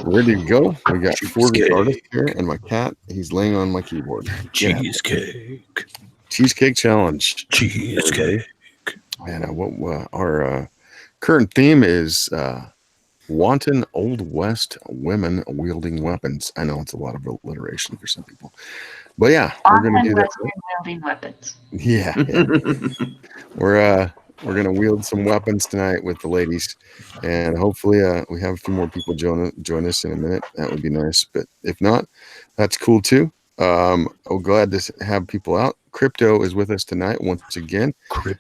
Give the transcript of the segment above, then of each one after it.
Ready to go. We got 4 Cheesecake. artists here, and my cat, he's laying on my keyboard. Cheesecake. Cheesecake challenge. Cheesecake. And what our current theme is Wanton Old West women wielding weapons. I know it's a lot of alliteration for some people, but yeah, we're going to do that. Wielding weapons. Yeah. We're going to wield some weapons tonight with the ladies, and hopefully we have a few more people join us in a minute. That would be nice, but if not, that's cool too. I'm glad to have people out. Crypto is with us tonight once again. You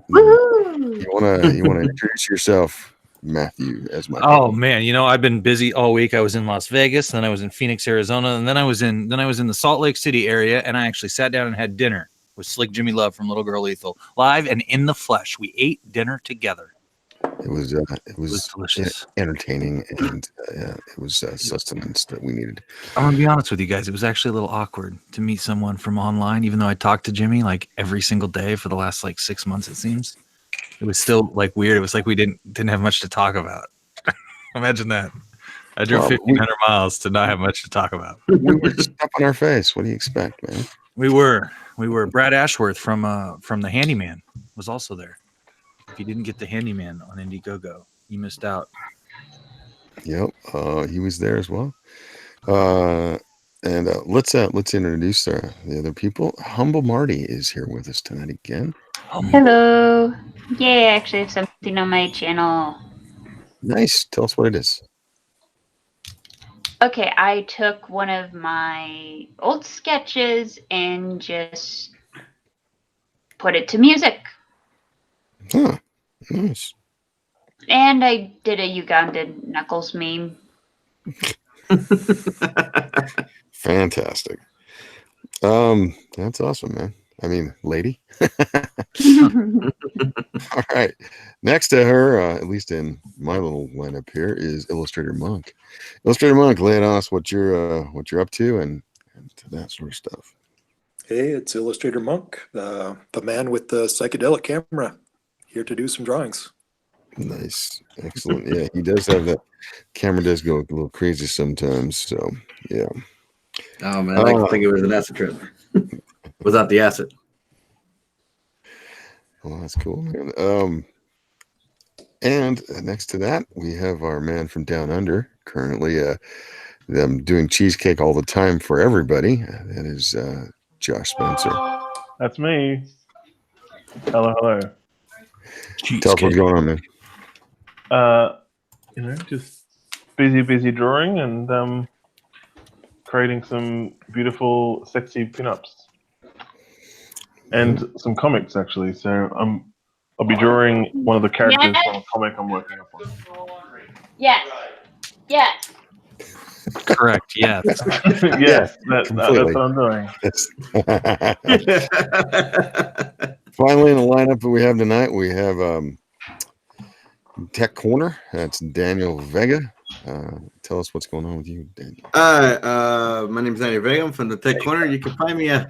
want to introduce yourself, Matthew, as my man, I've been busy all week. I was in Las Vegas, then I was in Phoenix, Arizona, and then I was in the Salt Lake City area, and I actually sat down and had dinner with Slick Jimmy Love from Little Girl Lethal, live and in the flesh. We ate dinner together. It was delicious, entertaining, and it was sustenance that we needed. I'm gonna be honest with you guys. It was actually a little awkward to meet someone from online, even though I talked to Jimmy like every single day for the last 6 months. It seems it was still weird. It was like we didn't have much to talk about. Imagine that. I drove 1,500 miles to not have much to talk about. We were stuck on our face. What do you expect, man? We were. Brad Ashworth from the Handyman was also there. If you didn't get the Handyman on Indiegogo, you missed out. Yep, he was there as well. And let's introduce the other people. Humble Marty is here with us tonight again. Hello. Yeah, I actually have something on my channel. Nice. Tell us what it is. Okay, I took one of my old sketches and just put it to music. Huh. Nice. And I did a Ugandan Knuckles meme. Fantastic. That's awesome, man. I mean, lady. All right. Next to her, at least in my little lineup here, is Illustrator Monk. Illustrator Monk, lay it on us what you're up to and that sort of stuff. Hey, it's Illustrator Monk, the man with the psychedelic camera, here to do some drawings. Nice. Excellent. Yeah, he does have that. Camera does go a little crazy sometimes, so yeah. Oh man, I like to think it was an acid trip. Without the acid. Well, that's cool, man. And next to that, we have our man from Down Under, currently them doing cheesecake all the time for everybody. That is Josh Spencer. That's me. Hello. Cheesecake. Tell us what's going on, man. Just busy drawing and creating some beautiful, sexy pinups. And some comics, actually. So I'll be drawing one of the characters from a comic I'm working up on. Yes. Correct. Yes. Yes, that's what I'm doing. Finally, in the lineup that we have tonight, we have Tech Corner. That's Daniel Vega. Tell us what's going on with you, Daniel. My name is Daniel Vega. I'm from the Tech Corner. You can find me on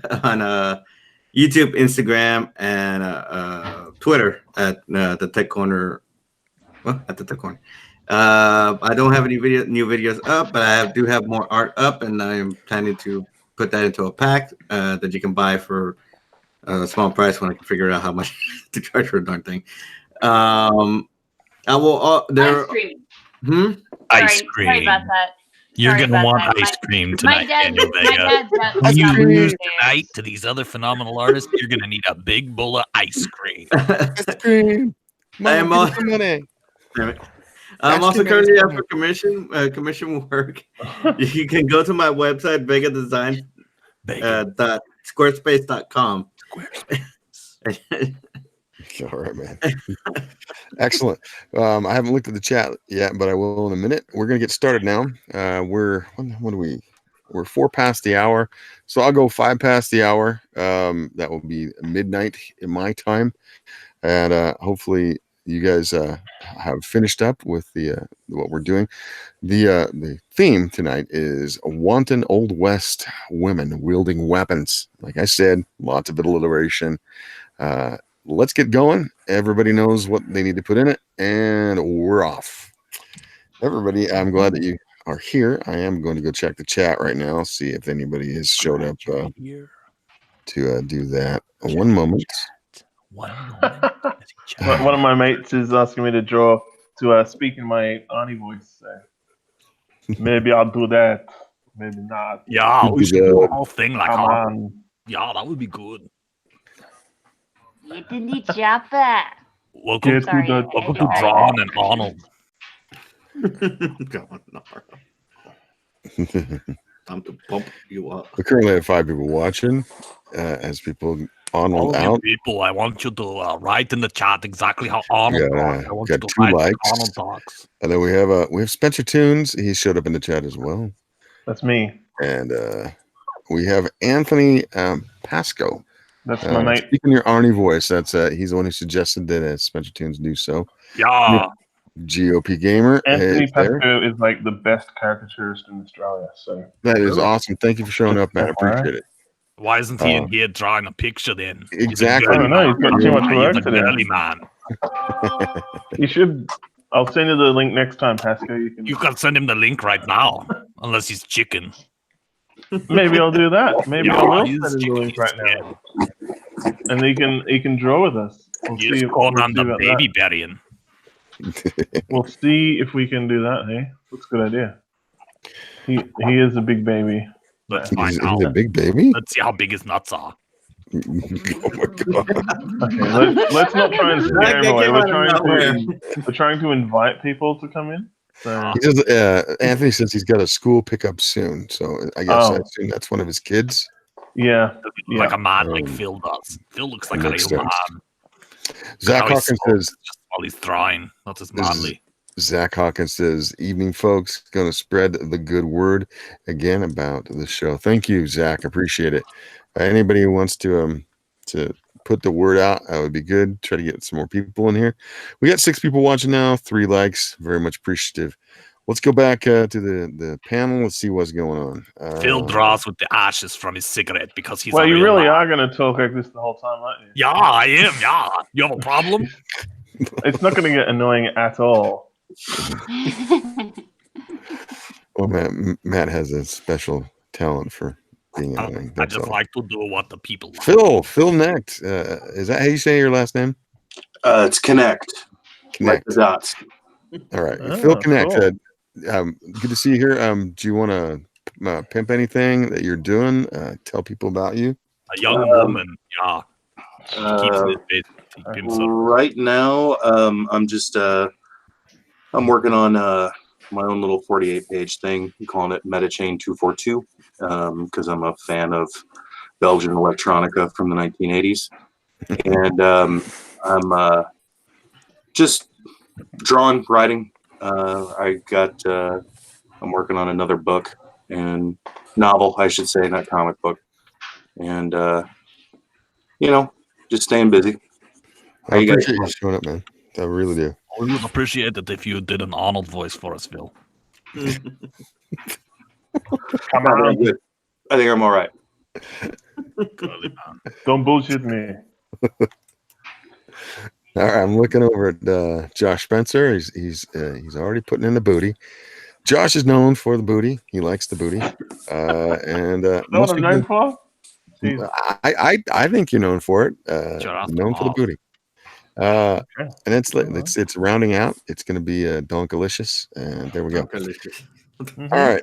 YouTube, Instagram, and Twitter at the Tech Corner. Well, at the Tech Corner. I don't have any new videos up, but I do have more art up, and I am planning to put that into a pack that you can buy for a small price when I can figure out how much to charge for a darn thing. I will. Ice cream. Ice cream. Sorry about that. You're going to want ice cream tonight, Daniel Vega. When you lose tonight to these other phenomenal artists, you're going to need a big bowl of ice cream. Ice cream. I'm also currently up for commission work. You can go to my website, vegadesign.squarespace.com. All right, man. Excellent. I haven't looked at the chat yet, but I will in a minute. We're gonna get started now. We're 4 past the hour, so I'll go 5 past the hour. That will be midnight in my time, and hopefully you guys have finished up with what we're doing. The theme tonight is Wanton Old West women wielding weapons. Like I said, lots of alliteration. Let's get going. Everybody knows what they need to put in it, and we're off. everybody, I'm glad that you are here. I am going to go check the chat right now, see if anybody has showed up to do that. One moment. One moment. One of my mates is asking me to speak in my Arnie voice. So maybe I'll do that. Maybe not. Yeah, we should do a whole thing like Come Arnold. on. Yeah, that would be good. Welcome to Welcome, Sorry, welcome to I- Drawn and Arnold. Come on, time to pump you up. We currently have 5 people watching. As people Arnold All of you out. people, I want you to write in the chat exactly how Arnold Yeah, talks. I want got you to 2 write likes. how Arnold talks. And then we have Spencer Tunes. He showed up in the chat as well. That's me. And we have Anthony Pasco. That's my mate. Speaking your Arnie voice, that's he's the one who suggested that Spencer Tunes do so. Yeah. GOP Gamer. Anthony is there. Pasco is like the best caricaturist in Australia. So That is awesome. Thank you for showing up, man. I appreciate it. Why isn't he in here drawing a picture then? Exactly. I don't know. He's got too much work He's a to do. girly man. You should. I'll send you the link next time, Pasco. You can send him the link right now, unless he's chicken. Maybe I'll do that. Maybe Yeah, I will he's send him the link chicken, right now, and he can draw with us. We'll He's see. going We'll on see the about baby that. burying. We'll see if we can do that. Hey, looks a good idea. He is a big baby. Let's He's, find out. he's a big baby? Let's see how big his nuts are. Oh my god. Okay, let's not try and scare him away. That came out of nowhere. We're trying to invite people to come in. So He says, Anthony says he's got a school pickup soon, so I guess I assume that's one of his kids. yeah, Like a man like Phil does. Phil looks like a real Makes man. sense. Zach How he Hawkins smokes says, just while he's drawing. That's his This is- manly. Zach Hawkins says, evening, folks. Going to spread the good word again about the show. Thank you, Zach. Appreciate it. Anybody who wants to put the word out, that would be good. Try to get some more people in here. We got 6 people watching now, 3 likes. Very much appreciative. Let's go back to the panel. Let's see what's going on. Phil draws with the ashes from his cigarette because he's well, a you real really man. are going to talk like this the whole time, aren't you? Yeah, I am. Yeah. You have a problem? It's not going to get annoying at all. Well, Matt has a special talent for being annoying. I That's just all. like to do what the people like. Phil Necht. Is that how you say your last name? It's Connect. Like Connect. the dots. All right, Oh, Phil Connect. cool. Good to see you here. Do you want to pimp anything that you're doing? Tell people about you. A young woman, yeah. She keeps it in he pimps her. Right now, I'm just I'm working on my own little 48-page thing. I'm calling it MetaChain 242 because I'm a fan of Belgian electronica from the 1980s, and I'm just drawing, writing. I'm working on another book and novel, I should say, not comic book, and just staying busy. I appreciate you showing up, man. I really do. We would appreciate it if you did an Arnold voice for us, Phil. Come I'm on, good. I think I'm all right. Girly man. don't bullshit me. All right, I'm looking over at Josh Spencer. He's already putting in the booty. Josh is known for the booty. He likes the booty. And Is that most what I'm people, known for? Jeez. I think you're known for it. Shut up, Known for the Bob. booty. And it's rounding out. It's going to be Donkalicious, and there we go. Mhm. All right,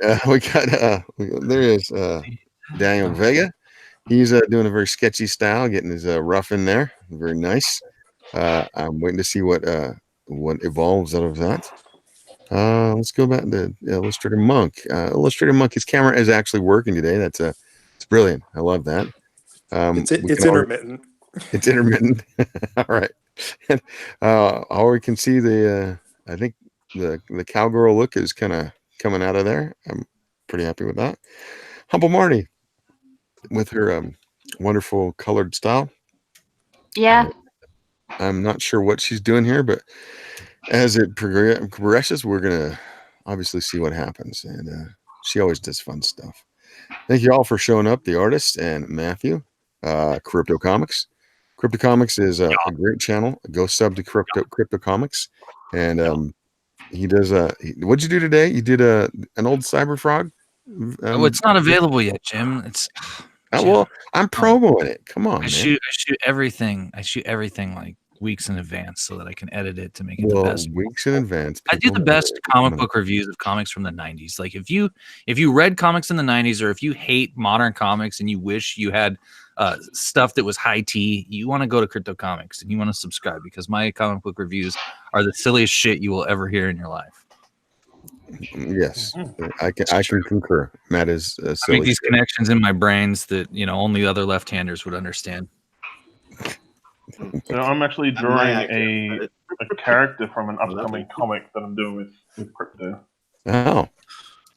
there is Daniel Vega. He's doing a very sketchy style, getting his rough in there. Very nice. I'm waiting to see what evolves out of that. Let's go back to Illustrator Monk. Illustrator Monk, his camera is actually working today. It's brilliant. I love that. It's intermittent. It's intermittent. All right. All we can see I think the cowgirl look is kind of coming out of there. I'm pretty happy with that. Humble Marty with her wonderful colored style. Yeah. I'm not sure what she's doing here, but as it progresses, we're gonna obviously see what happens. And she always does fun stuff. Thank you all for showing up, the artist and Matthew. Crypto Comics. Crypto Comics is a great channel. Go sub to Crypto Comics, and He does. What'd you do today? You did an old cyber frog. Oh, it's not available yet, Jim. It's Jim. Well, I'm promoing it. Come on, I man. shoot everything. I shoot everything like weeks in advance so that I can edit it to make it the Well, best. weeks in advance. I do the people- best comic book reviews of comics from the 90s. Like if you read comics in the 90s, or if you hate modern comics and you wish you had stuff that was high tea, you want to go to Crypto Comics and you want to subscribe, because my comic book reviews are the silliest shit you will ever hear in your life. Yes, I can concur. Matt is I silly. make these connections in my brains that only other left-handers would understand. So I'm actually might drawing actually a character from an upcoming comic that I'm doing with crypto. Oh,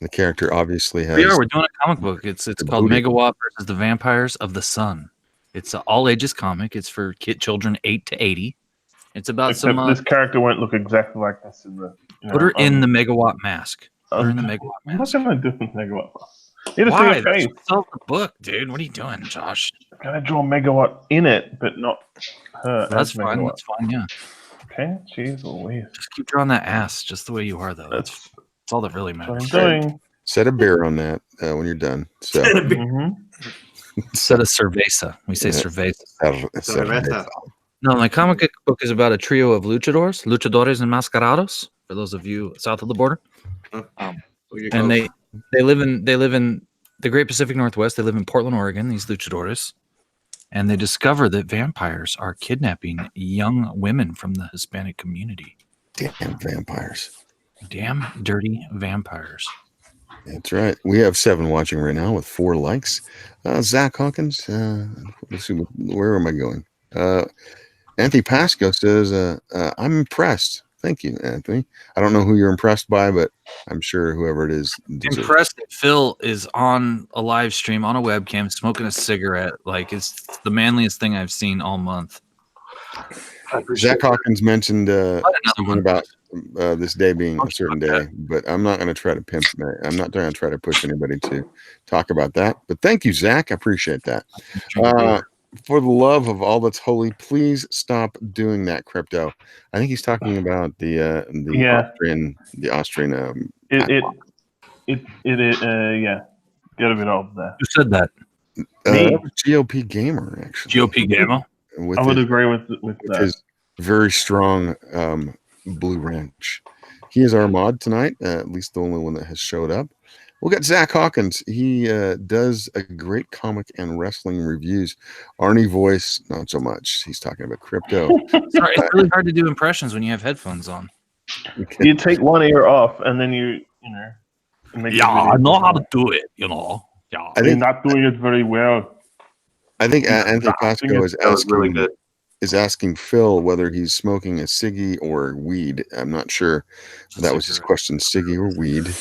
the character obviously has. We're doing a comic book. It's called booty. Megawatt versus the Vampires of the Sun. It's an all ages comic. It's for children 8 to 80. It's about Except some. this character won't look exactly like this in the. Put her in the Megawatt mask. Put her in the Megawatt What mask. am I doing with Megawatt? You gotta see Why? her That's face. what's up the book, dude. What are you doing, Josh? I'm gonna draw Megawatt in it, but not her. That's as fine. Megawatt. That's fine. Yeah. Okay, jeez Louise. Just keep drawing that ass just the way you are, though. That's all that really That's what matters. I'm doing. Set a beer on that when you're done. So Set a cerveza. We say Yeah. cerveza. Cerveza. No, my comic book is about a trio of luchadores enmascarados. For those of you south of the border, and they live in the Great Pacific Northwest. They live in Portland, Oregon. These luchadores, and they discover that vampires are kidnapping young women from the Hispanic community. Damn vampires. Damn dirty vampires. That's right. We have 7 watching right now with 4 likes. Zach Hawkins. Let's see. Where am I going? Anthony Pasco says, I'm impressed. Thank you, Anthony. I don't know who you're impressed by, but I'm sure whoever it is deserves it. Impressed that Phil is on a live stream on a webcam smoking a cigarette. Like it's the manliest thing I've seen all month. Zach Hawkins mentioned something one. about this day being a certain day, but I'm not going to try to pimp that. I'm not going to try to push anybody to talk about that. But thank you, Zach. I appreciate that. For the love of all that's holy, please stop doing that, Crypto. I think he's talking about the Austrian. Yeah. Get a bit off there. Who said that? Me. GOP Gamer, actually. GOP Gamer. With I would his, agree with that. his very strong Blue Ranch. He is our mod tonight, at least the only one that has showed up. We'll get Zach Hawkins. He does a great comic and wrestling reviews. Arnie voice, not so much. He's talking about crypto. Sorry, it's really hard to do impressions when you have headphones on. You take one ear off, and then you make the video. do it. Yeah, I You're think not doing it very well. I think Anthony Pasco is That was really good. asking Phil whether he's smoking a ciggy or weed. I'm not sure. That was his question: ciggy or weed?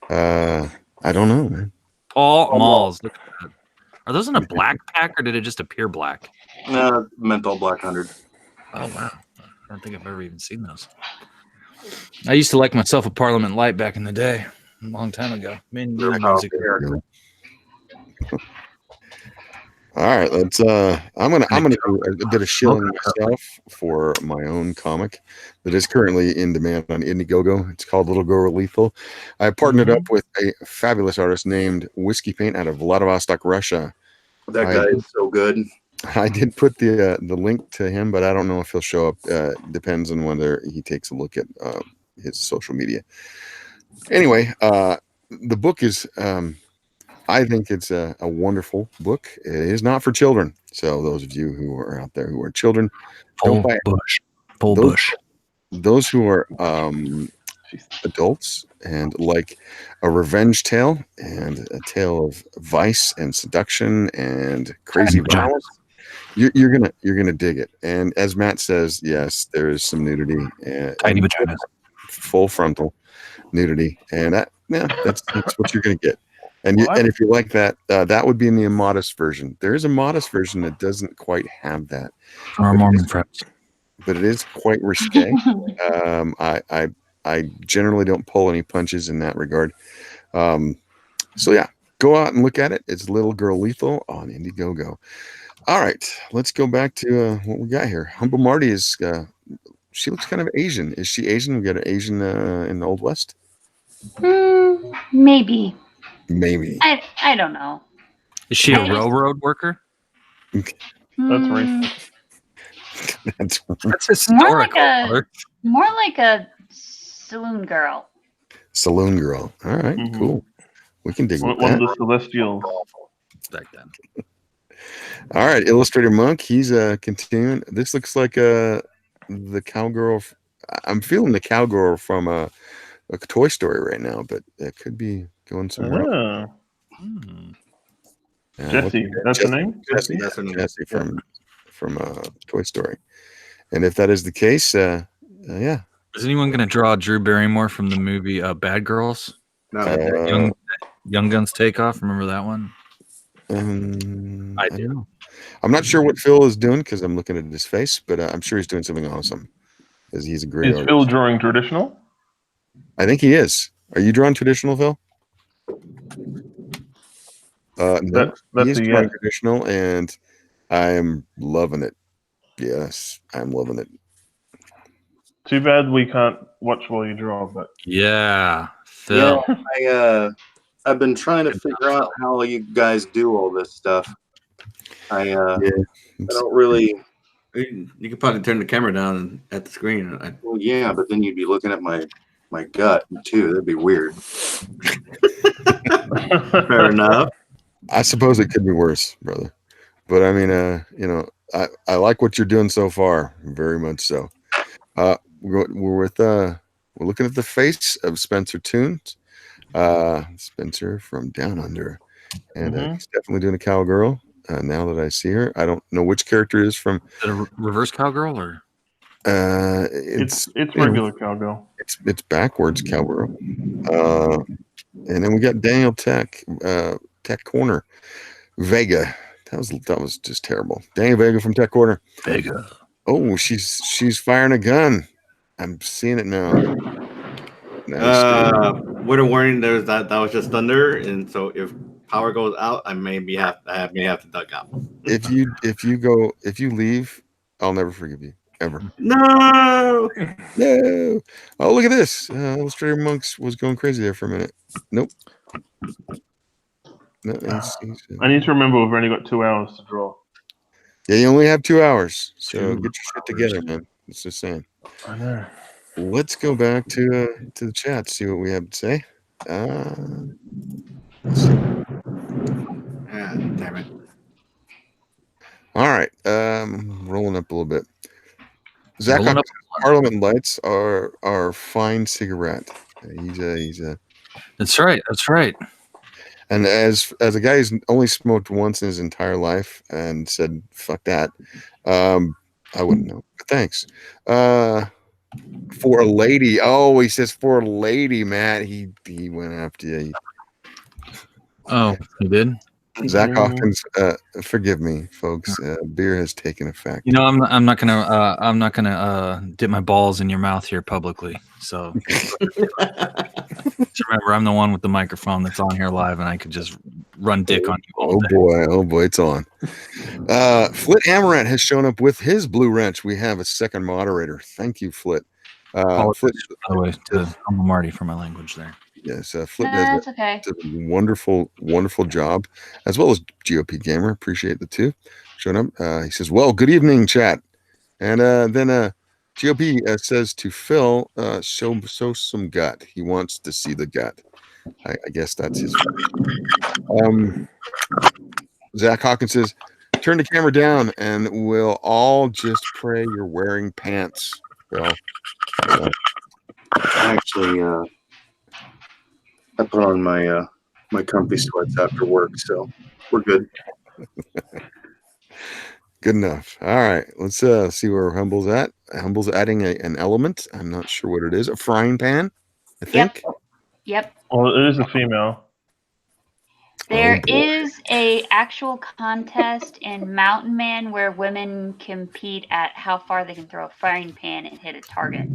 I don't know, man. Paul Malls. Look at that. Are those in a black pack or did it just appear black? Menthol Black 100. Oh wow. I don't think I've ever even seen those. I used to like myself a Parliament Light back in the day, a long time ago. Many years ago. All right, let's. I'm gonna do a bit of shilling myself for my own comic that is currently in demand on Indiegogo. It's called Little Girl Lethal. I partnered up with a fabulous artist named Whiskey Paint out of Vladivostok, Russia. That guy is so good. I did put the link to him, but I don't know if he'll show up. Depends on whether he takes a look at his social media. Anyway, the book is. I think it's a wonderful book. It is not for children. So those of you who are out there who are children, don't buy it. Bush. Those who are adults and like a revenge tale and a tale of vice and seduction and crazy violence, you're gonna dig it. And as Matt says, yes, there is some nudity and Tiny vaginas. full frontal nudity, and that's what you're gonna get. And if you like that, that would be in the immodest version. There is a modest version that doesn't quite have that. Our Mormon friends. But it is quite risque. I generally don't pull any punches in that regard. So yeah, go out and look at it. It's Little Girl Lethal on Indiegogo. All right, let's go back to what we got here. Humble Marty is she looks kind of Asian. Is she Asian? We got an Asian in the Old West. Maybe. Maybe. I don't know. Is she a I just- railroad worker? That's Hmm, racist. That's That's historical. brother. more like a saloon girl. Saloon girl. All right, Mhm. cool. We can dig with One of that. the Celestials. Back then. All right, Illustrator Monk. He's continuing. This looks like the cowgirl. I'm feeling the cowgirl from a Toy Story right now, but it could be going somewhere else. Ah, Hmm. Jessie, that's her name? Jessie, That's her name. Jessie from Toy Story. And if that is the case, yeah. Is anyone going to draw Drew Barrymore from the movie Bad Girls? No, Young Guns Takeoff. Remember that one? I don't know. I'm not sure what Phil is doing because I'm looking at his face, but I'm sure he's doing something awesome because he's a great Is artist. Phil drawing traditional? I think he is. Are you drawing traditional, Phil? No, That's he's a drawing yes. traditional, and I am loving it. Yes, I'm loving it. Too bad we can't watch while you draw, but Yeah, Phil. I've been trying to figure out how you guys do all this stuff. I don't really. you could probably turn the camera down at the screen. Well, yeah, but then you'd be looking at my gut too. That'd be weird. Fair enough. I suppose it could be worse, brother. But I mean, I like what you're doing so far, very much so. We're looking at the face of Spencer Toons, Spencer from Down Under, and he's definitely doing a cowgirl. Now that I see her, I don't know which character it is from. Is it a reverse cowgirl or? it's regular cowgirl. It's backwards cowgirl. And then we got Daniel Tech Corner, Vega. That was just terrible. Daniel Vega from Tech Corner. Vega. Oh, she's firing a gun. I'm seeing it now. Nice. Word of warning: that was just thunder, and so if power goes out, I may have to duck out. If you leave, I'll never forgive you ever. No. No. Oh, look at this. Illustrator Monks was going crazy there for a minute. Nope. No, I need to remember we've only got 2 hours to draw. Yeah, you only have 2 hours, so 2 get your shit together, man. It's just saying. I know. Let's go back to the chat, see what we have to say. Let's see. Damn it. All right, rolling up a little bit. Zach, Parliament Lights are fine cigarette. He's a. That's right. That's right. And as a guy who's only smoked once in his entire life and said "fuck that," I wouldn't know. But thanks. For a lady. Oh, he says for a lady, Matt. He went after you. Oh, he did. Zach Hawkins, forgive me, folks. Beer has taken effect. You know, I'm not gonna dip my balls in your mouth here publicly. So just remember, I'm the one with the microphone that's on here live, and I could just run dick on you all day. Oh boy, it's on. Flit Amaranth has shown up with his blue wrench. We have a second moderator. Thank you, Flit. Flit, by the way, to Uncle Marty for my language there. Yes, Flip No, does it's okay. a wonderful job, as well as GOP Gamer. Appreciate the two showing up. He says, "Well, good evening, chat." And then GOP says to Phil, "Show some gut. He wants to see the gut." I guess that's his. Zach Hawkins says, "Turn the camera down, and we'll all just pray you're wearing pants." Phil. Actually, I put on my my comfy sweats after work, so we're good. Good enough. All right, let's see where Humble's at. Humble's adding an element. I'm not sure what it is. A frying pan, I think. Yep. Well, it is a female. There boy. is a actual contest in Mountain Man where women compete at how far they can throw a frying pan and hit a target.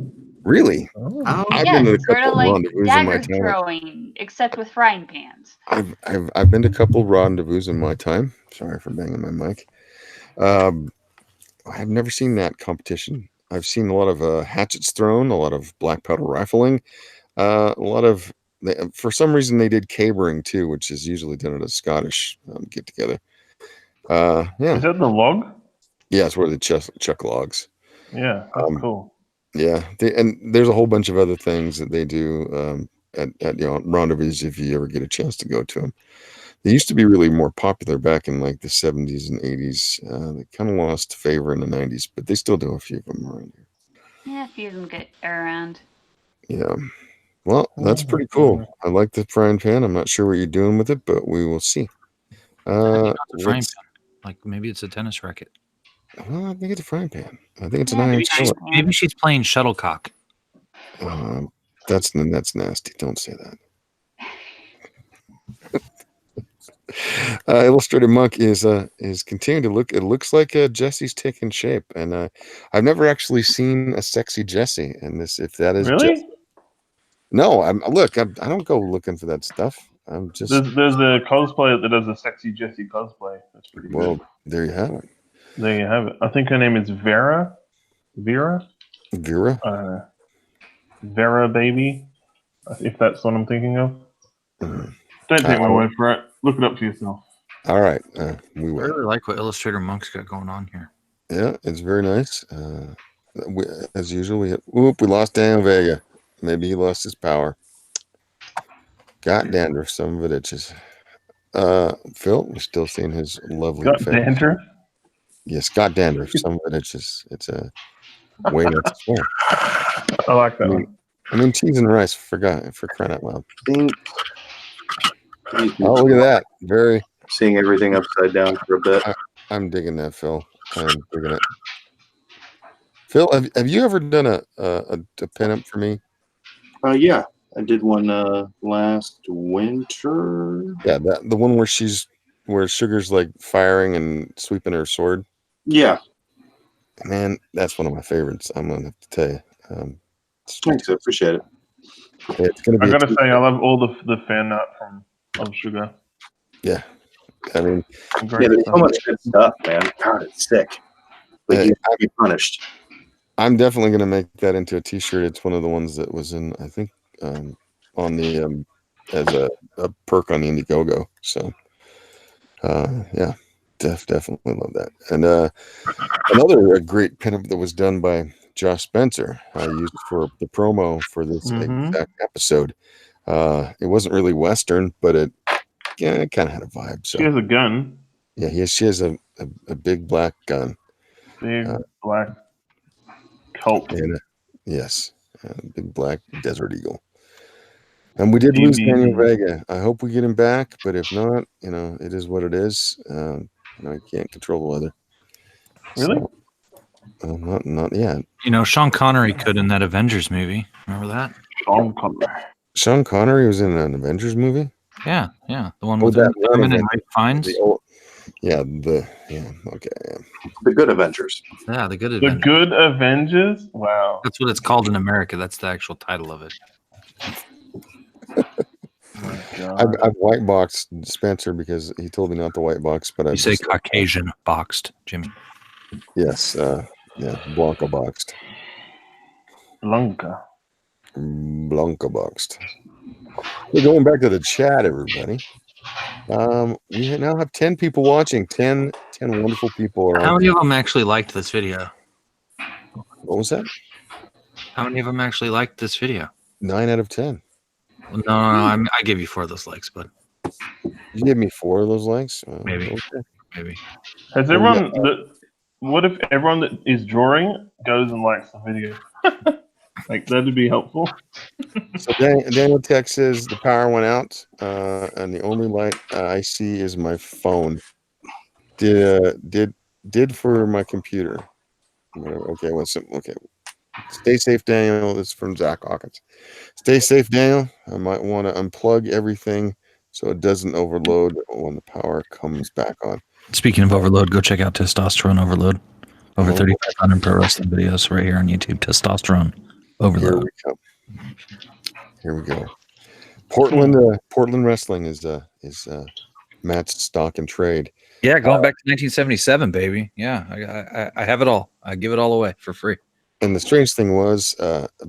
Really? Oh. I've Yeah, been to a sort couple of like rendezvous in my dagger time. throwing, except with frying pans. I've been to a couple rendezvous in my time. Sorry for banging my mic. I've never seen that competition. I've seen a lot of hatchets thrown, a lot of black powder rifling, a lot of. For some reason, they did cabering too, which is usually done at a Scottish get together. Yeah, Is that the log? yeah, it's where they chuck logs. Yeah, that's cool. Yeah, and there's a whole bunch of other things that they do at rendezvous if you ever get a chance to go to them. They used to be really more popular back in like the 70s and 80s. They kind of lost favor in the 90s, but they still do a few of them around here. Yeah, a few of them get around. Yeah. Well, that's pretty cool. I like the frying pan. I'm not sure what you're doing with it, but we will see. Frying pan. Like maybe it's a tennis racket. Well, I think it's a frying pan. I think it's an Yeah, iron maybe skillet. Maybe she's playing shuttlecock. That's nasty. Don't say that. Illustrated Monk is continuing to look. It looks like Jesse's taking shape, and I've never actually seen a sexy Jesse. And this, if that is Really? Jesse, no. I don't go looking for that stuff. I'm just There's a cosplayer that does a sexy Jessie cosplay. That's pretty well. good. There you have it, There you have it. I think her name is Vera. Vera? Vera. Vera baby, if that's what I'm thinking of. Mhm. Don't take my word for it. Look it up for yourself. All right, we I will. really like what Illustrator Monk's got going on here. Yeah, it's very nice. As usual, we lost Daniel Vega. Maybe he lost his power. Got dandruff, some of it itches. Phil, we're still seeing his lovely Got face. dandruff? Yes, got dandruff, some of it itches. It's a way not to swear. I like that one. I mean, cheese and rice, for crying out loud. Think- Oh, look at that. Very. Seeing everything upside down for a bit. I'm digging that, Phil. I'm digging it. Phil, have you ever done a pinup for me? Yeah, I did one last winter. Yeah, the one where Sugar's like firing and sweeping her sword. Yeah, Man, that's one of my favorites. I'm gonna have to tell you. thanks. I appreciate it. It's gonna be. I gotta say, I love all the fan art of Sugar. Yeah, I mean, Great Yeah, there's stuff. so much good stuff, man. God, it's sick. But Hey, you have to be punished. I'm definitely gonna make that into a T-shirt. It's one of the ones that was in, I think, on the as a perk on the Indiegogo. So, yeah, definitely love that. And another great pinup that was done by Josh Spencer, I used for the promo for this exact episode. It wasn't really Western, but it kind of had a vibe. So She has a gun. yeah, she has a big black gun. Big black Colt. And yes, big black Desert Eagle. And we did lose Daniel Vega. I hope we get him back, but if not, it is what it is. I can't control the weather. Really? So, not yet. Sean Connery could in that Avengers movie. Remember that? Sean Connery was in an Avengers movie. Yeah. The one with that one Thurman and Avenger. Ray Fiennes. Okay. The good Avengers. Yeah, the good The Avengers. Good Avengers? Wow. That's what it's called in America. That's the actual title of it. I've white boxed Spencer because he told me not to white box, but I You say Caucasian boxed, Jimmy. Yes, Blanca boxed. Blanca boxed. We're going back to the chat, everybody. We now have 10 people watching. 10 wonderful people are on. How many of them actually liked this video? What was that? How many of them actually liked this video? 9 out of 10. Well, no. I gave you 4 of those likes, but You gave me 4 of those likes? Maybe. Okay. maybe. Has everyone what if everyone that is drawing goes and likes the video? Like that'd be helpful. So Daniel Tech says the power went out, and the only light I see is my phone. Did for my computer. Okay, okay. Stay safe, Daniel. This is from Zach Hawkins. Stay safe, Daniel. I might want to unplug everything so it doesn't overload when the power comes back on. Speaking of overload, go check out Testosterone Overload. Over 3,500 pro wrestling videos right here on YouTube. Testosterone Overload. Here we go. Portland wrestling is Matt's stock and trade. Yeah, going back to 1977, baby. Yeah, I have it all. I give it all away for free. And the strange thing was,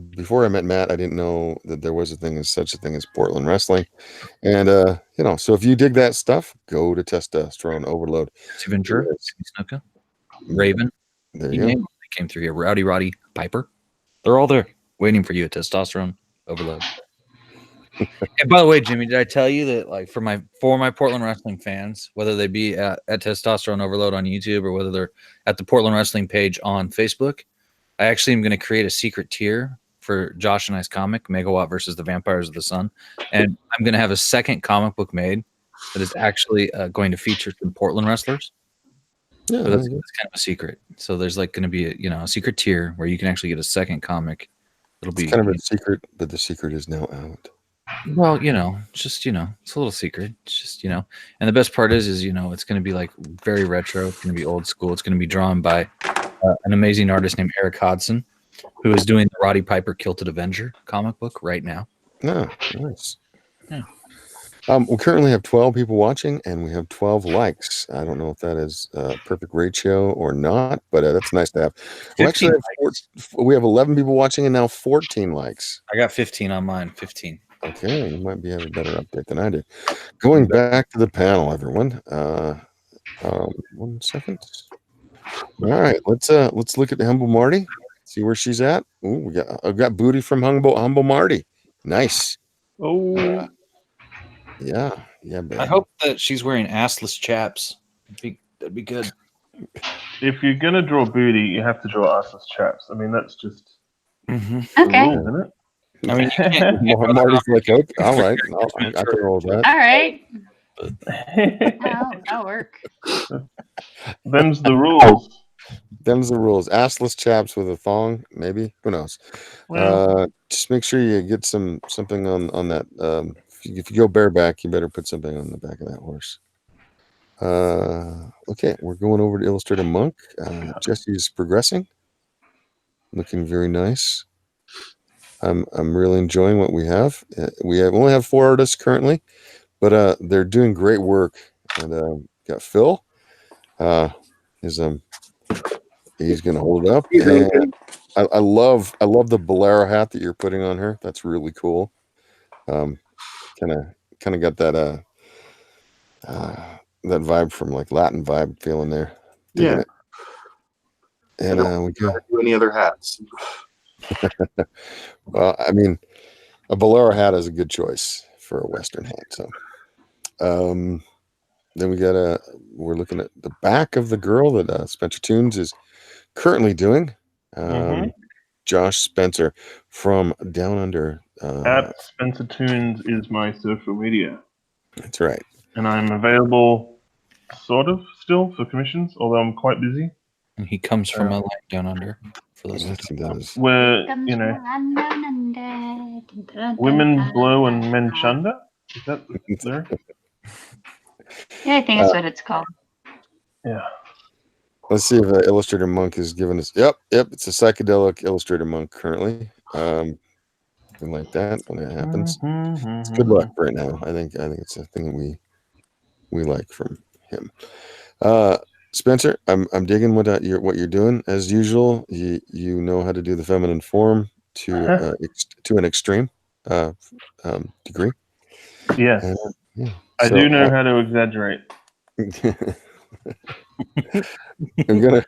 before I met Matt, I didn't know that there was such a thing as Portland wrestling. And so if you dig that stuff, go to Testosterone Overload. Ventura, Snuka, Raven. There You you name go. them, they came through here. Rowdy Roddy Piper. They're all there waiting for you at Testosterone Overload. And by the way, Jimmy, did I tell you that like for my Portland wrestling fans, whether they be at Testosterone Overload on YouTube or whether they're at the Portland Wrestling page on Facebook, I actually am going to create a secret tier for Josh and I's comic, Megawatt versus the Vampires of the Sun. And I'm going to have a second comic book made that is actually going to feature some Portland wrestlers. Yeah, But that's kind of a secret. So there's like going to be a secret tier where you can actually get a second comic. It'll be kind of a secret, but the secret is now out. Well, it's a little secret. It's just, and the best part is it's going to be like very retro. It's going to be old school. It's going to be drawn by an amazing artist named Eric Hodson, who is doing the Roddy Piper Kilted Avenger comic book right now. Oh, nice. Yeah. We currently have 12 people watching, and we have 12 likes. I don't know if that is a perfect ratio or not, but that's nice to have. We have 11 people watching and now 14 likes. I got 15 on mine. 15. Okay, you might be having a better update than I do. Going back to the panel, everyone. 1 second. All right, let's look at the Humble Marty. See where she's at. Ooh, I've got booty from Humble Marty. Nice. Oh, Yeah, baby. I hope that she's wearing assless chaps. That'd be good. if you're gonna draw booty, you have to draw assless chaps. I mean, that's just the Okay. rule, isn't it? I mean, Marty's like, okay, all right, I can roll that. All right. That'll work. Them's the rules. Them's the rules. Assless chaps with a thong, maybe. Who knows? Well, Just make sure you get something on that. If you go bareback, you better put something on the back of that horse. Okay, we're going over to Illustrator Monk. Jesse's progressing, looking very nice. I'm really enjoying what we have. We only have 4 artists currently, but they're doing great work. And got Phil. He's gonna hold it up. And I love the bolero hat that you're putting on her. That's really cool. Kind of got that that vibe from like Latin vibe feeling there. Digging it. And we got do any other hats. well, I mean, a bolero hat is a good choice for a Western hat. So, then we're looking at the back of the girl that Spencer Tunes is currently doing. Josh Spencer from Down Under. at Spencer Tunes is my social media, That's right. and I'm available sort of still for commissions, although I'm quite busy. And he comes from LA Down Under. For those Yes, he does. Where women blow and men chunder. Is that the lyric? Yeah, I think that's what it's called. Yeah. Let's see if Illustrator Monk is giving us. Yep. It's a psychedelic Illustrator Monk currently. Something like that when that happens. It's good luck right now. I think it's a thing we like from him. Spencer, I'm digging what you're doing. As usual, you know how to do the feminine form to an extreme degree. Yes. Yeah. I do know how to exaggerate. I'm gonna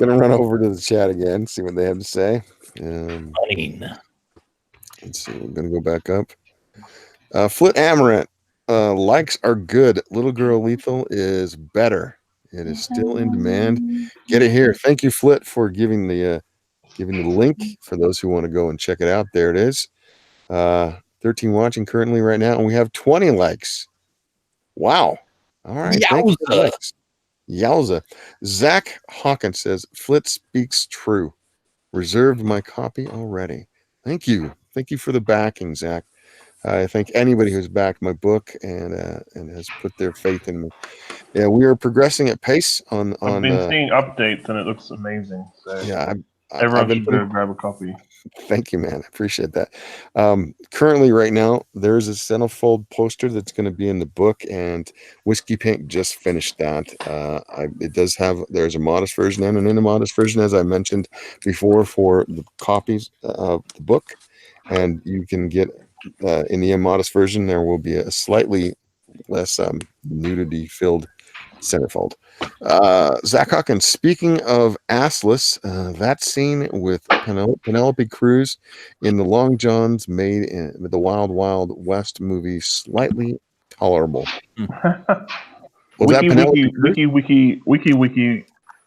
run over to the chat again, see what they have to say. Let's see. We're gonna go back up. Flit Amaranth. Likes are good. Little Girl Lethal is better. It is still in demand. Get it here. Thank you, Flit, for giving the link for those who want to go and check it out. There it is. 13 watching currently right now, and we have 20 likes. Wow. All right. Thank you for the likes. Yowza. Zach Hawkins says, Flit speaks true. Reserved my copy already. Thank you. Thank you for the backing, Zach. I thank anybody who's backed my book and has put their faith in me. Yeah, we are progressing at pace on I've been seeing updates and it looks amazing. So yeah, everyone should go grab a copy. Thank you, man. I appreciate that. Currently, right now, there's a centerfold poster that's going to be in the book, and Whiskey Pink just finished that. It does have, there's a modest version and an immodest version, as I mentioned before, for the copies of the book. And you can get, in the immodest version, there will be a slightly less nudity-filled centerfold. Zach Hawkins, speaking of assless, that scene with Penelope Cruz in the Long Johns made in the Wild Wild West movie slightly tolerable. Was that Penelope Cruz?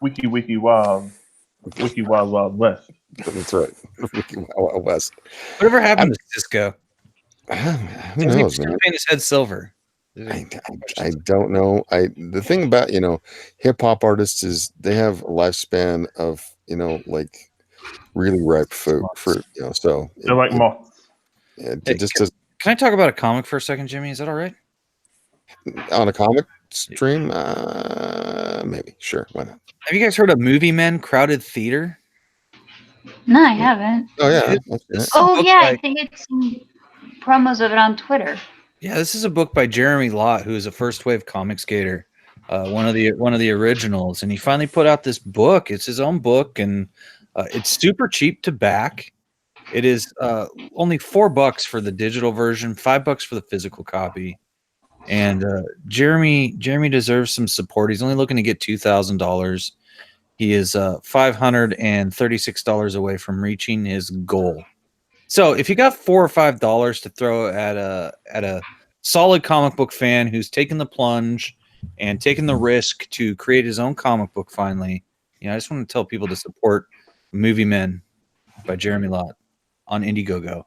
Wiki Wild Wild West. That's right. Wild West. Whatever happened to Cisco? Who knows, man? Paint his head silver. I don't know. The thing about hip hop artists is they have a lifespan of like really ripe fruit. So They're like moths. It just does. Can I talk about a comic for a second, Jimmy? Is that all right? On a comic stream, maybe. Sure, why not? Have you guys heard of Movie Men Crowded Theater? No, I haven't. Oh yeah. Oh yeah, I think it's some promos of it on Twitter. Yeah, this is a book by Jeremy Lott, who is a first wave comic skater, one of the originals, and he finally put out this book. It's his own book, and it's super cheap to back. It is only $4 for the digital version, $5 for the physical copy. And Jeremy deserves some support. He's only looking to get $2,000. He is $536 away from reaching his goal. So if you got $4 or $5 to throw at a solid comic book fan who's taken the plunge and taken the risk to create his own comic book finally, I just want to tell people to support Movie Men by Jeremy Lott on Indiegogo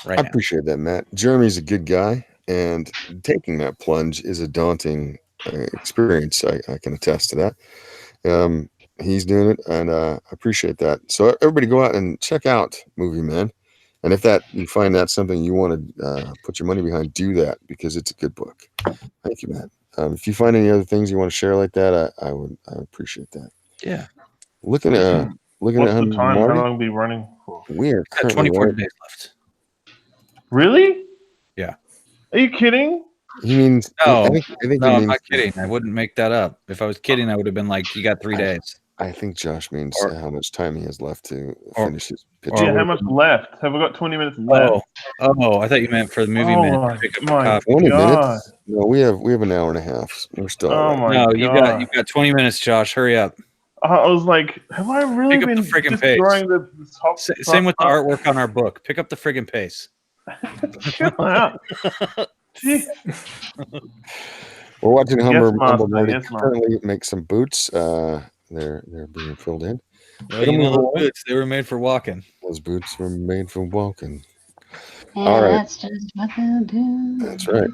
right now. I appreciate that, Matt. Jeremy's a good guy, and taking that plunge is a daunting experience. I can attest to that. He's doing it, and I appreciate that. So everybody go out and check out Movie Men. And if you find that something you want to put your money behind, do that, because it's a good book. Thank you, Matt. If you find any other things you want to share like that, I would appreciate that. Yeah. Looking at What's the time? How long be running for? We are Got 24 days left. Really? Yeah. Are you kidding? He means no. I think I'm not kidding. I wouldn't make that up. If I was kidding, I would have been like, "You got 3 days." I think Josh means how much time he has left to finish his pitch. Yeah, how much left? Have we got 20 minutes left? Oh, I thought you meant for the movie man. Pick up my 20 minutes? No, we have an hour and a half. We're still. You've got 20 minutes, Josh. Hurry up. I was like, have I really been destroying the top? Same with the artwork on our book. Pick up the friggin' pace. Chill out. We're watching Humber Marty currently make some boots. They're being filled in. Well, boots, they were made for walking. Those boots were made for walking. Yeah, all right. That's just what they'll do. That's right.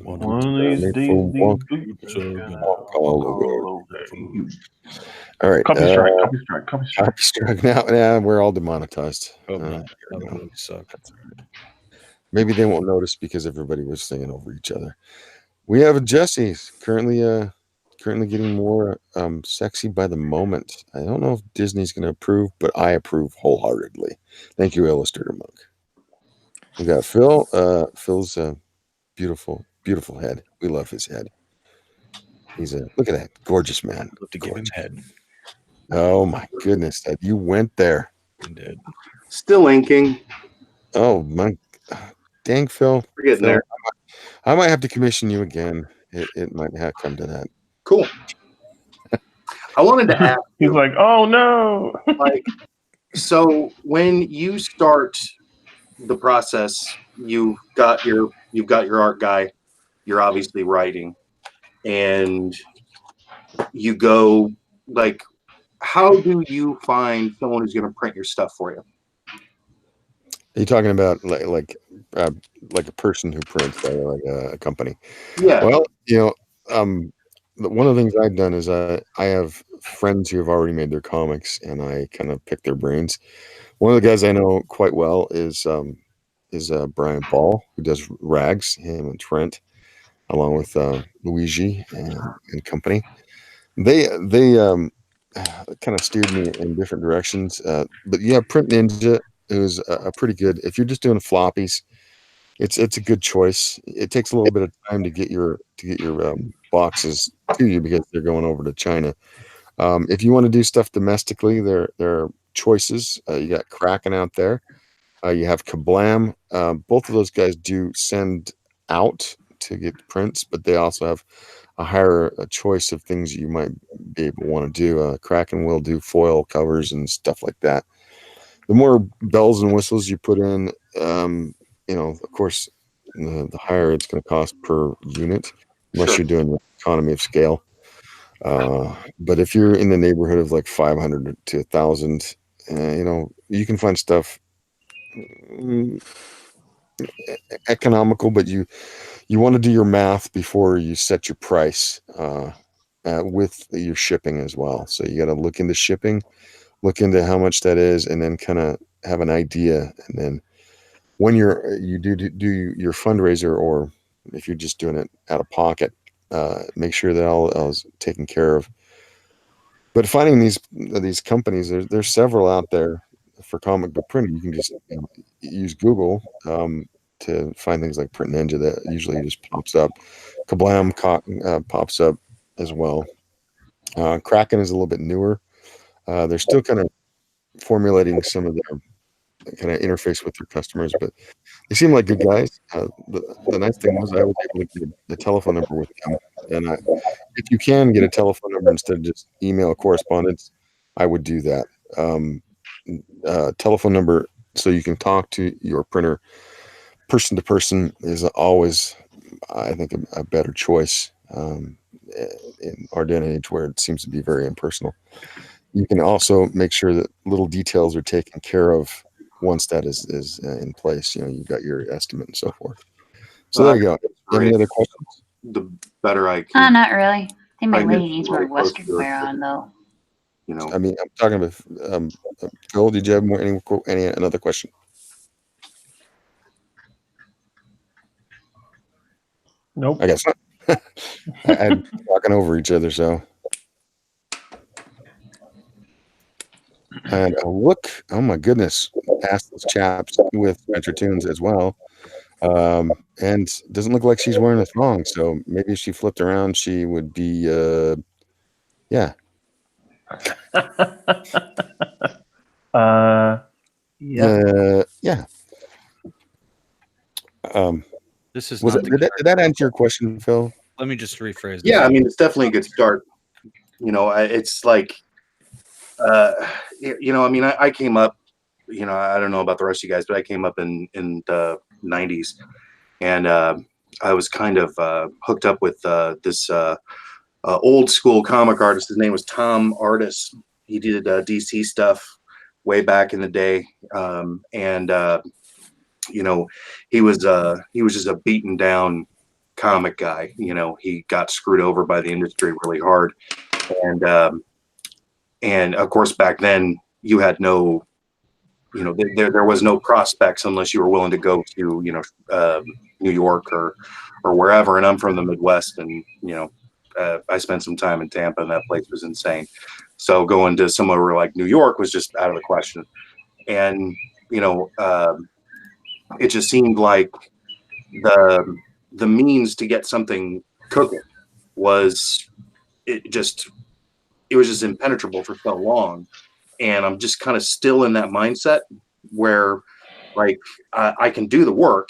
One of these days, boots walk all over. All right. Copy strike. Now we're all demonetized. Maybe they won't notice because everybody was singing over each other. We have Jesse's currently getting more sexy by the moment. I don't know if Disney's going to approve, but I approve wholeheartedly. Thank you, Illustrator Monk. We got Phil. Phil's a beautiful, beautiful head. We love his head. Look at that gorgeous man. Love to give him head. Oh my goodness, Ed, you went there. You did. Still inking. Oh my, dang Phil. We're getting there. I might have to commission you again. It might have come to that. Cool. I wanted to ask. He's like, oh no. So when you start the process, you've got your art guy, you're obviously writing, and you go how do you find someone who's going to print your stuff for you? Are you talking about like a person who prints, like a company? Yeah. Well, one of the things I've done is I have friends who have already made their comics, and I kind of pick their brains. One of the guys I know quite well is Brian Ball, who does Rags, him and Trent, along with Luigi and company. They kind of steered me in different directions. But you have Print Ninja, a pretty good. If you're just doing floppies, it's a good choice. It takes a little bit of time to get your boxes to you because they're going over to China. If you want to do stuff domestically, there are choices. You got Kraken out there. You have Kablam. Both of those guys do send out to get prints, but they also have a choice of things you might be able to want to do. Kraken will do foil covers and stuff like that. The more bells and whistles you put in, of course, the higher it's going to cost per unit, unless you're doing economy of scale. But if you're in the neighborhood of like 500 to 1,000, you can find stuff economical, but you want to do your math before you set your price with your shipping as well. So you got to look into shipping, look into how much that is, and then kind of have an idea. And then when you do your fundraiser, or if you're just doing it out of pocket, make sure that all is taken care of. But finding these companies, there's several out there for comic book printing. You can just use Google to find things like Print Ninja that usually just pops up. Kablam pops up as well. Kraken is a little bit newer. They're still kind of formulating some of their kind of interface with their customers, but they seem like good guys. The nice thing was I was able to get the telephone number with them, and if you can get a telephone number instead of just email correspondence, I would do that. Telephone number so you can talk to your printer person to person is always, I think, a better choice in our day and age where it seems to be very impersonal. You can also make sure that little details are taken care of once that is in place. You've got your estimate and so forth. So there you go. Any other questions? The better I can. Not really. I think my I lady get needs more really close Western to it. wear on, though. I mean, I'm talking about Phil. Did you have another question? Nope. I guess not. I'm talking over each other, so. And look, oh my goodness, past those chaps with Retro Tunes as well. And doesn't look like she's wearing a thong, so maybe if she flipped around, she would be, yeah. Yeah. Yeah. This is Was not it, did that answer your question, Phil? Let me just rephrase this. Yeah, I mean, it's definitely a good start. It's like, I mean, I came up, I don't know about the rest of you guys, but I came up in the 90s, and I was kind of hooked up with this old school comic artist. His name was Tom Artis. He did DC stuff way back in the day, and he was just a beaten down comic guy. He got screwed over by the industry really hard, and of course back then you had no, there was no prospects unless you were willing to go to New York or wherever. And I'm from the Midwest, and I spent some time in Tampa, and that place was insane. So going to somewhere like New York was just out of the question. And it just seemed like the means to get something cooking was it was just impenetrable for so long. And I'm just kind of still in that mindset where, like, I can do the work,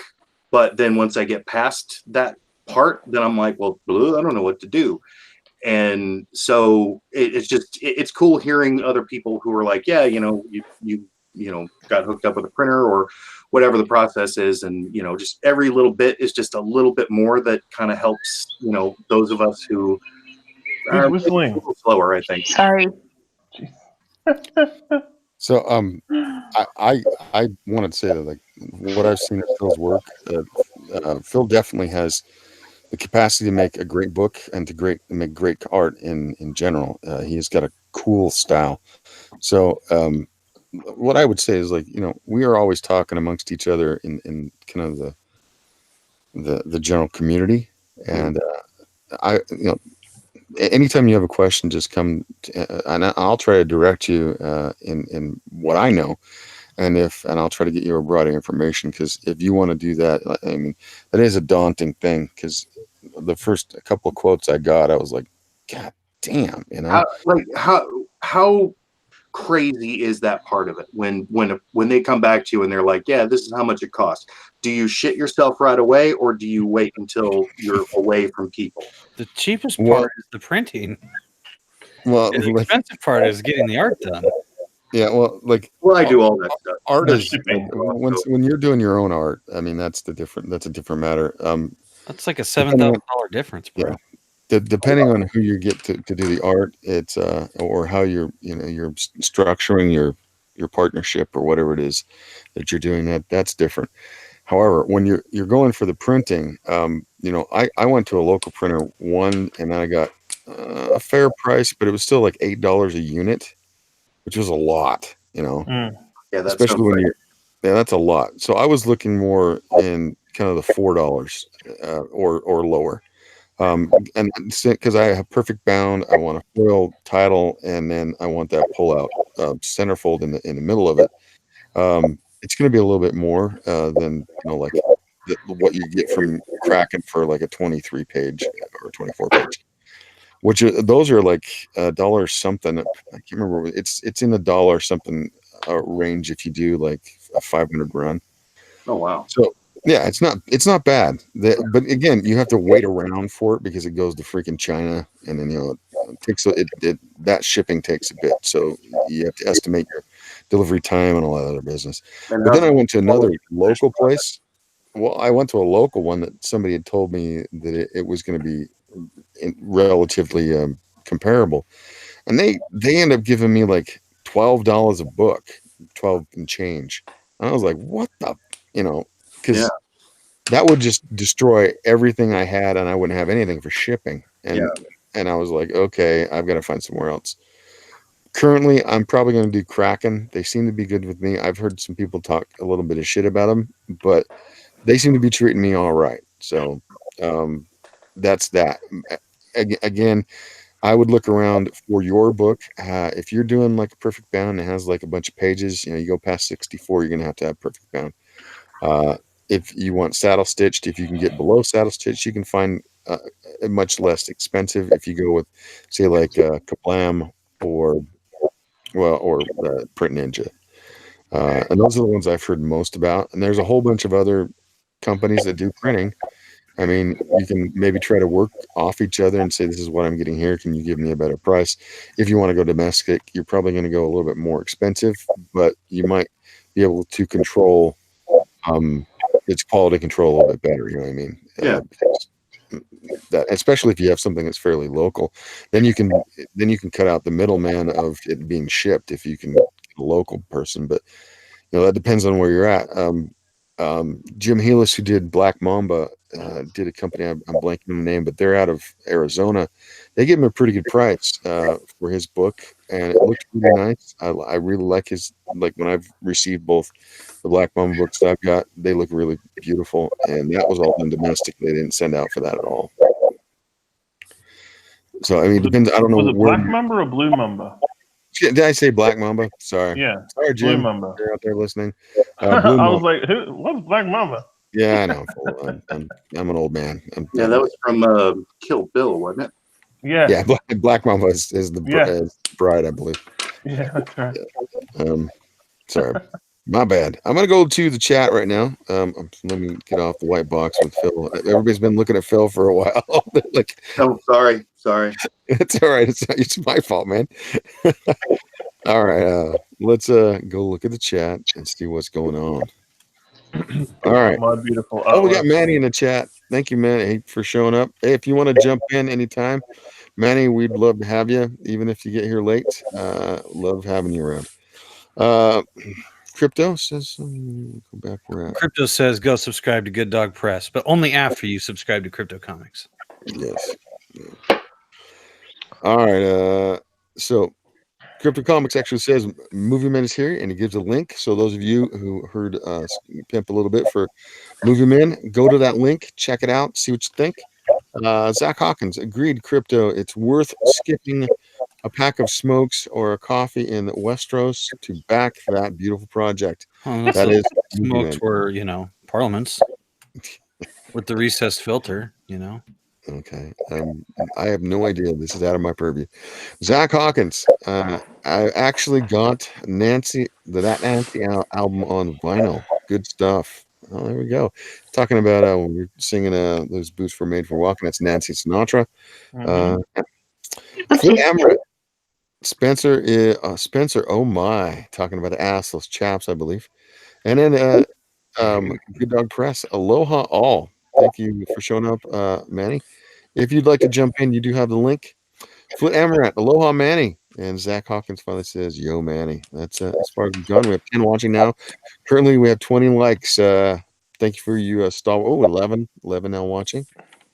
but then once I get past that part, then I'm like, well, I don't know what to do. And so it's cool hearing other people who are like, yeah, you got hooked up with a printer or whatever the process is, and just every little bit is just a little bit more that kind of helps those of us who are whistling? a little slower, I think. Sorry. So I wanted to say that, like, what I've seen of Phil's work, Phil definitely has the capacity to make a great book and to make great art in general. He has got a cool style. So what I would say is, like, we are always talking amongst each other in kind of the general community, and anytime you have a question, just come and I'll try to direct you in what I know. And I'll try to get you a broader information, because if you want to do that, I mean, that is a daunting thing, because the first couple of quotes I got, I was like, God damn, you know? How crazy is that part of it when they come back to you and they're like, yeah, this is how much it costs? Do you shit yourself right away, or do you wait until you're away from people? The cheapest Well- part is the printing. Well, And the like, expensive part is getting the art done. yeah, well, like, Well, I do all that stuff. art The is shipping. when you're doing your own art. I mean, that's a different matter. That's like a $7,000 difference, bro. Yeah. Depending on who you get to do the art, it's or how you're structuring your partnership or whatever it is that you're doing, that's different. However, when you're going for the printing, I went to a local printer and I got a fair price, but it was still like $8 a unit, which was a lot, Mm. Yeah, that's especially when that's a lot. So I was looking more in kind of the $4 or lower. And because I have perfect bound, I want a foil title, and then I want that pull out centerfold in the middle of it. It's going to be a little bit more than like what you get from Kraken for like a 23 page or 24 page, which those are like $1 something. I can't remember. It's in $1 something range if you do like a 500 run. Oh wow. So yeah, it's not bad. But again, you have to wait around for it because it goes to freaking China, and then it takes that shipping takes a bit. So you have to estimate your delivery time and all that other business. And But then I went to another local place. Well, I went to a local one that somebody had told me that it was going to be relatively comparable, and they end up giving me like $12 a book, 12 and change. And I was like, what the, because that would just destroy everything I had, and I wouldn't have anything for shipping. And I was like, okay, I've got to find somewhere else. Currently, I'm probably going to do Kraken. They seem to be good with me. I've heard some people talk a little bit of shit about them, but they seem to be treating me all right. So that's that. Again, I would look around for your book. If you're doing like a perfect bound and it has like a bunch of pages, you go past 64, you're going to have perfect bound. If you want saddle stitched, if you can get below saddle stitched, you can find much less expensive if you go with, say, like Kablam or Print Ninja. And those are the ones I've heard most about. And there's a whole bunch of other companies that do printing. I mean, you can maybe try to work off each other and say, this is what I'm getting here. Can you give me a better price? If you want to go domestic, you're probably going to go a little bit more expensive, but you might be able to control its quality control a little bit better. You know what I mean? Yeah. That, especially if you have something that's fairly local, then you can cut out the middleman of it being shipped if you can get a local person. But that depends on where you're at. Jim Healis, who did Black Mamba, did a company, I'm blanking on the name, but they're out of Arizona. They gave him a pretty good price for his book, and it looked really nice. I really like when I've received both the Black Mamba books that I've got, they look really beautiful, and that was all done domestically. They didn't send out for that at all. So I mean, it depends. I don't know. Was it Black Mamba or Blue Mamba? Did I say Black Mamba? Sorry. Yeah. Sorry, Jim. Blue Mamba. You're out there listening. I was like, what's Black Mamba? Yeah, I know. I'm an old man. That was from Kill Bill, wasn't it? Yeah. Yeah, Black Mamba is the bride, I believe. Yeah, that's right. Sorry. My bad. I'm going to go to the chat right now. Let me get off the white box with Phil. Everybody's been looking at Phil for a while. Like, oh, sorry. It's all right. It's my fault, man. All right. Let's go look at the chat and see what's going on. All right. My beautiful. Oh, we got Manny in the chat. Thank you, Manny, for showing up. Hey, if you want to jump in anytime, Manny, we'd love to have you, even if you get here late. Love having you around. Crypto says, go back where at. Crypto says, go subscribe to Good Dog Press, but only after you subscribe to Crypto Comics. Yes. Yeah. All right. So Crypto Comics actually says Movie Men is here, and he gives a link. So those of you who heard pimp a little bit for Movie Men, go to that link, check it out, see what you think. Zach Hawkins agreed. Crypto, it's worth skipping a pack of smokes or a coffee in Westeros to back that beautiful project. That is smokes were, Parliaments with the recessed filter, Okay. I have no idea. This is out of my purview. Zach Hawkins. I actually got that Nancy album on vinyl. Good stuff. Oh, there we go. Talking about when we're singing those boots were made for walking. That's Nancy Sinatra. Flip Amaret. Spencer. Oh my. Talking about the assless chaps, I believe. And then Good Dog Press. Aloha all. Thank you for showing up, Manny. If you'd like to jump in, you do have the link. Flip Amaret, Aloha Manny. And Zach Hawkins finally says, Yo Manny. That's as far as we've gone. We have 10 watching now. Currently, we have 20 likes. Thank you for you, Star. Oh, 11 now watching.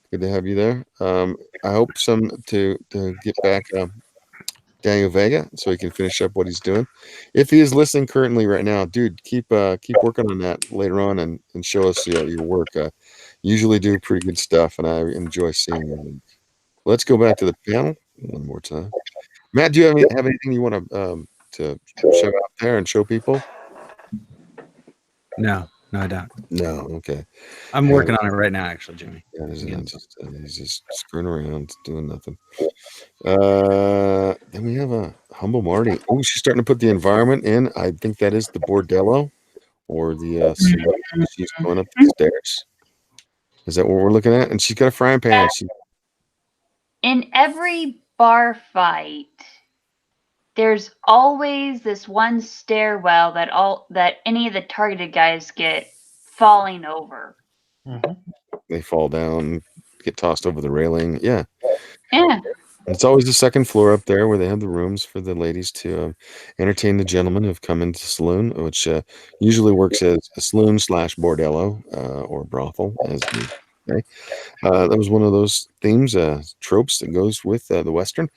Good to have you there. I hope to get back Daniel Vega so he can finish up what he's doing. If he is listening currently right now, dude, keep working on that later on and show us your work. Usually do pretty good stuff, and I enjoy seeing you. Let's go back to the panel one more time. Matt, do you have anything you want to show out there and show people? No, I don't. No, okay. I'm working on it right now, actually, Jimmy. Yeah, he's just screwing around, doing nothing. Then we have a Humble Marty. Oh, she's starting to put the environment in. I think that is the bordello or the she's going up the stairs. Is that what we're looking at? And she's got a frying pan. In every bar fight, there's always this one stairwell that any of the targeted guys get falling over. They fall down, get tossed over the railing. Yeah. Yeah. It's always the second floor up there where they have the rooms for the ladies to entertain the gentlemen who've come into the saloon, which usually works as a saloon / bordello or brothel, as we say. That was one of those themes, tropes that goes with the Western.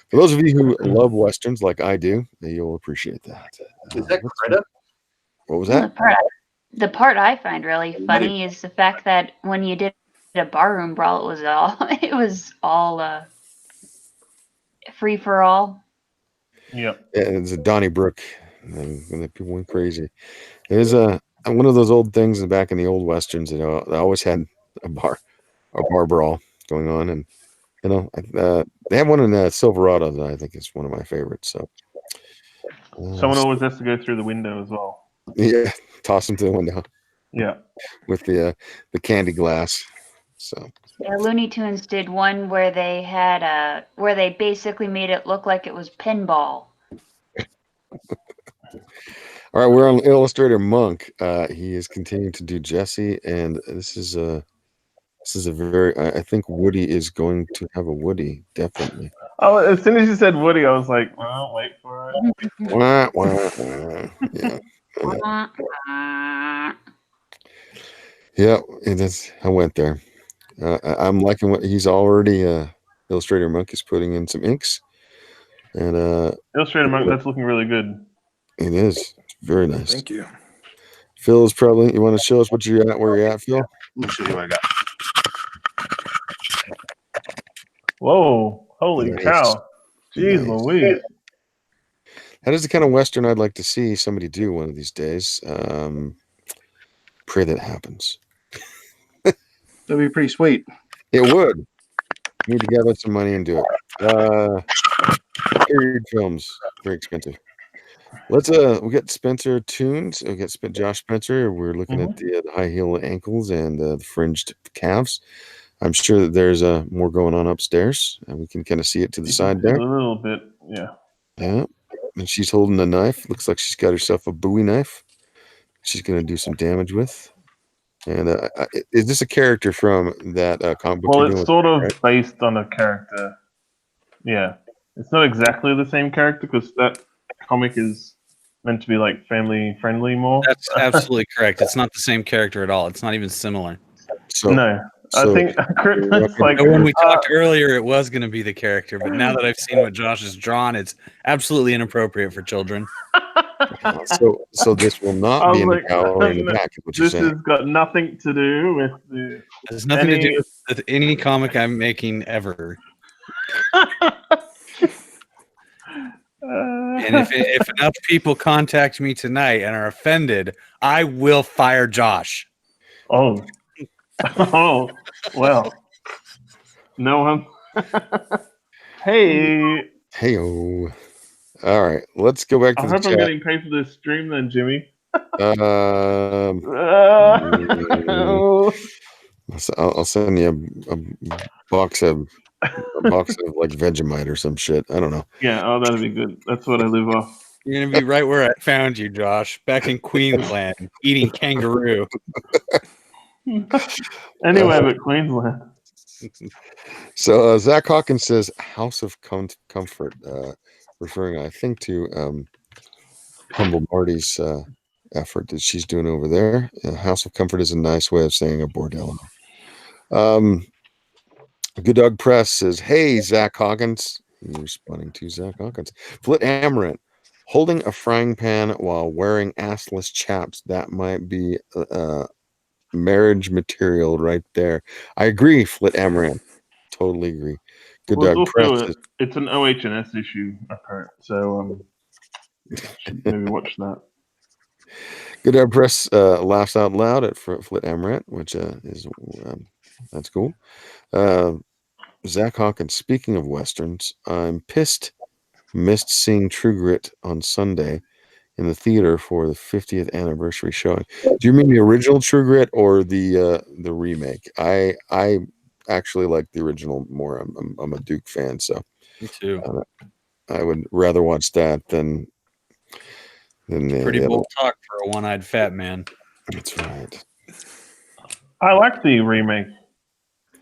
For those of you who love Westerns like I do, you'll appreciate that. Is that Greta? What was that? The part I find really funny is the fact that when you did a barroom brawl, it was all free for all. Yep. Yeah, it's a Donnybrook, and the people went crazy. There's one of those old things back in the old Westerns. They always had a bar brawl going on, and they have one in Silverado that I think is one of my favorites. So someone always has to go through the window as well. Yeah, toss them to the window. Yeah, with the candy glass. So yeah, Looney Tunes did one where they had where they basically made it look like it was pinball. All right, we're on Illustrator Monk. He is continuing to do Jesse, and this is a very. I think Woody is going to have a Woody, definitely. Oh, as soon as you said Woody, I was like, well, wait for it. Yeah. Yeah, it is. I went there. I'm liking what he's already. Illustrator Monk is putting in some inks, and Illustrator Monk, that's looking really good. It is. It's very nice. Thank you. Phil is probably. You want to show us what you're at? Where you're at, Phil? Let me show you what I got. Whoa! Holy cow! Jeez Louise! That is the kind of Western I'd like to see somebody do one of these days. Pray that happens. That'd be pretty sweet. It would. You need to gather some money and do it. Period films, very expensive. Let's we got Spencer Tunes. We got Josh Spencer. We're looking at the high heel ankles and the fringed calves. I'm sure that there's more going on upstairs, and we can kind of see it to the side there. A little bit, yeah. Yeah, and she's holding a knife. Looks like she's got herself a Bowie knife. She's going to do some damage with. And is this a character from that comic book? Well, it's sort of based on a character. Yeah, it's not exactly the same character because that comic is meant to be like family friendly more. That's absolutely correct. It's not the same character at all. It's not even similar. I think it's like when we talked earlier, it was going to be the character, but now that I've seen what Josh has drawn, it's absolutely inappropriate for children. So this will not be in the cowl or in the back. This has got nothing to do with the. There's nothing to do with any comic I'm making ever. And if enough people contact me tonight and are offended, I will fire Josh. Oh. Oh. Well. No, Hey. Hey-o. All right, let's go back I to the hope I'm chat. getting paid for this stream then, Jimmy. Um, Oh. I'll send you a box of like Vegemite or some shit. I don't know. Yeah, oh, that'd be good. That's what I live off. You're gonna be right where I found you, Josh, back in Queensland, eating kangaroo. Anywhere but Queensland. So Zach Hawkins says House of Comfort, referring, I think, to Humble Marty's effort that she's doing over there. House of Comfort is a nice way of saying a bordello. Good Dog Press says, "Hey, Zach Hawkins." You're responding to Zach Hawkins. Flit Amaranth, holding a frying pan while wearing assless chaps. That might be marriage material right there. I agree, Flit Amaranth. Totally agree. Good Well, Dog Press says, it's an OH&S issue, apparently. So should maybe watch that. Good Dog Press laughs out loud at Flit Amaranth, which is that's cool. Zach Hawkins, speaking of Westerns, I'm missed seeing True Grit on Sunday in the theater for the 50th anniversary showing. Do you mean the original True Grit or the remake? I actually like the original more. I'm a Duke fan, so Me too. I would rather watch that than Pretty the bold talk for a one-eyed fat man. That's right. I like the remake.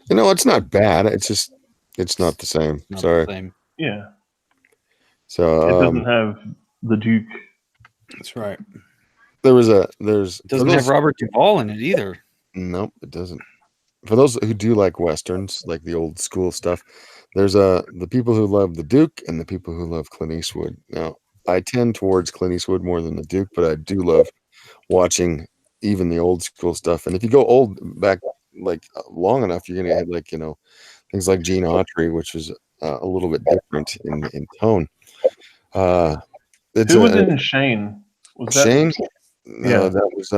You know, it's not bad. It's just it's not the same. Not Sorry. the same. Yeah. So It doesn't have the Duke. That's right. There's It doesn't have Robert Duvall in it either. Nope, it doesn't. For those who do like Westerns, like the old school stuff, there's the people who love the Duke and the people who love Clint Eastwood. Now, I tend towards Clint Eastwood more than the Duke, but I do love watching even the old school stuff. And if you go old back like long enough, you're gonna have like, you know, things like Gene Autry, which was a little bit different in tone. Who was in Shane? Was Shane? that? No, Yeah. that was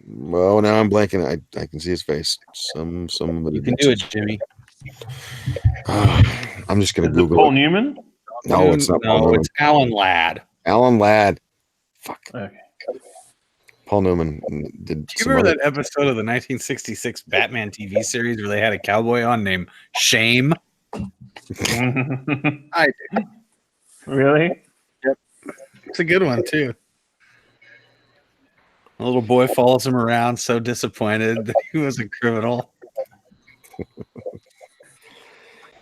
well, now I'm blanking. I can see his face. Some of You can do it, Jimmy. I'm just gonna Is Google it Paul it. Newman? No, it's not Paul Newman. It's Alan Ladd. Alan Ladd. Fuck. Okay. Paul Newman did. Do you remember that episode of the 1966 Batman TV series where they had a cowboy on named Shame? I do. Really? Yep. It's a good one too. A little boy follows him around, so disappointed that he was a criminal.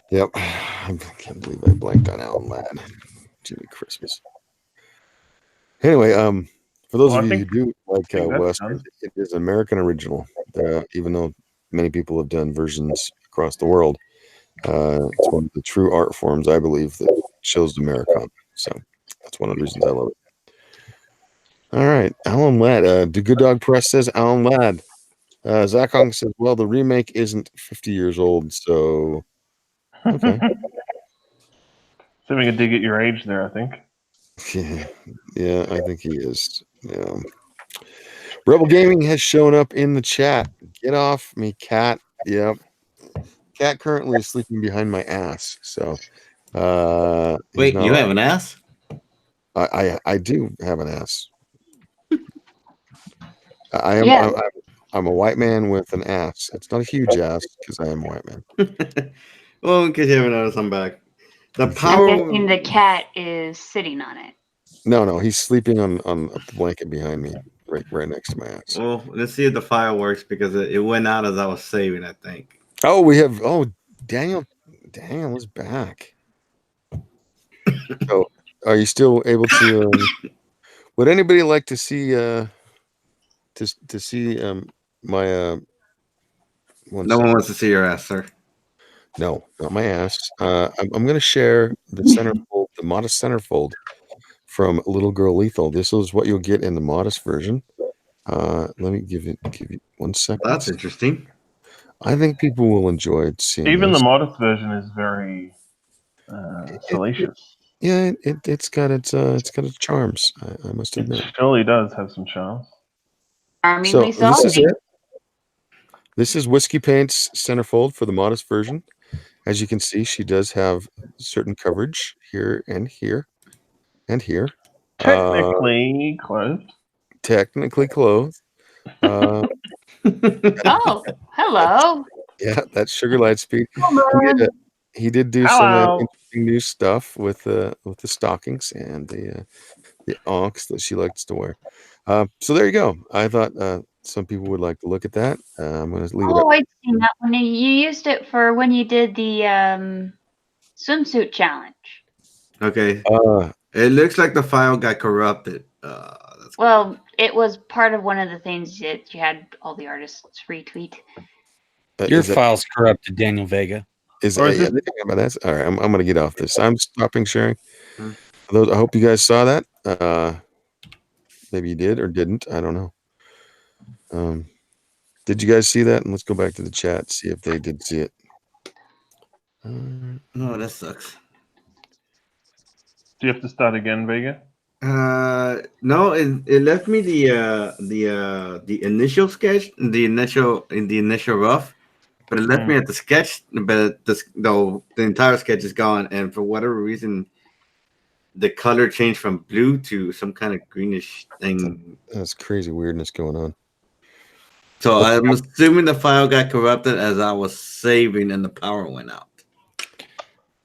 Yep. I can't believe I blanked on Alan Ladd. Jimmy Christmas. Anyway, for those of you who do like Western, it is an American original. Even though many people have done versions across the world, it's one of the true art forms, I believe, that shows Americana. So that's one of the reasons I love it. All right, Alan Ladd. The Good Dog Press says Alan Ladd. Zach Hong says, well, the remake isn't 50 years old, so okay. Having a dig at your age there, I think. Yeah, I think he is. Yeah. Rebel Gaming has shown up in the chat. Get off me, cat. Yep. Cat currently is sleeping behind my ass. So wait, you have an ass? I do have an ass. I'm a white man with an ass. It's not a huge ass because I am a white man. Well, in case you haven't noticed, I'm back. The I'm power. guessing the cat is sitting on it. No, he's sleeping on a blanket behind me, right next to my ass. Well, let's see if the fire works because it went out as I was saving, I think. Oh, we have. Oh, Daniel is back. So, are you still able to? Would anybody like to see? To see my no one wants to see your ass, sir. No, not my ass. I'm going to share the centerfold, the modest centerfold from Little Girl Lethal. This is what you'll get in the modest version. Let me give you 1 second. That's interesting. I think people will enjoy seeing. Even this. the modest version is very salacious. Yeah, it's got its charms. I must It admit. surely does have some charms. Charmingly So this is salty. it. This is Whiskey Paint's centerfold for the modest version. As you can see, she does have certain coverage here and here and here. Technically clothed. Technically clothed. Oh, hello. Yeah, that's Sugar Lightspeed. Hello. He did do some Hello. interesting new stuff with the stockings and the onks that she likes to wear. So there you go. I thought some people would like to look at that. I'm going to leave it up. Oh, I'd seen that one. You used it for when you did the swimsuit challenge. Okay. It looks like the file got corrupted. Well, it was part of one of the things that you had all the artists retweet. Your Is that- file's corrupted, Daniel Vega. Is Or is yeah, it- they think about that. All right, I'm going to get off this. I'm stopping sharing. Hmm. I hope you guys saw that. Maybe you did or didn't. I don't know. Did you guys see that? And let's go back to the chat, see if they did see it. No, that sucks. Do you have to start again, Vega? No, it left me the initial sketch, the initial rough, but it left me at the sketch. But the entire sketch is gone, and for whatever reason, the color changed from blue to some kind of greenish thing. That's crazy weirdness going on. So I'm assuming the file got corrupted as I was saving and the power went out.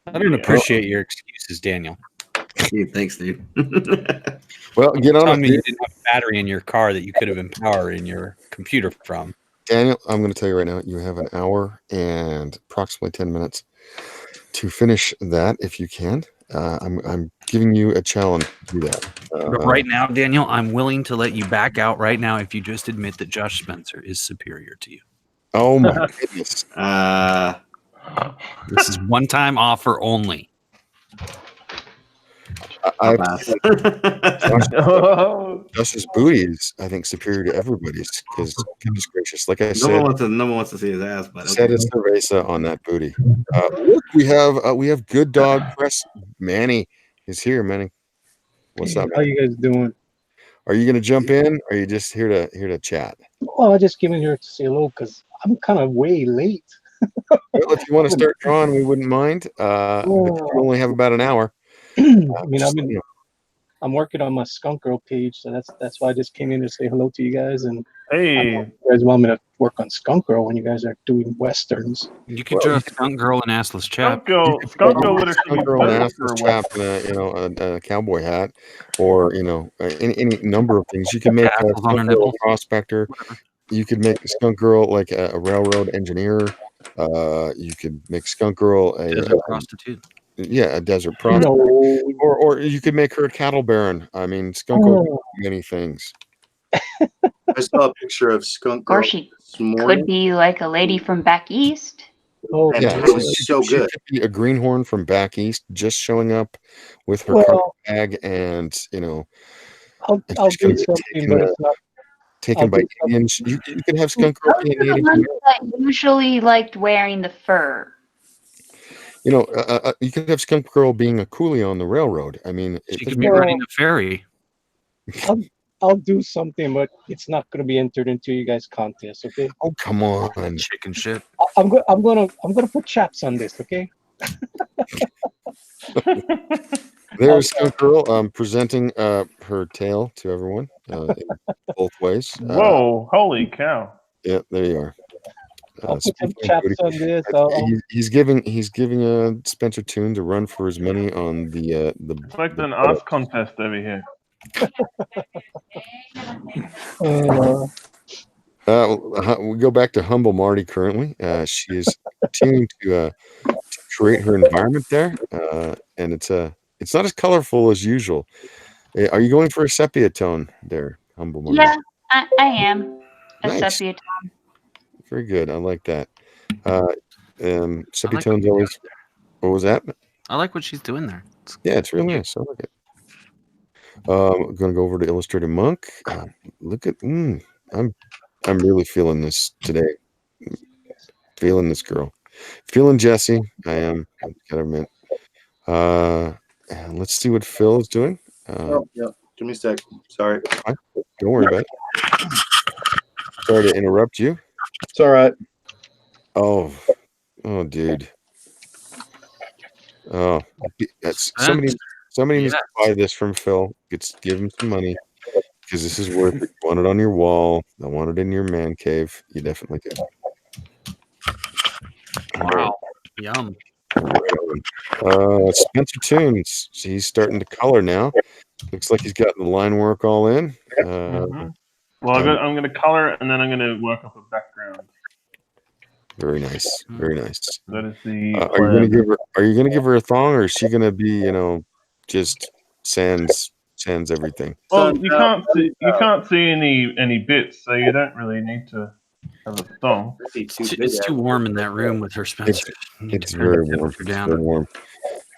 I don't appreciate your excuses, Daniel. Gee, thanks, dude. Well, get on Tell it. me you didn't have a battery in your car that you could have been powering your computer from. Daniel, I'm going to tell you right now, you have an hour and approximately 10 minutes to finish that if you can. I'm giving you a challenge to do that. But right now, Daniel, I'm willing to let you back out right now if you just admit that Josh Spencer is superior to you. Oh my goodness. This is one-time offer only. Josh's booty is, I think, superior to everybody's because, goodness gracious, like I No said, one wants to see his ass, but set a cerveza on that booty. Look, we have good dog press. Manny is here. Manny, what's up? How you guys doing? Are you going to jump in? Or are you just here to chat? Well, I just came in here to say hello because I'm kind of way late. Well, if you want to start drawing, we wouldn't mind. But you only have about an hour. I mean, I'm working on my Skunk Girl page, so that's why I just came in to say hello to you guys. And hey, you guys want me to work on Skunk Girl when you guys are doing westerns? You could draw Skunk Girl and Assless Chap. Skunk Girl would actually Skunk Girl and Assless Chap in a cowboy hat, or any number of things. You can make a Skunk Girl a prospector. You could make a Skunk Girl like a railroad engineer. You could make Skunk Girl a desert prostitute. Yeah, a desert prostitute. Or you could make her a cattle baron. I mean, Skunk Girl can do many things. I saw a picture of Skunk Girl. Or she could be like a lady from back east. Oh, and yeah, it was so she good. could be a greenhorn from back east, just showing up with her carpet bag, and I'll do something, but it's not taken by Indians. You can have Skunk Girl be a Those are Native the ones American. that usually liked wearing the fur. You could have Skunk Girl being a coolie on the railroad. I mean, She could be running the ferry. I'll do something, but it's not going to be entered into you guys' contest, okay? Oh, come on, chicken shit. I'm gonna put chaps on this, okay? There's Skunk Girl presenting her tail to everyone in both ways. Whoa, holy cow. Yeah, there you are. I'll put some chaps on this. He's giving Spencer Toon to run for his money on the It's like an art contest over here. We go back to Humble Marty currently. She is continuing to create her environment there, and it's not as colorful as usual. Are you going for a sepia tone there, Humble Marty? Yeah, I am. A Nice. sepia tone. Very good. I like that. Sepia tone's always. What was that? I like what she's doing there. Yeah, it's really nice. I like it. I'm gonna go over to Illustrator Monk. Look at. I'm really feeling this today. Feeling this girl. Feeling Jessie. I am. I've got to admit. And let's see what Phil is doing. Yeah. Give me a sec. Sorry. Don't worry about it. Sorry to interrupt you. It's all right. Oh, dude. Oh, that's somebody needs to buy this from Phil. Give him some money because this is worth it. You want it on your wall. I want it in your man cave. You definitely do. Wow. Yum. Spencer Tunes. He's starting to color now. Looks like he's gotten the line work all in. Well, I'm going to color it, and then I'm going to work up a background. Very nice. Very nice. That is the are you gonna give her a thong, or is she gonna be, just sans everything? Well, you can't see any bits, so you don't really need to have a thong. It's too warm in that room with her, Spencer. It's very warm. Down. Very warm.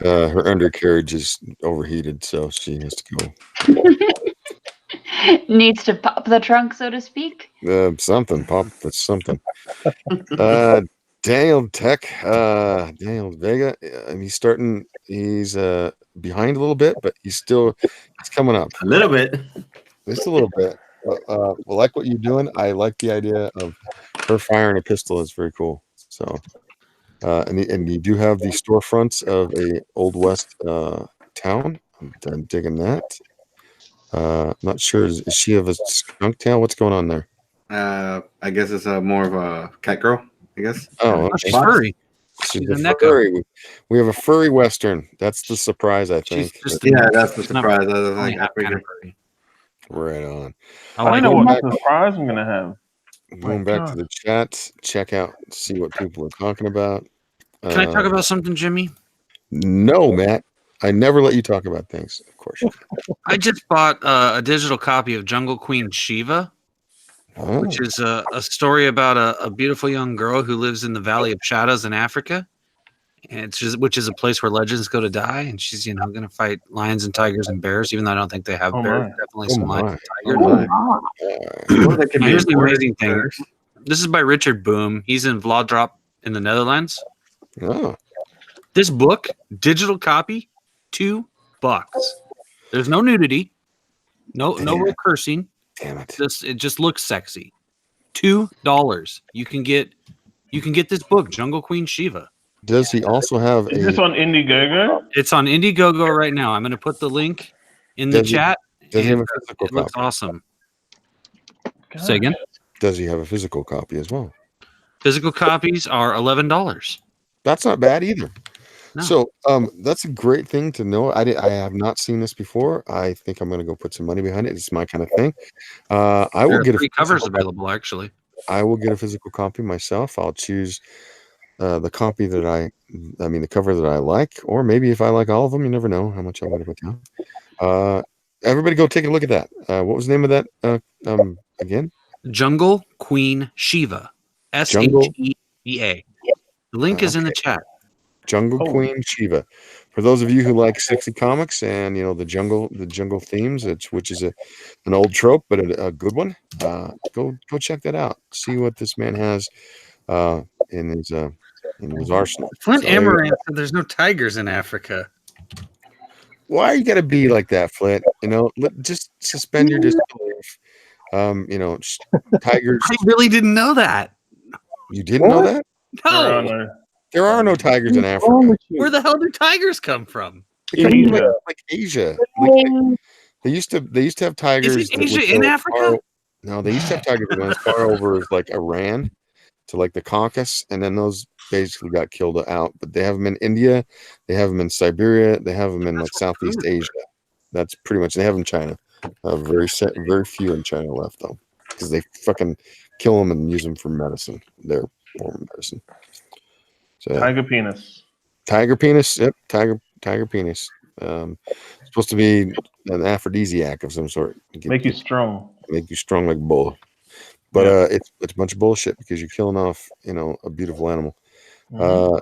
Her undercarriage is overheated, so she has to go. Needs to pop the trunk, so to speak. Something pop. That's something. Daniel Tech, Daniel Vega. He's behind a little bit, but he's coming up a little bit. Just a little bit. Well, like what you're doing. I like the idea of her firing a pistol. It's very cool. So, and you do have the storefronts of a Old West town. I'm digging that. Not sure. Is she of a skunk tail? What's going on there? I guess it's more of a cat girl. I guess. Oh, okay. She's furry. She's a furry. We have a furry Western. That's the surprise, I think. That's the surprise. Right on. I know what surprise I'm gonna have. Going back to the chat, check out, see what people are talking about. Can I talk about something, Jimmy? No, Matt. I never let you talk about things. Of course. I just bought a digital copy of Jungle Queen Shiva, which is a story about a beautiful young girl who lives in the Valley of Shadows in Africa, and which is a place where legends go to die. And she's going to fight lions and tigers and bears, even though I don't think they have bears. Definitely some lions and tigers. Here's the amazing thing. This is by Richard Boom. He's in Vlodrop in the Netherlands. Oh. This book, digital copy, $2. There's no nudity, no real cursing. Damn it! It just looks sexy. $2. You can get this book, Jungle Queen Shiva. Does he also have? Is this on Indiegogo? It's on Indiegogo right now. I'm going to put the link in the chat. Does he have a physical copy? It looks awesome. Say again. Does he have a physical copy as well? Physical copies are $11. That's not bad either. No. So that's a great thing to know. I have not seen this before. I think I'm going to go put some money behind it. It's my kind of thing. I will get 3 covers available, actually. I will get a physical copy myself. I'll choose the copy that the cover that I like, or maybe if I like all of them, you never know how much I'm going to put down. Everybody go take a look at that. What was the name of that again? Jungle Queen Shiva. Sheva. The link is in the chat. Jungle Queen Shiva. For those of you who like sexy comics and the jungle themes, which is an old trope but a good one, go check that out. See what this man has in his arsenal. Flint Amaranth said there's no tigers in Africa. Why you gotta be like that, Flint? Just suspend your disbelief. Tigers. I really didn't know that. You didn't know that? No. There are no tigers in Africa. Where the hell do tigers come from? Like Asia. They used to have tigers. Is it Asia in Africa? No, they used to have tigers that went as far over as like Iran to like the Caucasus, and then those basically got killed out. But they have them in India, they have them in Siberia, they have them in like Southeast Asia. That's pretty much. They have them in China. Very few in China left though, because they fucking kill them and use them for medicine. Their form of medicine. So, tiger penis. Tiger penis. Yep. Tiger penis. Supposed to be an aphrodisiac of some sort. Make you strong. Make you strong like a bull. But it's a bunch of bullshit because you're killing off a beautiful animal.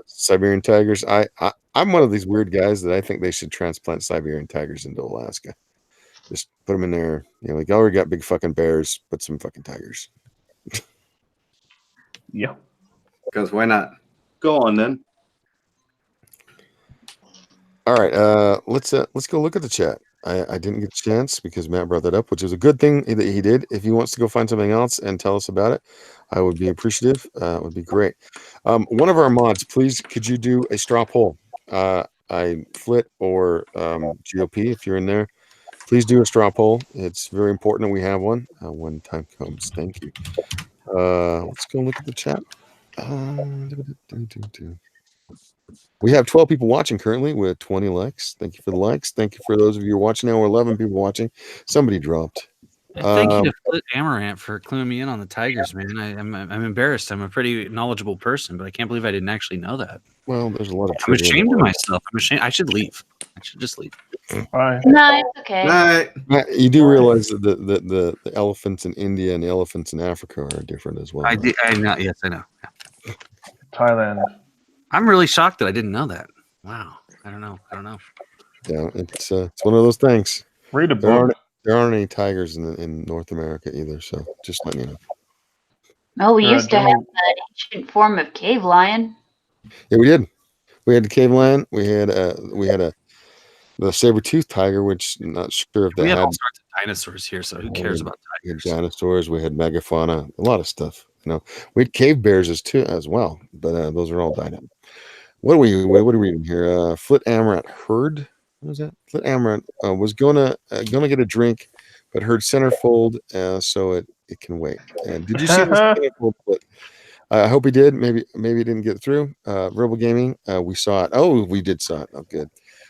Siberian tigers. I'm one of these weird guys that I think they should transplant Siberian tigers into Alaska. Just put them in there. Like, already got big fucking bears. Put some fucking tigers. Yeah. Because why not? Go on then. All right, let's go look at the chat. I didn't get a chance because Matt brought that up, which is a good thing that he did. If he wants to go find something else and tell us about it, I would be appreciative. It would be great. One of our mods, please, could you do a straw poll? Flit or GOP, if you're in there, please do a straw poll. It's very important that we have one when time comes. Thank you. Let's go look at the chat. We have 12 people watching currently with 20 likes. Thank you for the likes. Thank you for those of you who are watching now. 11 people watching. Somebody dropped. Thank you to Flit Amaranth for cluing me in on the Tigers, man. I'm embarrassed. I'm a pretty knowledgeable person, but I can't believe I didn't actually know that. Well, there's a lot of. I'm ashamed of myself. I'm ashamed. I should leave. I should just leave. Bye. No, it's okay. Right. You do realize that the elephants in India and the elephants in Africa are different as well. I did. I know. Yes, I know. Yeah. Thailand. I'm really shocked that I didn't know that. Wow. I don't know. Yeah, it's one of those things. Read a book. There aren't any tigers in North America either, so just letting you know. Oh, we used to have an ancient form of cave lion. Yeah, we did. We had the cave lion. We had the saber-toothed tiger, which I'm not sure if we had all sorts of dinosaurs here, so who cares about tigers? We had dinosaurs. We had megafauna, a lot of stuff. We had cave bears as well, but those are all died out. What are we reading here? Flit Amaranth heard. What was that? Flit Amaranth was gonna get a drink, but heard centerfold, so it can wait. And did you see this centerfold Flit? I hope he did. Maybe he didn't get through. Rebel Gaming, we saw it. Oh, we did saw it. Oh, good.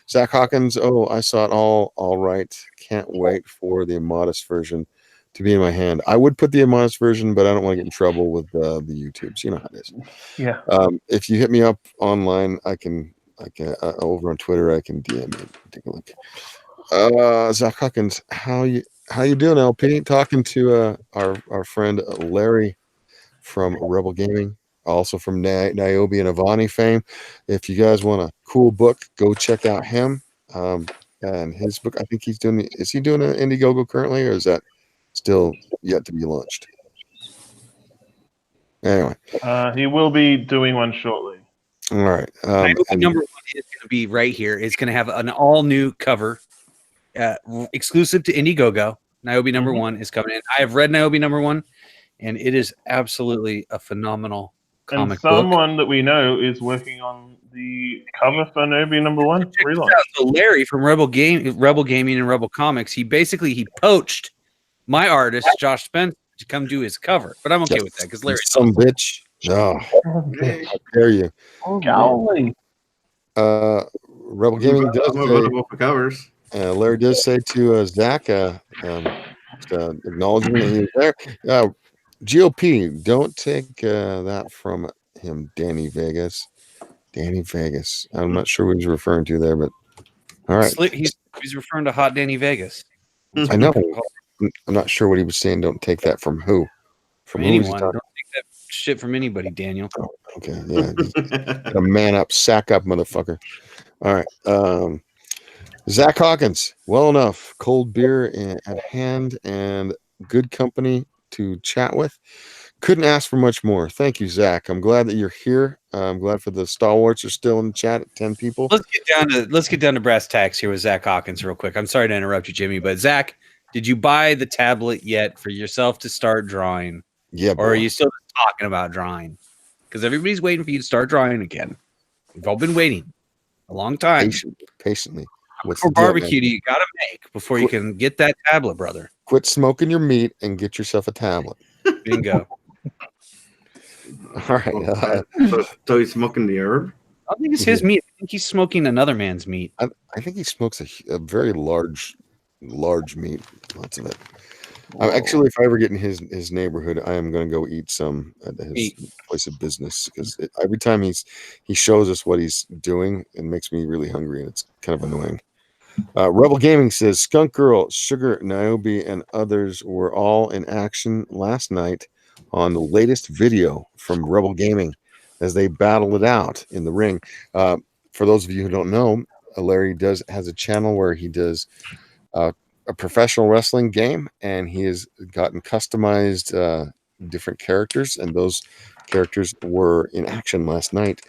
Zach Hawkins. Oh, I saw it all right. Can't wait for the immodest version to be in my hand. I would put the immodest version, but I don't want to get in trouble with the YouTubes. You know how it is. Yeah. If you hit me up online, I can over on Twitter, I can DM you. Take a look. Zach Hawkins, how you doing, LP? Talking to our friend Larry from Rebel Gaming, also from Niobe and Avani fame. If you guys want a cool book, go check out him. And his book, I think is he doing an Indiegogo currently, or is that still yet to be launched? Anyway, he will be doing one shortly. All right. Number 1 is going to be right here. It's going to have an all new cover, exclusive to Indiegogo. Niobe number 1 is coming in. I have read Niobe number 1, and it is absolutely a phenomenal comic and someone that we know is working on the cover for Niobe number 1 relaunch. So Larry from Rebel Gaming and Rebel Comics, he poached my artist Josh Spencer to come do his cover, but I'm okay with that because Larry's some bitch. Oh, how dare you? Oh, golly. Rebel Gaming does available for covers. Larry does say to Zach, acknowledging that he was there. GOP, don't take that from him, Danny Vegas. Danny Vegas. I'm not sure what he's referring to there, but all right. He's referring to Hot Danny Vegas. I know. I'm not sure what he was saying. Don't take that from who? From anyone. Don't take that shit from anybody, Daniel. Oh, okay. Yeah. A man up, sack up, motherfucker. All right. Zach Hawkins, well enough. Cold beer at hand and good company to chat with. Couldn't ask for much more. Thank you, Zach. I'm glad that you're here. I'm glad for the stalwarts are still in the chat at 10 people. Let's get down to brass tacks here with Zach Hawkins real quick. I'm sorry to interrupt you, Jimmy, but Zach, did you buy the tablet yet for yourself to start drawing? Yeah. Or are you still talking about drawing? Because everybody's waiting for you to start drawing again. We've all been waiting a long time. Patiently. What's the barbecue do you got to make before you can get that tablet, brother? Quit smoking your meat and get yourself a tablet. Bingo. All right. So he's smoking the herb? I don't think it's his meat. I think he's smoking another man's meat. I think he smokes a very large meat. Lots of it. Actually, if I ever get in his neighborhood, I am going to go eat some at his place of business because every time he shows us what he's doing, it makes me really hungry and it's kind of annoying. Rebel Gaming says Skunk Girl, Sugar, Niobe, and others were all in action last night on the latest video from Rebel Gaming as they battle it out in the ring. For those of you who don't know, Larry has a channel where he does a professional wrestling game, and he has gotten customized different characters, and those characters were in action last night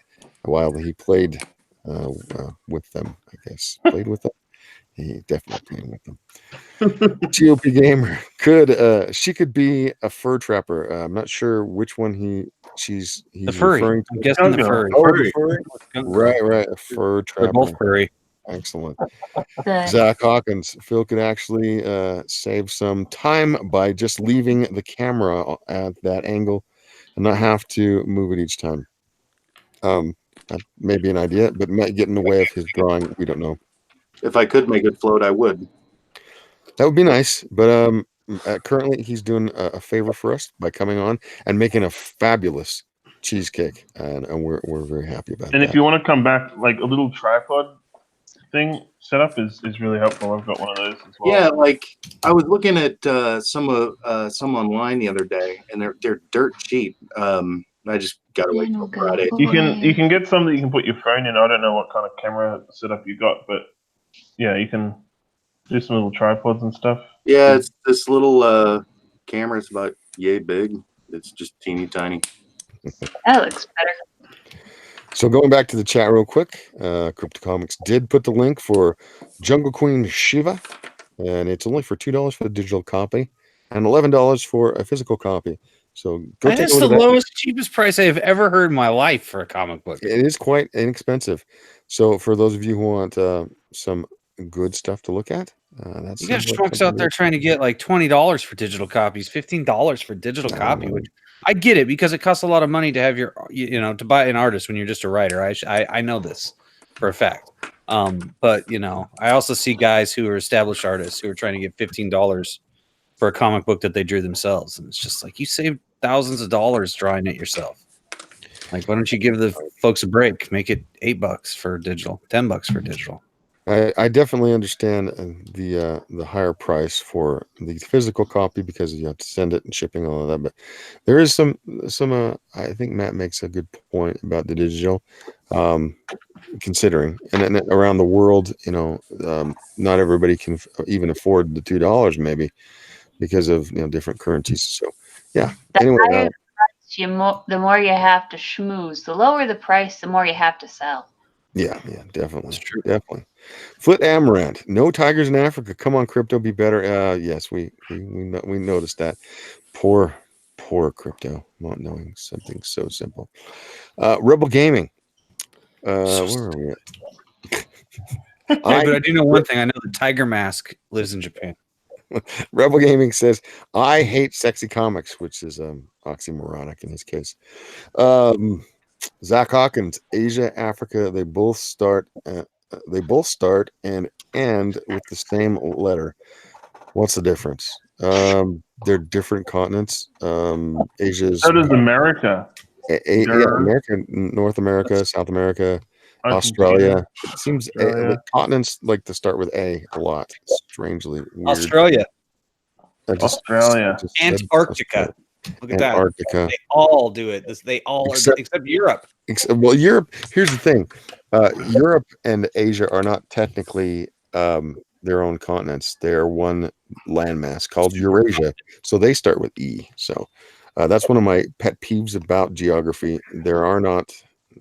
while he played with them, I guess. Played with them. He definitely played with them. GOP gamer she could be a fur trapper. I'm not sure which one he's The furry. referring to. I'm guessing the Skunk furry. Oh, the furry. Right, a fur They're both trapper. furry. Excellent. The, Zach Hawkins, Phil could actually save some time by just leaving the camera at that angle and not have to move it each time. That may be an idea, but might get in the way of his drawing. We don't know. If I could make it float, I would. That would be nice, but currently he's doing a favor for us by coming on and making a fabulous cheesecake, and we're very happy about And that. if you want to come back, like a little tripod thing setup is really helpful. I've got one of those as well. Yeah, like I was looking at some online the other day, and they're dirt cheap. I just gotta wait till Friday. You can get some that you can put your phone in. I don't know what kind of camera setup you got, but yeah, you can do some little tripods and stuff. Yeah, it's this little camera. It's about yay big. It's just teeny tiny. that looks better. So going back to the chat real quick, Crypto Comics did put the link for Jungle Queen Shiva, and it's only for $2 for the digital copy and $11 for a physical copy. So go take a That's look the at that. lowest, cheapest price I have ever heard in my life for a comic book. It is quite inexpensive. So for those of you who want some good stuff to look at, that's You got schmucks out there trying to get like $20 for digital copies, $15 for digital copy, which I get it because it costs a lot of money to have your, to buy an artist when you're just a writer. I know this for a fact. But I also see guys who are established artists who are trying to get $15 for a comic book that they drew themselves, and it's just like you saved thousands of dollars drawing it yourself. Like, why don't you give the folks a break? Make it $8 for digital, $10 for digital. I definitely understand the higher price for the physical copy because you have to send it and shipping and all of that. But there is some I think Matt makes a good point about the digital, considering and around the world, not everybody can even afford the $2 maybe because of different currencies. So yeah. The Anyway, higher the price, the more you have to schmooze. The lower the price, the more you have to sell. yeah, definitely. That's true. Definitely. Foot Amaranth. No tigers in Africa. Come on, Crypto, be better. Yes, we noticed that. Poor Crypto, not knowing something so simple. Rebel Gaming. Where are we at? But I do know one thing. I know the Tiger Mask lives in Japan. Rebel Gaming says, I hate sexy comics, which is oxymoronic in his case. Zach Hawkins, Asia, Africa, they both start and end with the same letter. What's the difference? They're different continents. Asia's So does America. America, North America, South America, Australia. It seems the continents like to start with A a lot. Strangely weird. Australia. Australia. Antarctica. Look at Antarctica. that. They all do it. They all except Europe. Well, Europe. Here's the thing: Europe and Asia are not technically their own continents. They are one landmass called Eurasia. So they start with E. So that's one of my pet peeves about geography. There are not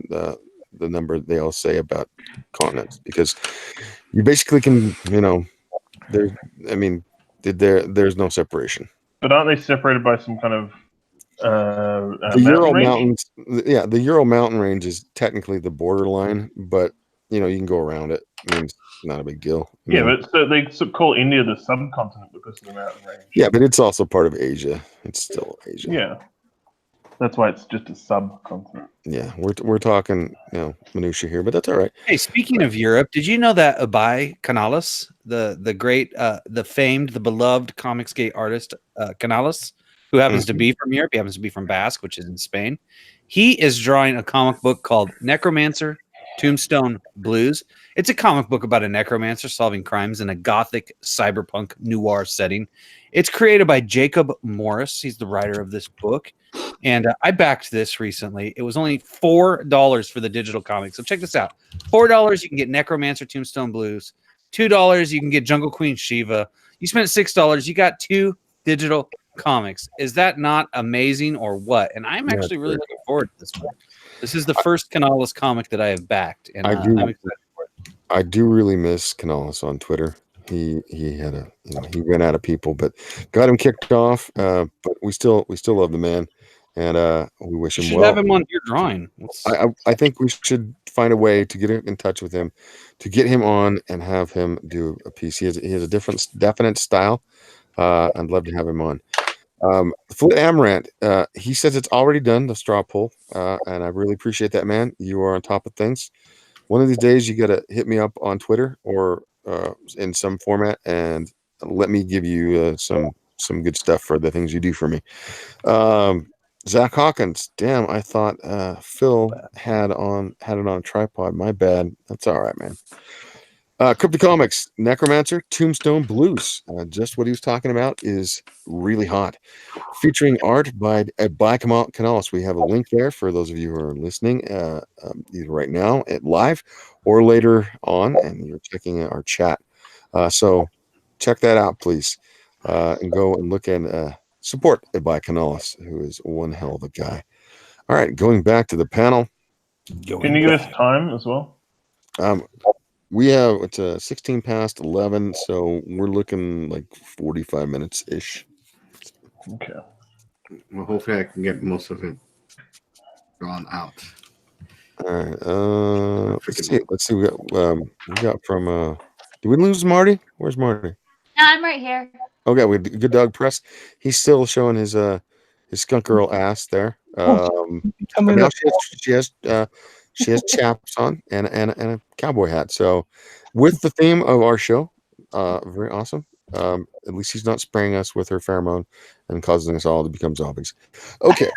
the number they all say about continents because you basically can, there's no separation. But aren't they separated by some kind of the Ural Mountains? Yeah, the Ural Mountain Range is technically the borderline, but you can go around it. I mean, it's not a big deal. Yeah, but so they call India the subcontinent because of the mountain range. Yeah, but it's also part of Asia. It's still Asia. Yeah, that's why it's just a subcontinent. Yeah, we're talking minutia here, but that's all right. Hey, speaking of Europe, did you know that Abai Canales, the great, the famed, the beloved Comicsgate artist Canales, who happens to be from Europe, he happens to be from Basque, which is in Spain. He is drawing a comic book called Necromancer Tombstone Blues. It's a comic book about a necromancer solving crimes in a gothic cyberpunk noir setting. It's created by Jacob Morris. He's the writer of this book. And I backed this recently. It was only $4 for the digital comic. So check this out. $4, you can get Necromancer Tombstone Blues. $2, you can get Jungle Queen Shiva. You spent $6, you got 2 digital comics. Is that not amazing or what? And I'm actually really looking forward to this one. This is the first Canales comic that I have backed, and I do. I'm excited for it. I do really miss Canales on Twitter. He had he ran out of people, but got him kicked off. But we still love the man, and we wish You him should well. have him on your drawing. I think we should find a way to get in touch with him, to get him on and have him do a piece. He has a definite style. I'd love to have him on. Flit Amaranth, he says it's already done, the straw poll, and I really appreciate that, man. You are on top of things. One of these days, you got to hit me up on Twitter or in some format and let me give you some good stuff for the things you do for me. Zach Hawkins, damn, I thought Phil had it on a tripod. My bad. That's all right, man. Crypto Comics, Necromancer, Tombstone Blues. Just what he was talking about is really hot. Featuring art by Canales. We have a link there for those of you who are listening, either right now at live or later on, and you're checking our chat. So check that out, please, and go and look and support by Canales, who is one hell of a guy. All right, going back to the panel. Can you give us time as well? We have it's 16 past 11, so we're looking like 45 minutes ish. Okay. Well, hopefully I can get most of it drawn out. All right. Let's see. We got from. Did we lose Marty? Where's Marty? No, I'm right here. Okay, we had Good Dog Press. He's still showing his skunk girl ass there. But now she has chaps on and a cowboy hat. So, with the theme of our show, very awesome. At least he's not spraying us with her pheromone and causing us all to become zombies. Okay.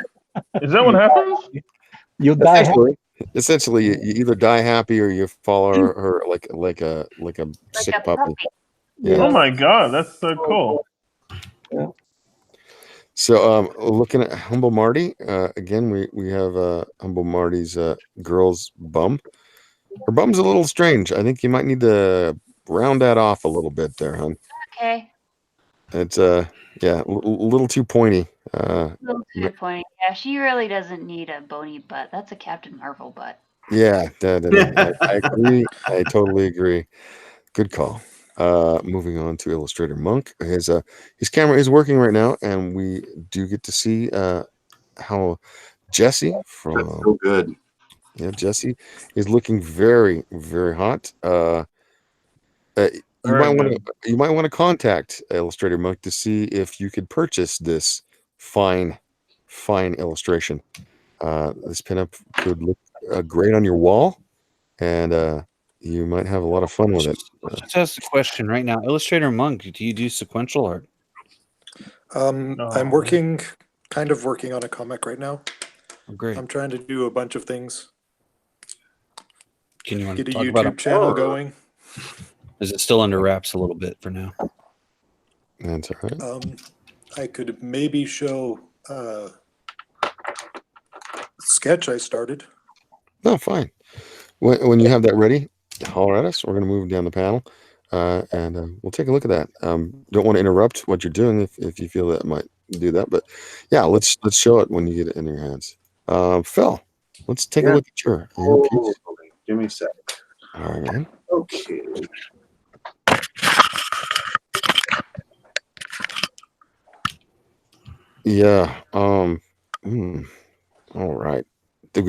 Is that what happens? You'll die happy. Essentially, you either die happy or you follow her like a sick puppy. Yeah. Oh my god, that's so cool. Yeah. So, looking at Humble Marty, again, we have Humble Marty's girl's bum. Her bum's a little strange. I think you might need to round that off a little bit there, hon. Okay. It's a little too pointy. A little too pointy. Yeah, she really doesn't need a bony butt. That's a Captain Marvel butt. Yeah, I agree. I totally agree. Good call. Moving on to Illustrator Monk. His camera is working right now, and we do get to see how Jesse from That's so good. Yeah, Jesse is looking very, very hot. You might want to contact Illustrator Monk to see if you could purchase this fine illustration. This pinup could look great on your wall, and you might have a lot of fun with it. Just ask the question right now. Illustrator Monk, do you do sequential art? I'm kind of working on a comic right now. Oh, great. I'm trying to do a bunch of things. Can you Get a talk about YouTube channel going? Is it still under wraps a little bit for now? That's all right. I could maybe show a sketch I started. No, fine. When you have that ready, holler at us. We're going to move down the panel, and we'll take a look at that. Don't want to interrupt what you're doing if you feel that might do that, but yeah, let's show it when you get it in your hands. Phil, let's take a look at your piece. Give me a sec. All right, man. Okay. Yeah. All right. We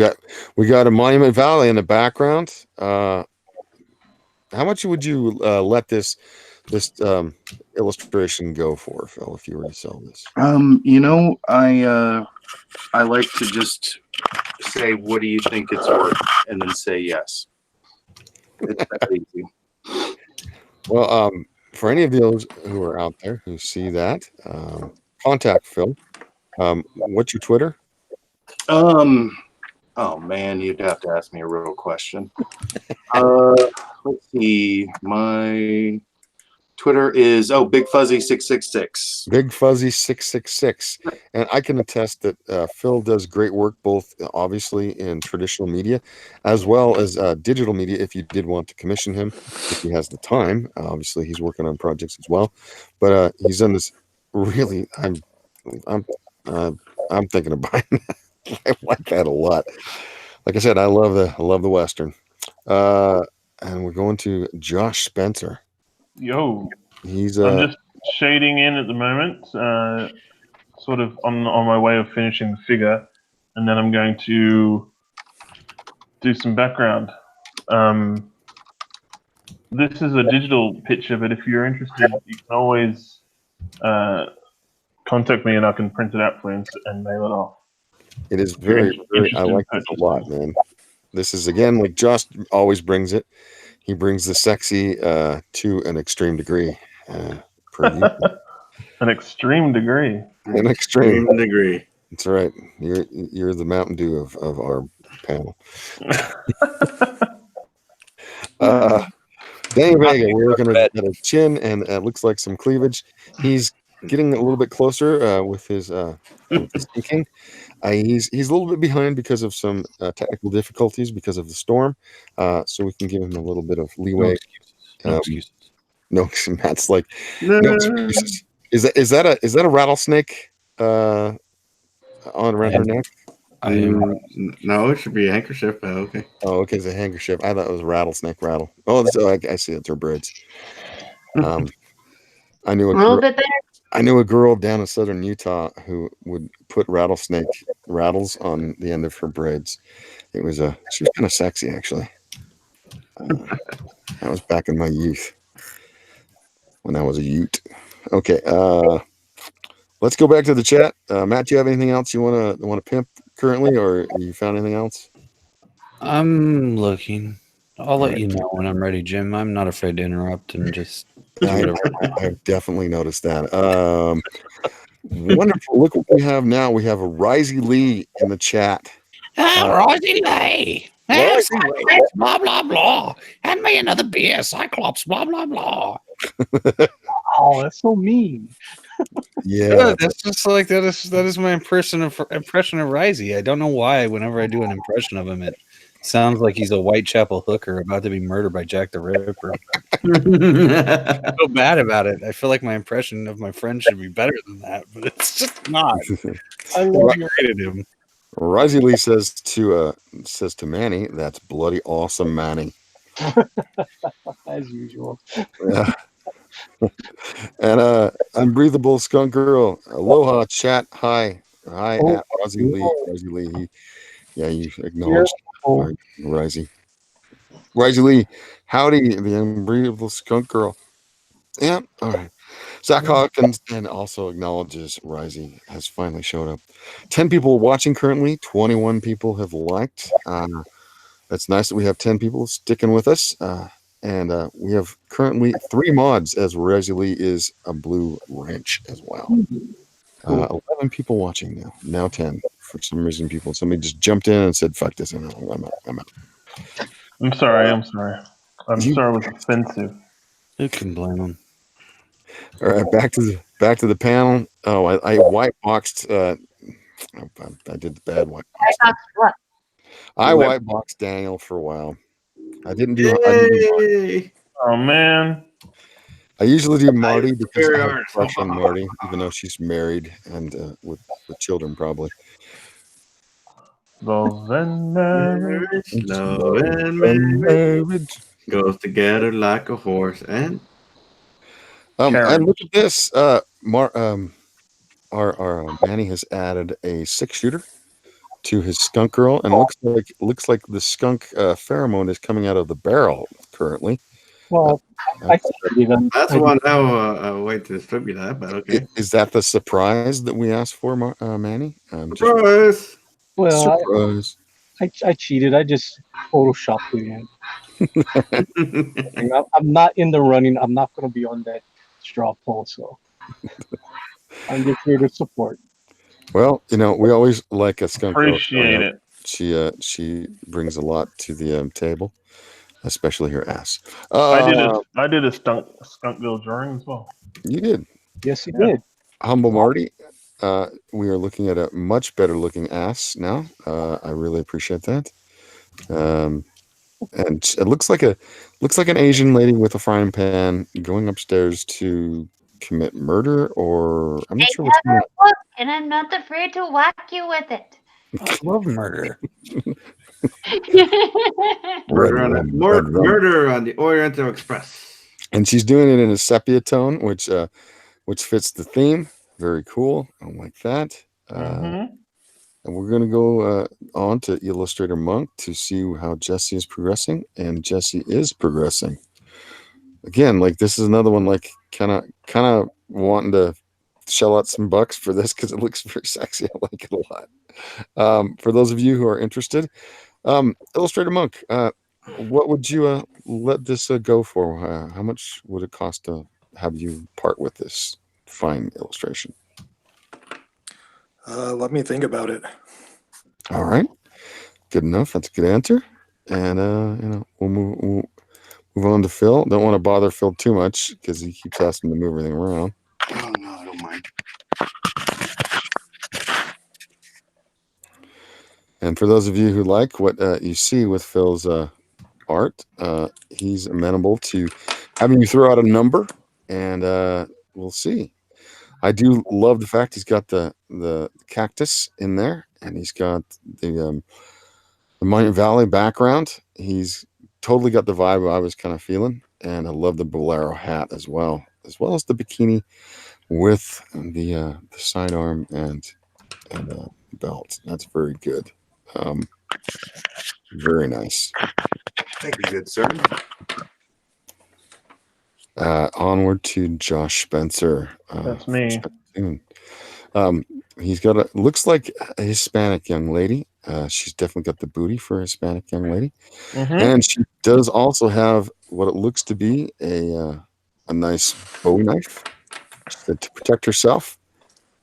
got a Monument Valley in the background. How much would you let this illustration go for, Phil, if you were to sell this? I like to just say, what do you think it's worth? And then say yes. It's that easy. Well, for any of those who are out there who see that, contact Phil. What's your Twitter? Oh man, you'd have to ask me a real question. Let's see. My Twitter is Big Fuzzy 666. Big Fuzzy 666, and I can attest that Phil does great work, both obviously in traditional media as well as digital media. If you did want to commission him, if he has the time, obviously he's working on projects as well. But he's done this really. I'm thinking of buying that. I like that a lot. Like I said, I love the Western. And we're going to Josh Spencer. Yo, He's I'm just shading in at the moment, sort of on my way of finishing the figure, and then I'm going to do some background. This is a digital picture, but if you're interested, you can always contact me and I can print it out for you and mail it off. It is very, very. I like this a lot, man. This is again like Josh always brings it. He brings the sexy to an extreme degree. An extreme degree. An extreme degree. That's right. You're the Mountain Dew of our panel. Danny Vega, we're looking at a chin and looks like some cleavage. He's getting a little bit closer with his thinking. He's a little bit behind because of some technical difficulties because of the storm. So we can give him a little bit of leeway. No excuses. No, Matt's like no excuses. Is that a rattlesnake on around her neck? No, it should be a handkerchief. Okay. Oh, okay, it's a handkerchief. I thought it was a rattlesnake rattle. Oh, I see. It's her braids. I knew A little bit better. I knew a girl down in southern Utah who would put rattlesnake rattles on the end of her braids. She was kind of sexy, actually. That was back in my youth when I was a Ute. Okay, let's go back to the chat. Matt, do you have anything else you want to pimp currently, or you found anything else? I'm looking. I'll let you know when I'm ready, Jim. I'm not afraid to interrupt and just. I've definitely noticed that. Wonderful. Look what we have now. We have a Risey Lee in the chat. Risey Lee. Cyclops, blah, blah, blah. Hand me another beer, Cyclops, blah, blah, blah. Oh, that's so mean. Yeah, that's just like that is my impression of Risey. I don't know why. Whenever I do an impression of him, it sounds like he's a Whitechapel hooker about to be murdered by Jack the Ripper. I feel bad about it. I feel like my impression of my friend should be better than that, but it's just not. I love you rated him. Risey Lee says to Manny, "That's bloody awesome, Manny." As usual. Yeah. And Unbreathable Skunk Girl, aloha chat, hi at Risey Lee. You acknowledged Risey Lee. Howdy, the Unbreathable Skunk Girl. Yeah, all right. Zach Hawkins and also acknowledges Risey has finally showed up. 10 people watching currently. 21 people have liked. That's nice that we have 10 people sticking with us. And we have currently 3 mods as Risey Lee is a blue wrench as well. 11 people watching now. Now 10. For some reason, somebody just jumped in and said, "Fuck this." I'm out. I'm sorry. I'm sorry it was offensive. Who can blame him? All right, back to the panel. Oh, I white boxed. I did the bad white. What? I white boxed Daniel for a while. I didn't do. Oh man! I usually do Marty because I have a crush on Marty, even though she's married and with children probably. Love and marriage. Love and marriage goes together like a horse and. And look at this. Our Manny has added a 6-shooter to his skunk girl, and looks like the skunk pheromone is coming out of the barrel currently. Well, that's one way to distribute that, but okay. Is that the surprise that we asked for, Manny? Surprise! Well, surprise! I cheated. I just photoshopped it in. I'm not in the running. I'm not going to be on that straw poll, so I'm just here to support. Well, we always like a skunk girl. Appreciate it. She brings a lot to the table, especially her ass. I did a skunk girl drawing as well. You did. Yes, you did. Humble Marty. We are looking at a much better looking ass now. I really appreciate that. And it looks like an Asian lady with a frying pan going upstairs to commit murder, or I'm not sure what's going on. And I'm not afraid to whack you with it. I love murder. Murder on the Oriental Express. And she's doing it in a sepia tone, which fits the theme. Very cool. I like that. And we're going to go on to Illustrator Monk to see how Jesse is progressing. And Jesse is progressing. Again, like this is another one, like kind of wanting to shell out some bucks for this because it looks very sexy. I like it a lot. For those of you who are interested, Illustrator Monk, what would you let this go for? How much would it cost to have you part with this fine illustration? Let me think about it. All right, good enough. That's a good answer. And we'll move on to Phil. Don't want to bother Phil too much because he keeps asking to move everything around. Oh no, I don't mind. And for those of you who like what you see with Phil's art, he's amenable to having you throw out a number, and we'll see. I do love the fact he's got the cactus in there, and he's got the Monument Valley background. He's totally got the vibe I was kind of feeling, and I love the bolero hat as well as the bikini with the sidearm and belt. That's very good. Very nice. Thank you, good sir. Onward to Josh Spencer. That's me. He's got looks like a Hispanic young lady. She's definitely got the booty for a Hispanic young lady. And she does also have what it looks to be a nice Bowie knife to protect herself.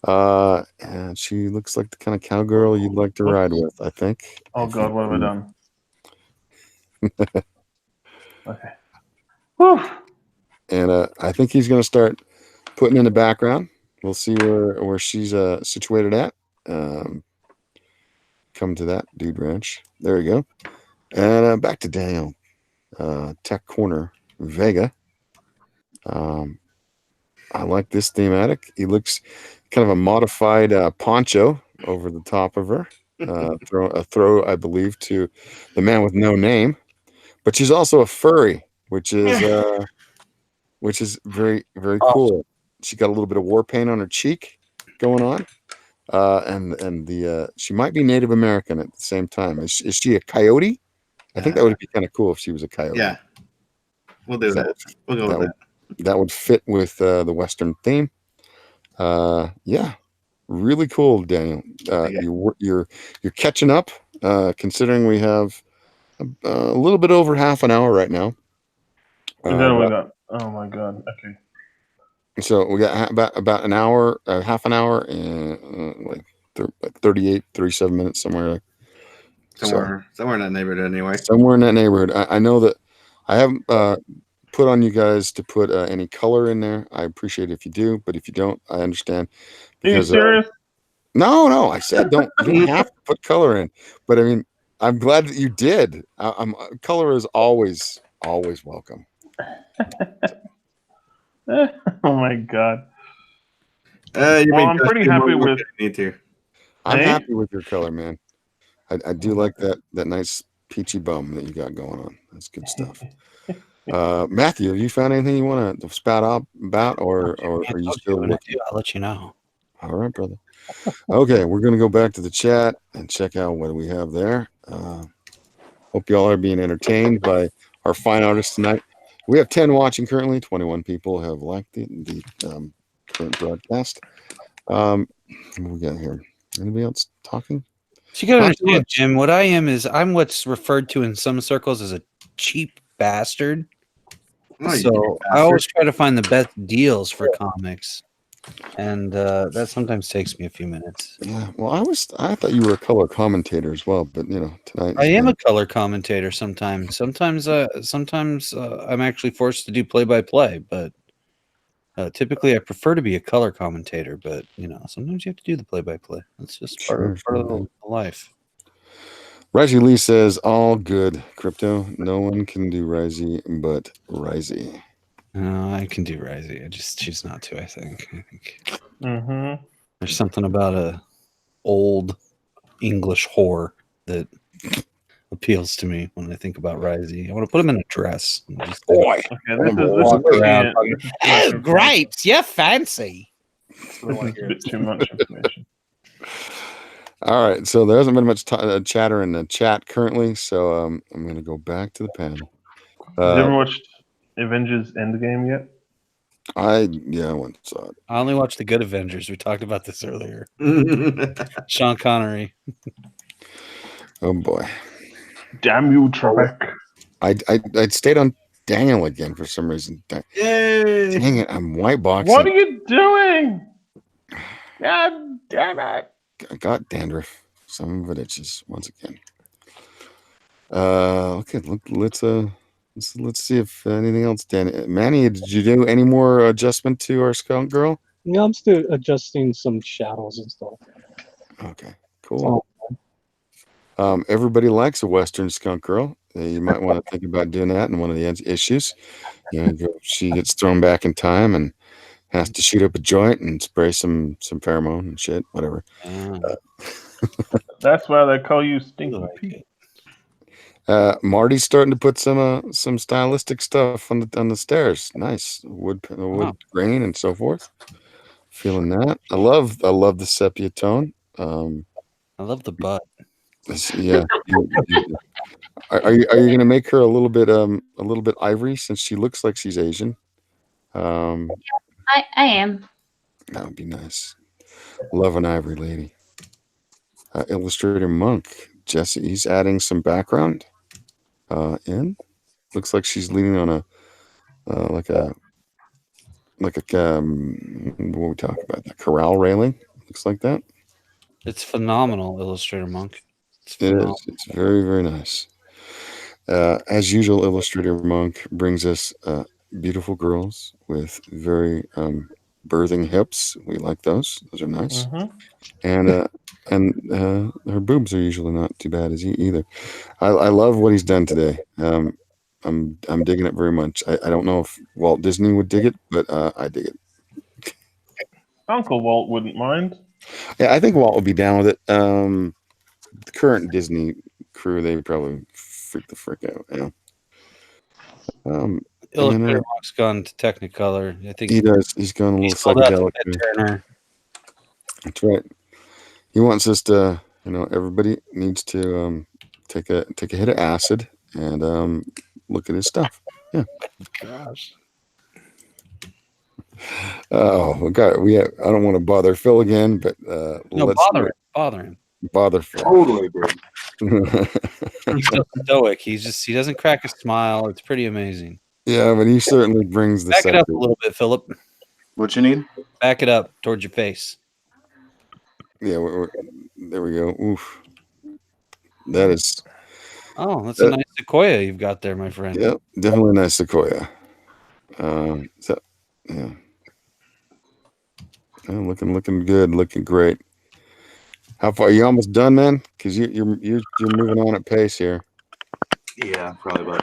And she looks like the kind of cowgirl you'd like to ride with, I think. Oh God, what have I done? Okay. Whew. And I think he's going to start putting in the background. We'll see where she's situated at. Come to that, Dude Ranch. There we go. And back to Daniel. Tech Corner, Vega. I like this thematic. He looks kind of a modified poncho over the top of her. Throw, I believe, to the man with no name. But she's also a furry, which is very, very cool. She got a little bit of war paint on her cheek going on. And she might be Native American at the same time. Is she a coyote? I think that would be kind of cool if she was a coyote. Yeah, we'll do that. We'll go with that. That would fit with the Western theme. Yeah, really cool, Daniel. You're catching up, considering we have a little bit over half an hour right now. We got. Oh my God. Okay. So we got about an hour, half an hour, and like 38, 37 minutes somewhere. Somewhere in that neighborhood, anyway. Somewhere in that neighborhood. I know that I haven't put on you guys to put any color in there. I appreciate it if you do, but if you don't, I understand. Because, are you serious? No. I said don't. You don't have to put color in, but I mean, I'm glad that you did. Color is always welcome. Oh my God. I'm pretty happy with. Me too. I'm happy with your color, man. I do like that nice peachy bum that you got going on. That's good stuff. Matthew, have you found anything you want to spout out about, or are you still looking? I'll let you know. All right, brother. Okay, we're going to go back to the chat and check out what we have there. Hope you all are being entertained by our fine artists tonight. We have 10 watching currently. 21 people have liked the current broadcast. What we got here? Anybody else talking? So you gotta understand, Jim, what I am is I'm what's referred to in some circles as a cheap bastard. So I always try to find the best deals for comics. And that sometimes takes me a few minutes. Yeah, well, I thought you were a color commentator as well, but tonight I am a color commentator sometimes. Sometimes I'm actually forced to do play-by-play, but typically I prefer to be a color commentator. But sometimes you have to do the play-by-play. That's just part of the life. Risey Lee says, all good, Crypto. No one can do Risey but Risey. No, I can do Risey. I just choose not to, I think. There's something about a old English whore that appeals to me when I think about Risey. I want to put him in a dress. And just Boy. Okay, this is walk around. Oh, grapes, you're fancy. This is a bit too much information. All right, so there hasn't been much chatter in the chat currently, so I'm going to go back to the panel. Have you ever watched Avengers Endgame yet? I once saw it. I only watched the good Avengers. We talked about this earlier. Sean Connery. Oh boy! Damn you, Trebek! I stayed on Daniel again for some reason. Yay! Dang it! I'm white boxing. What are you doing? God damn it! I got dandruff. Some of it itches once again. Okay, let's see if anything else. Manny, did you do any more adjustment to our skunk girl? Yeah, I'm still adjusting some shadows and stuff. Okay, cool. Everybody likes a Western skunk girl. You might want to think about doing that in one of the issues. She gets thrown back in time and has to shoot up a joint and spray some pheromone and shit, whatever. That's why they call you Stinky Pete. Marty's starting to put some stylistic stuff on the stairs. Nice wood grain and so forth. Feeling that. I love the sepia tone. I love the butt. Yeah. Are you going to make her a little bit ivory since she looks like she's Asian? I am. That would be nice. Love an ivory lady. Illustrator Monk Jesse. He's adding some background. In looks like she's leaning on a what we talk about, the corral railing. Looks like that. It's phenomenal, Illustrator Monk. It is. It's very, very nice. As usual, Illustrator Monk brings us beautiful girls with very birthing hips. We like those. Those are nice. And her boobs are usually not too bad as either. I love what he's done today. I'm digging it very much. I don't know if Walt Disney would dig it, but I dig it. Uncle Walt wouldn't mind. Yeah, I think Walt would be down with it. The current Disney crew, they would probably freak the frick out. Illustrator Monk's gone to Technicolor. I think he does. He's gone a little psychedelic. That's right. He wants us to, everybody needs to take a hit of acid and look at his stuff. Yeah. Gosh. Oh God, I don't want to bother Phil again, but no, bother him. Bother Phil. Totally, dude. He's so stoic. He doesn't crack a smile. It's pretty amazing. Yeah, but he certainly brings the. Back it up a little bit, Philip. What you need? Back it up towards your face. Yeah, there we go. Oof. That is. Oh, that's a nice sequoia you've got there, my friend. Yep, definitely a nice sequoia. Yeah. Looking good, looking great. How far? Are you almost done, man? Because you're moving on at pace here. Yeah, probably about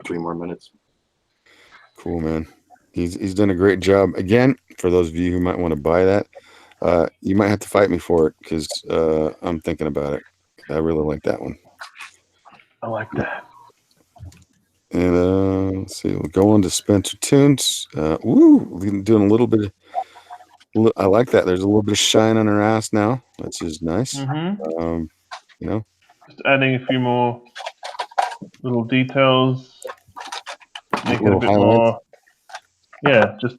3 more minutes. Cool, man. He's done a great job. Again, for those of you who might want to buy that, you might have to fight me for it because I'm thinking about it. I really like that one. I like that. And let's see, we'll go on to Spencer Tunes. Doing a little bit of, I like that. There's a little bit of shine on her ass now, which is nice. Just adding a few more little details, make it a bit more. Yeah, just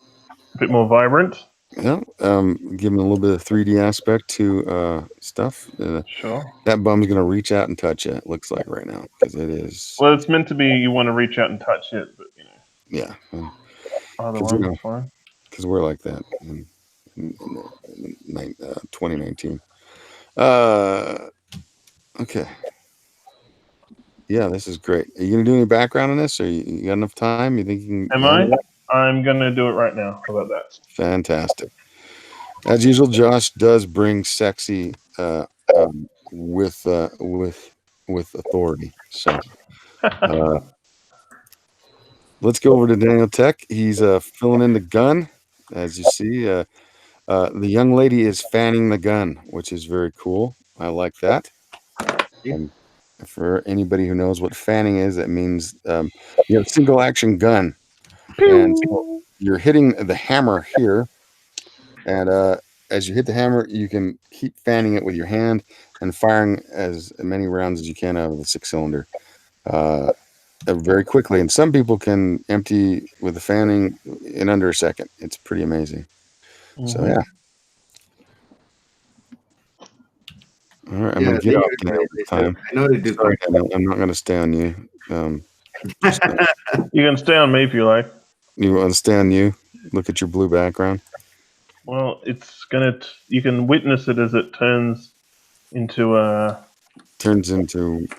a bit more vibrant. Yeah, giving a little bit of 3D aspect to stuff. Sure. That bum's gonna reach out and touch you. It looks like right now because it is. Well, it's meant to be. You want to reach out and touch it, but Yeah. Otherwise, it's fine. Because we're like that in 2019. Okay. Yeah, this is great. Are you gonna do any background on this, or you got enough time? You think you can? Am I? I'm gonna do it right now. How about that? Fantastic. As usual, Josh does bring sexy with authority. So let's go over to Daniel Tech. He's filling in the gun. As you see, the young lady is fanning the gun, which is very cool. I like that. For anybody who knows what fanning is, that means you have a single action gun, and so you're hitting the hammer here, and as you hit the hammer, you can keep fanning it with your hand and firing as many rounds as you can out of the 6-cylinder. Very quickly, and some people can empty with the fanning in under a second. It's pretty amazing. So yeah. All right, I'm gonna get off now this time. I know they do. Sorry, Daniel, I'm not gonna stay on you. You can stay on me if you like. You want to stay on you? Look at your blue background. Well, it's gonna. You can witness it as it turns into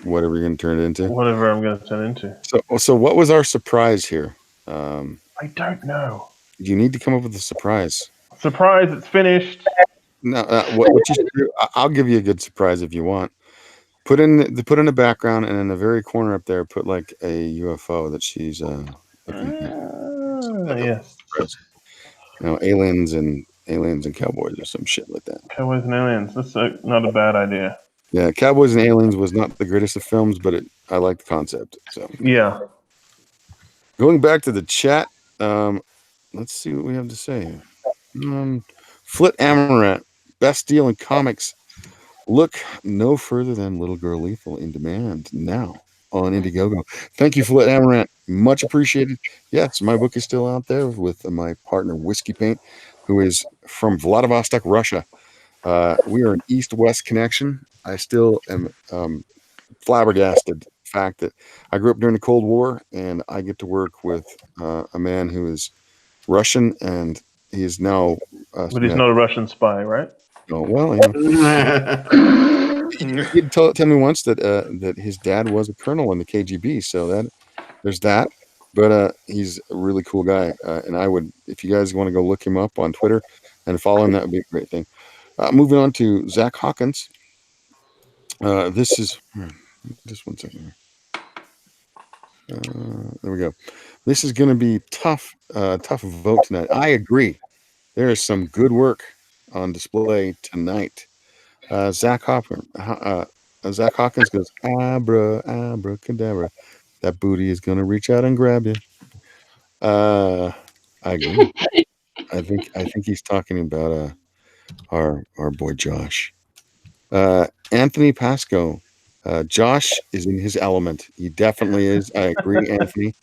whatever you're gonna turn it into. Whatever I'm gonna turn into. So what was our surprise here? I don't know. You need to come up with a surprise. Surprise! It's finished. No, what you should do, I'll give you a good surprise if you want. Put in the background, and in the very corner up there, put like a UFO that she's looking at. Yes. You know, aliens and cowboys or some shit like that. Cowboys and aliens. That's not a bad idea. Yeah, Cowboys and Aliens was not the greatest of films, but I like the concept. So yeah. Going back to the chat, let's see what we have to say here. Flit Amaranth, best deal in comics. Look no further than Little Girl Lethal in demand now on Indiegogo. Thank you, Flit Amaranth. Much appreciated. Yes, my book is still out there with my partner, Whiskey Paint, who is from Vladivostok, Russia. We are an east-west connection. I still am flabbergasted the fact that I grew up during the Cold War, and I get to work with a man who is Russian, and he is now... but he's not a Russian spy, right? No, well, he tell me once that his dad was a colonel in the KGB, so there's that. But he's a really cool guy, and I would, if you guys want to go look him up on Twitter and follow him, that would be a great thing. Moving on to Zach Hawkins. This is just 1 second here. There we go. This is going to be tough vote tonight. I agree. There is some good work on display tonight. Zach Hawkins goes, abracadabra. That booty is going to reach out and grab you. I agree. I think he's talking about our boy Josh. Anthony Pasco. Josh is in his element. He definitely is. I agree, Anthony.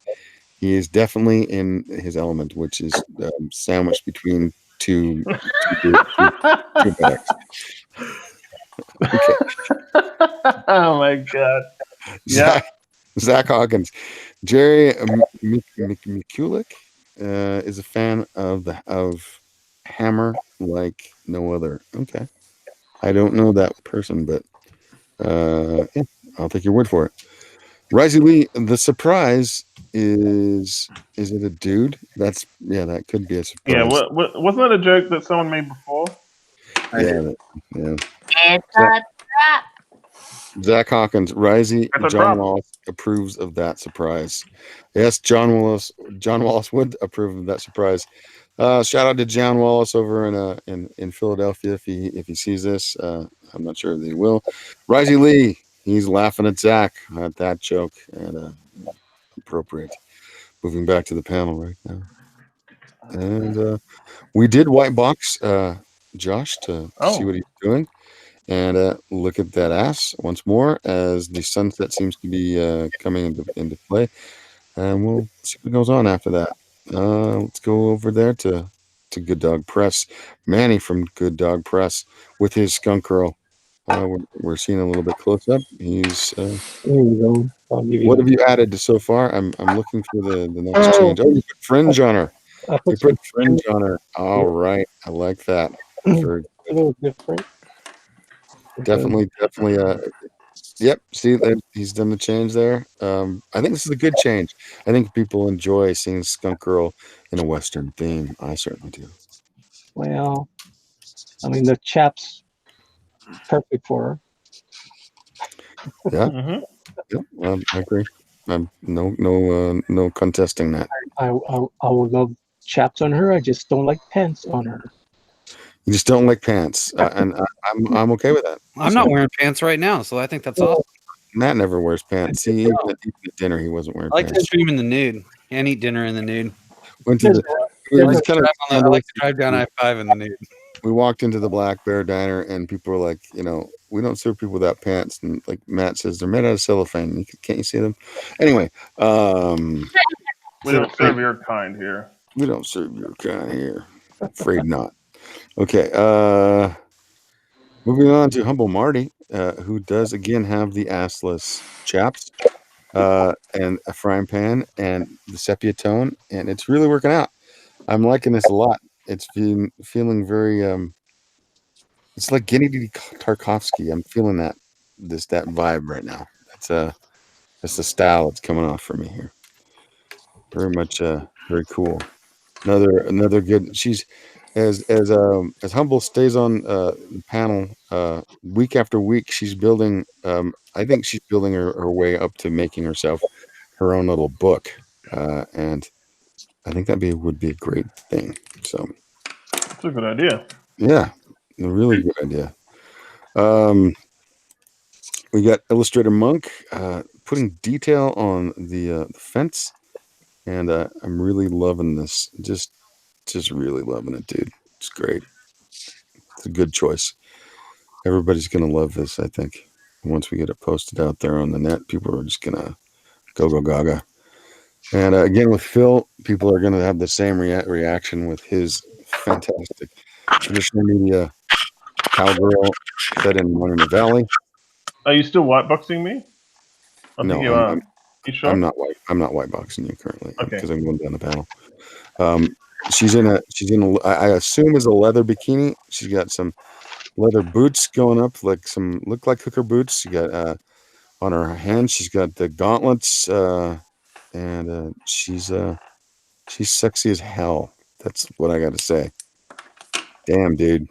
He is definitely in his element, which is sandwiched between two bags. Okay. Oh my god. Yeah. Zach Hawkins. Jerry Mikulik is a fan of Hammer like no other. Okay. I don't know that person, but yeah, I'll take your word for it. Risey Lee, the surprise is it a dude? That could be a surprise. Yeah, wasn't that a joke that someone made before? Yeah. It's a trap. Zach Hawkins, Risey, John Wallace approves of that surprise. Yes, John Wallace would approve of that surprise. Shout out to John Wallace over in Philadelphia if he sees this. I'm not sure that he will. Risey Lee, he's laughing at Zach at that joke, and appropriate. Moving back to the panel right now, and we did white box Josh to see what he's doing, and look at that ass once more as the sunset seems to be coming into play, and we'll see what goes on after that. Let's go over there to Good Dog Press. Manny from Good Dog Press with his skunk girl. We're seeing a little bit close up. He's there you go. What have you added so far? I'm looking for the next change. Oh, you put fringe on her. You put fringe on her. All right, I like that. Very a little different. Definitely. Yep. See, he's done the change there. I think this is a good change. I think people enjoy seeing Skunk Girl in a Western theme. I certainly do. Well, I mean, the chap's perfect for her. Yeah. Mm-hmm. Yep. I agree. No contesting that. I would love chaps on her. I just don't like pants on her. You just don't like pants, and I'm okay with that. I'm not wearing pants right now, so I think that's awesome. Matt never wears pants. See, even at dinner, he wasn't wearing I like to pants. stream in the nude and eat dinner in the nude. Went to the. I It like was to kind of drive I like to drive down I-5 in the nude. we walked into the Black Bear Diner and people were like, we don't serve people without pants. And like Matt says, they're made out of cellophane. Can't you see them? Anyway, We don't serve your kind here. We don't serve your kind here. Afraid not. Okay. Moving on to Humble Marty, who does again have the assless chaps and a frying pan and the sepia tone, and it's really working out. I'm liking this a lot. It's feeling very it's like Gennady Tarkovsky. I'm feeling that vibe right now. That's the style that's coming off for me here. Very much very cool. Another good. She's as Humble stays on the panel week after week. She's building. I think she's building her way up to making herself her own little book, and I think would be a great thing. So that's a good idea. Yeah, a really good idea. We got Illustrator Monk putting detail on the fence, and I'm really loving this. Just really loving it, dude. It's great. It's a good choice. Everybody's gonna love this, I think. Once we get it posted out there on the net, people are just gonna go gaga. And again, with Phil, people are gonna have the same reaction with his fantastic traditional media cowgirl set in Monument Valley. Are you still whiteboxing me? I think you are. You sure? I'm not white boxing you currently because Okay. I'm going down the panel. She's in a I assume is a leather bikini. She's got some leather boots going up, look like hooker boots. She got on her hand. She's got the gauntlets, and she's sexy as hell. That's what I got to say. Damn, dude.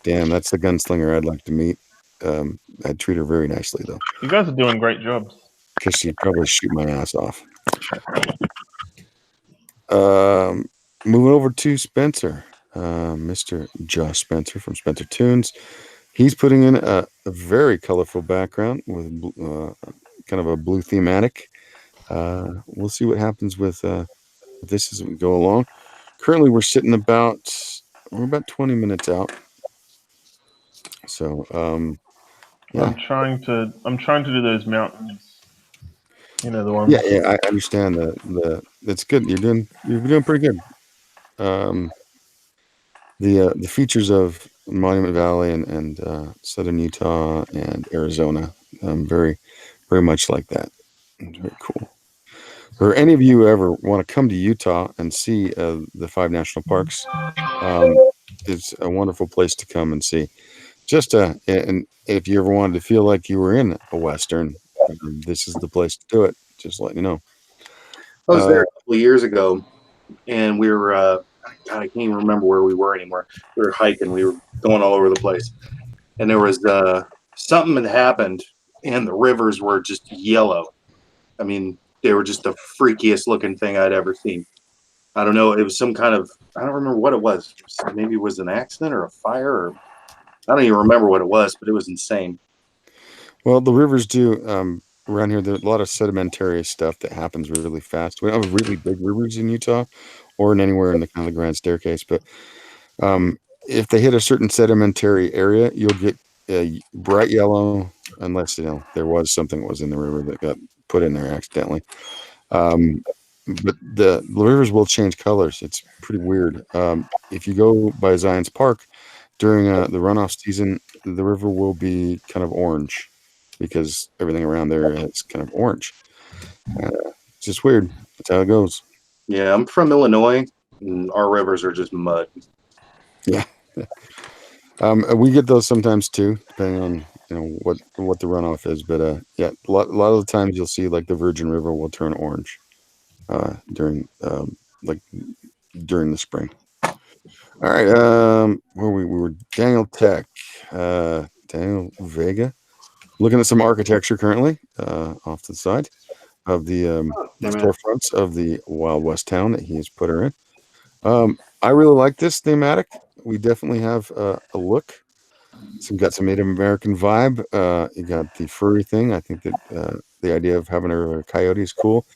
Damn, that's the gunslinger I'd like to meet. I'd treat her very nicely though. You guys are doing great jobs. Because she'd probably shoot my ass off. Moving over to Spencer, Mr. Josh Spencer from Spencer Tunes. He's putting in a very colorful background with kind of a blue thematic. We'll see what happens with this as we go along. Currently, we're about 20 minutes out. So, yeah. I'm trying to do those mountains. You know, the ones. Yeah, I understand that's good. You're doing pretty good. The features of Monument Valley and Southern Utah and Arizona, very, very much like that. Very cool. For any of you who ever want to come to Utah and see the 5 national parks, it's a wonderful place to come and see. And if you ever wanted to feel like you were in a Western, this is the place to do it. Just letting you know. I was there a couple of years ago, and we were, God, I can't even remember where we were anymore. We were hiking. We were going all over the place. And there was something had happened, and the rivers were just yellow. I mean, they were just the freakiest looking thing I'd ever seen. I don't know. It was some kind of, I don't remember what it was. Maybe it was an accident or a fire, or I don't even remember what it was, but it was insane. Well, the rivers do around here. There's a lot of sedimentary stuff that happens really fast. We don't have really big rivers in Utah or in anywhere in the kind of the Grand Staircase, but if they hit a certain sedimentary area, you'll get bright yellow, unless there was something that was in the river that got put in there accidentally. But the rivers will change colors. It's pretty weird. If you go by Zion's Park during the runoff season, the river will be kind of orange because everything around there is kind of orange. It's just weird. That's how it goes. Yeah, I'm from Illinois, and our rivers are just mud. Yeah. We get those sometimes too, depending on what the runoff is. But yeah, a lot of the times you'll see like the Virgin River will turn orange during the spring. All right, where we were Daniel Tech, Daniel Vega, looking at some architecture currently off to the side of the storefronts of the Wild West town that he has put her in. I really like this thematic. We definitely have a look. So got some Native American vibe. You got the furry thing. I think that the idea of having her a coyote is cool.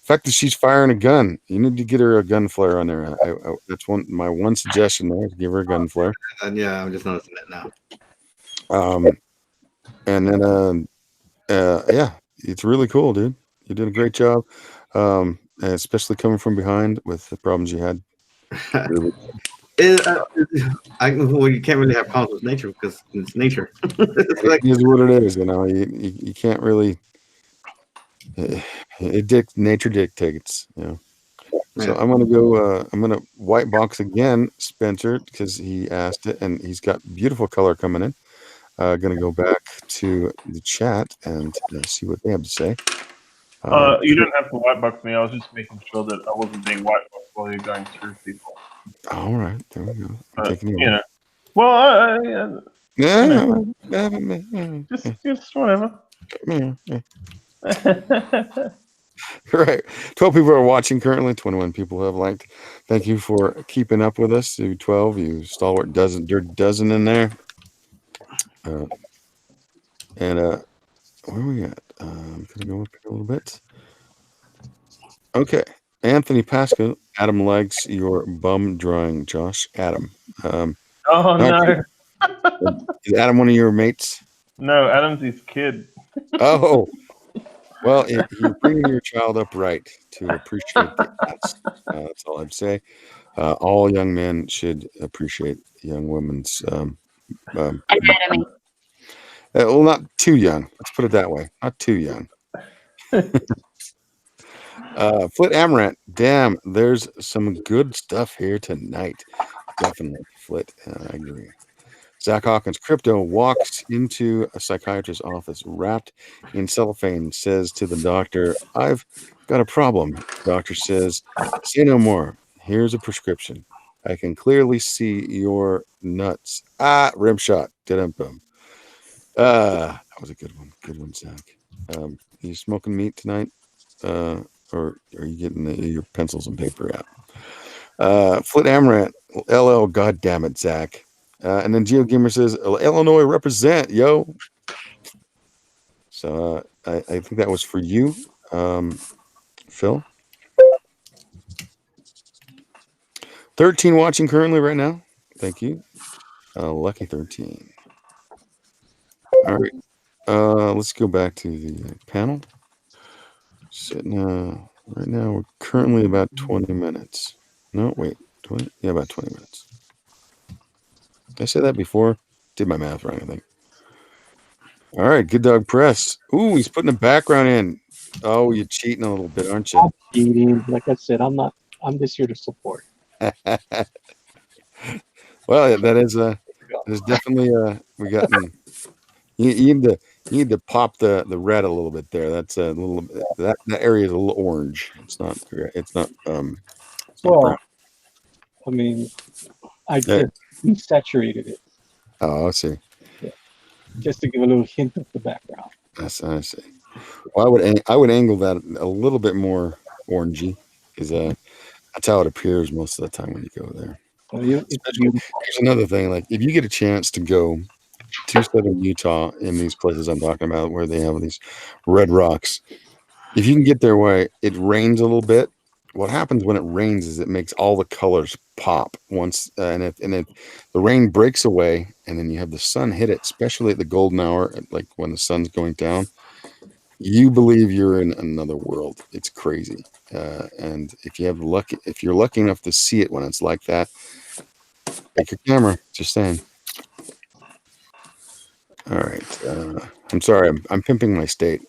The fact that she's firing a gun, you need to get her a gun flare on there. That's my one suggestion there. Is give her a gun flare. And yeah, I'm just noticing that now. And then yeah, it's really cool, dude. You did a great job, and especially coming from behind with the problems you had. Really. Well, you can't really have problems with nature because it's nature. It's like, It is what it is, you know. You can't really. Nature dictates, you know. So yeah. I'm gonna go. I'm gonna white box again, Spencer, because he asked it, and he's got beautiful color coming in. Gonna go back to the chat and see what they have to say. You don't have to white box me. I was just making sure that I wasn't being white boxed while you're going through people. All right, there we go. I'm taking You know. Well, just whatever. Right. 12 people are watching currently. 21 people have liked. Thank you for keeping up with us. You 12, you stalwart dozen in there. And where we at? I'm gonna go up here a little bit. Okay. Anthony Pasco, Adam likes your bum drawing, Josh. Adam. Oh no. Is Adam one of your mates? No, Adam's his kid. Oh. Well, you're bringing your child up right to appreciate the arts. That's all I'd say. All young men should appreciate young women's anatomy. Well, not too young. Let's put it that way. Not too young. Flit Amaranth. Damn, there's some good stuff here tonight. Definitely, Flit. I agree. Zach Hawkins, crypto walks into a psychiatrist's office wrapped in cellophane, says to the doctor, I've got a problem. Doctor says, say no more. Here's a prescription. I can clearly see your nuts. Rim shot. Dum-bum. That was a good one. Good one, Zach. Are you smoking meat tonight? Or are you getting your pencils and paper out? Flit Amaranth, LL, God damn it, Zach. And then GeoGamer says, Illinois represent, yo. So I think that was for you, Phil. 13 watching currently right now. Thank you. Lucky 13. All right. Let's go back to the panel. Sitting right now, we're currently about 20 minutes. No, wait. 20? Yeah, about 20 minutes. Did I say that before? Did my math wrong, I think. All right, Good Dog Press. Ooh, he's putting a background in. Oh, you're cheating a little bit, aren't you? I'm cheating. Like I said, I'm not. I'm just here to support. Well, that is definitely we got. You need to pop the red a little bit there. That's a little that area is a little orange. It's not Well, brown. I mean, I just desaturated it. Oh, I see. Yeah. Just to give a little hint of the background. I see. Well, I would angle that a little bit more orangey because that's how it appears most of the time when you go there. Well, here's another thing: like if you get a chance to go to southern Utah in these places I'm talking about, where they have these red rocks, if you can get there where it rains a little bit, what happens when it rains is it makes all the colors pop once, and if the rain breaks away, and then you have the sun hit it, especially at the golden hour, like when the sun's going down. You believe you're in another world. It's crazy. And if you're lucky enough to see it when it's like that, take your camera. Just saying. All right. I'm sorry. I'm pimping my state.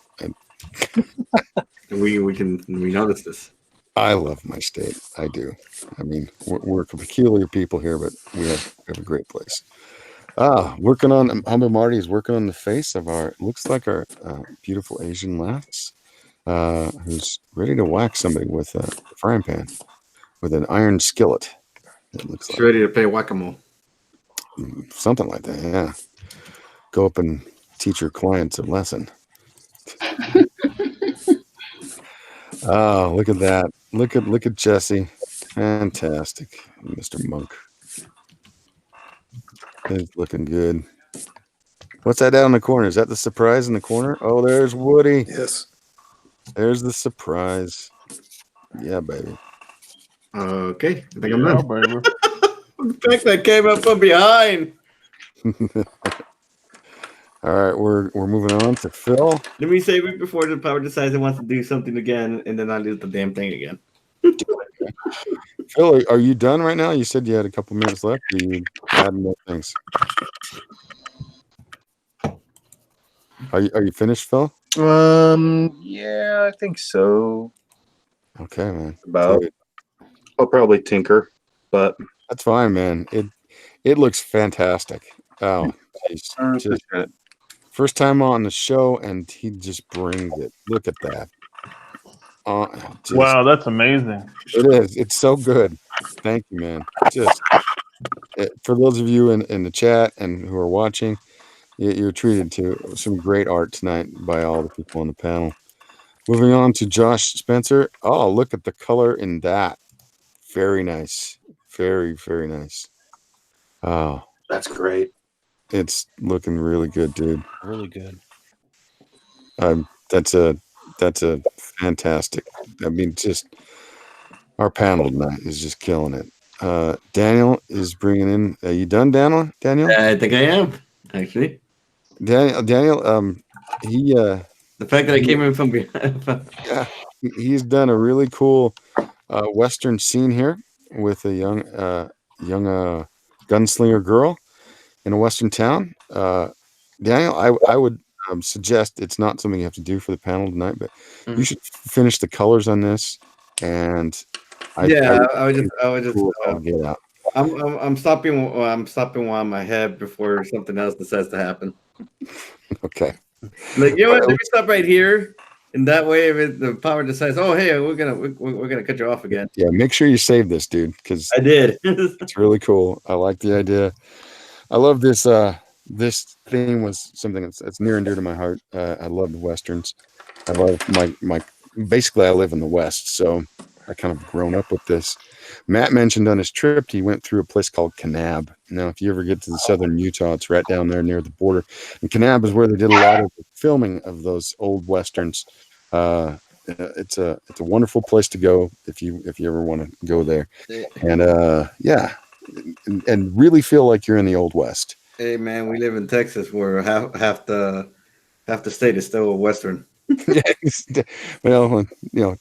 we notice this. I love my state. I do. I mean, we're a peculiar people here, but we have a great place. Working on Humble Marty is working on the face of looks like our beautiful Asian lass, who's ready to whack somebody with a frying pan with an iron skillet. It looks She's ready to play whack-a-mole. Something like that, yeah. Go up and teach your clients a lesson. Oh, look at that. Look at Jesse. Fantastic. Mr. Monk. He's looking good. What's that down in the corner? Is that the surprise in the corner? Oh, there's Woody. Yes. There's the surprise. Yeah, baby. Okay, I think I'm Yeah, done. baby. The fact that came up from behind. All right, we're moving on to Phil. Let me save it before the power decides it wants to do something again, and then I lose the damn thing again. Phil, are you done right now? You said you had a couple minutes left. Or you add more things? Are you finished, Phil? Yeah, I think so. Okay, man. About. Dude, I'll probably tinker, but that's fine, man. It looks fantastic. Oh, geez. Just first time on the show, and he just brings it. Look at that. Wow, that's amazing. It is. It's so good. Thank you, man. Just for those of you in the chat and who are watching, you're treated to some great art tonight by all the people on the panel. Moving on to Josh Spencer. Oh, look at the color in that. Very nice. Very, very nice. Oh, that's great. It's looking really good, dude. Really good. That's a fantastic. I mean, just our panel tonight is just killing it. Daniel is bringing in. Are you done, Daniel? I think I am actually. Daniel. He. The fact that I came in from behind. Yeah, he's done a really cool Western scene here with a young gunslinger girl in a Western town. Daniel, I would suggest it's not something you have to do for the panel tonight, but you should finish the colors on this. And I would just get out. I'm stopping while I'm ahead before something else decides to happen. Okay. Like, you know what? Let me stop right here, and that way, if the power decides, oh hey, we're gonna cut you off again. Yeah, make sure you save this, dude, because I did. It's really cool. I like the idea. I love this. This theme was something that's near and dear to my heart. I love the westerns. I love my. Basically, I live in the West, so I kind of grown up with this. Matt mentioned on his trip he went through a place called Kanab. Now, if you ever get to the southern Utah, it's right down there near the border. And Kanab is where they did a lot of the filming of those old westerns. It's a wonderful place to go if you ever want to go there. And yeah, and really feel like you're in the old West. Hey man, we live in Texas where half the state is still a western. Well,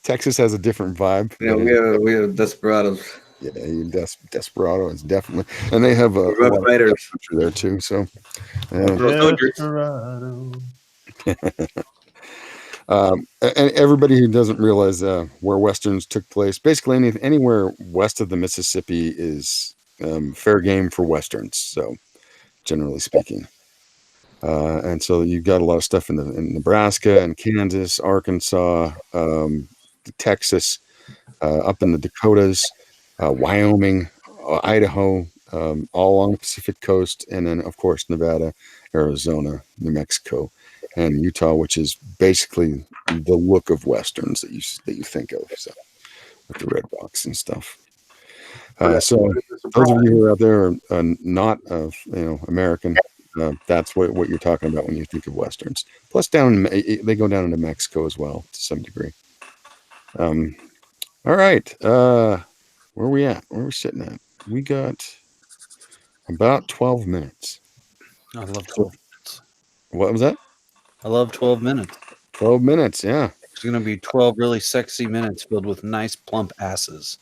Texas has a different vibe. Yeah, we have desperados. Yeah, Desperado is definitely, and they have a Rough Riders there too. So, and everybody who doesn't realize where westerns took place, basically anywhere west of the Mississippi is fair game for westerns. So, generally speaking. And so you've got a lot of stuff in Nebraska and Kansas, Arkansas, Texas, up in the Dakotas, Wyoming, Idaho, all along the Pacific coast, and then of course Nevada, Arizona, New Mexico, and Utah, which is basically the look of westerns that you think of, so with the red box and stuff. So those of you who are out there are not American. That's what you're talking about when you think of westerns. Plus, they go down into Mexico as well to some degree. All right, where are we at? Where are we sitting at? We got about 12 minutes. I love 12 minutes. What was that? I love 12 minutes. 12 minutes, yeah. It's going to be 12 really sexy minutes filled with nice plump asses.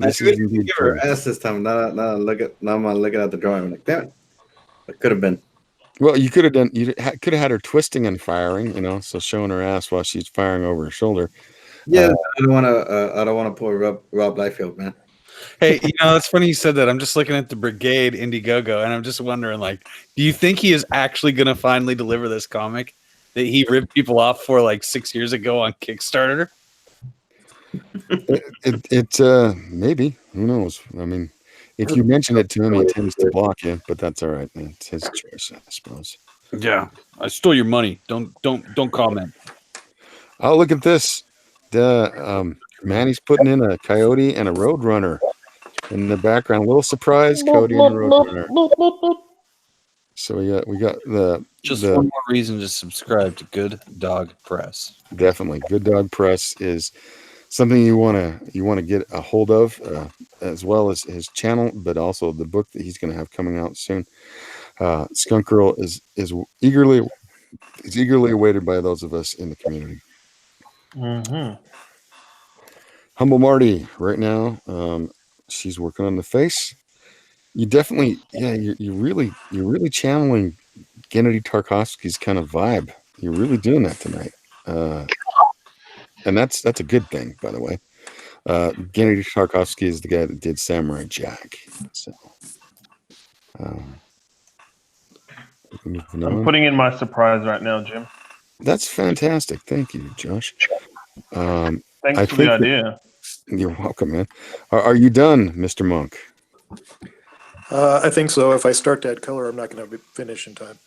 I should give her ass this time. Now I'm looking at the drawing. I'm like, damn it. It could have been. Well, you could have done. You could have had her twisting and firing. So showing her ass while she's firing over her shoulder. Yeah, I don't want to pull Rob Liefeld, man. Hey, it's funny you said that. I'm just looking at the Brigade Indiegogo, and I'm just wondering, do you think he is actually going to finally deliver this comic that he ripped people off for 6 years ago on Kickstarter? It maybe, who knows? I mean, if you mention it to him, he tends to block you, but that's all right. It's his choice, I suppose. Yeah, I stole your money. Don't comment. Oh, look at this! Manny's putting in a coyote and a roadrunner in the background. A little surprise, coyote and a roadrunner. So we got the Just the one more reason to subscribe to Good Dog Press. definitely Good Dog Press is something you want to get a hold of, as well as his channel, but also the book that he's going to have coming out soon. Skunk Girl is eagerly awaited by those of us in the community. Mm-hmm. Humble Marty right now, she's working on the face. You definitely, yeah, you're really channeling Gennady Tarkovsky's kind of vibe. You're really doing that tonight, and that's a good thing, by the way. Gennady Tarkovsky is the guy that did Samurai Jack. So, moving I'm on. putting in my surprise right now, Jim. That's fantastic. Thank you, Josh. Thanks I for the think idea. you're welcome, man. Are you done, Mr. Monk? I think so. If I start to add color, I'm not going to finish in time.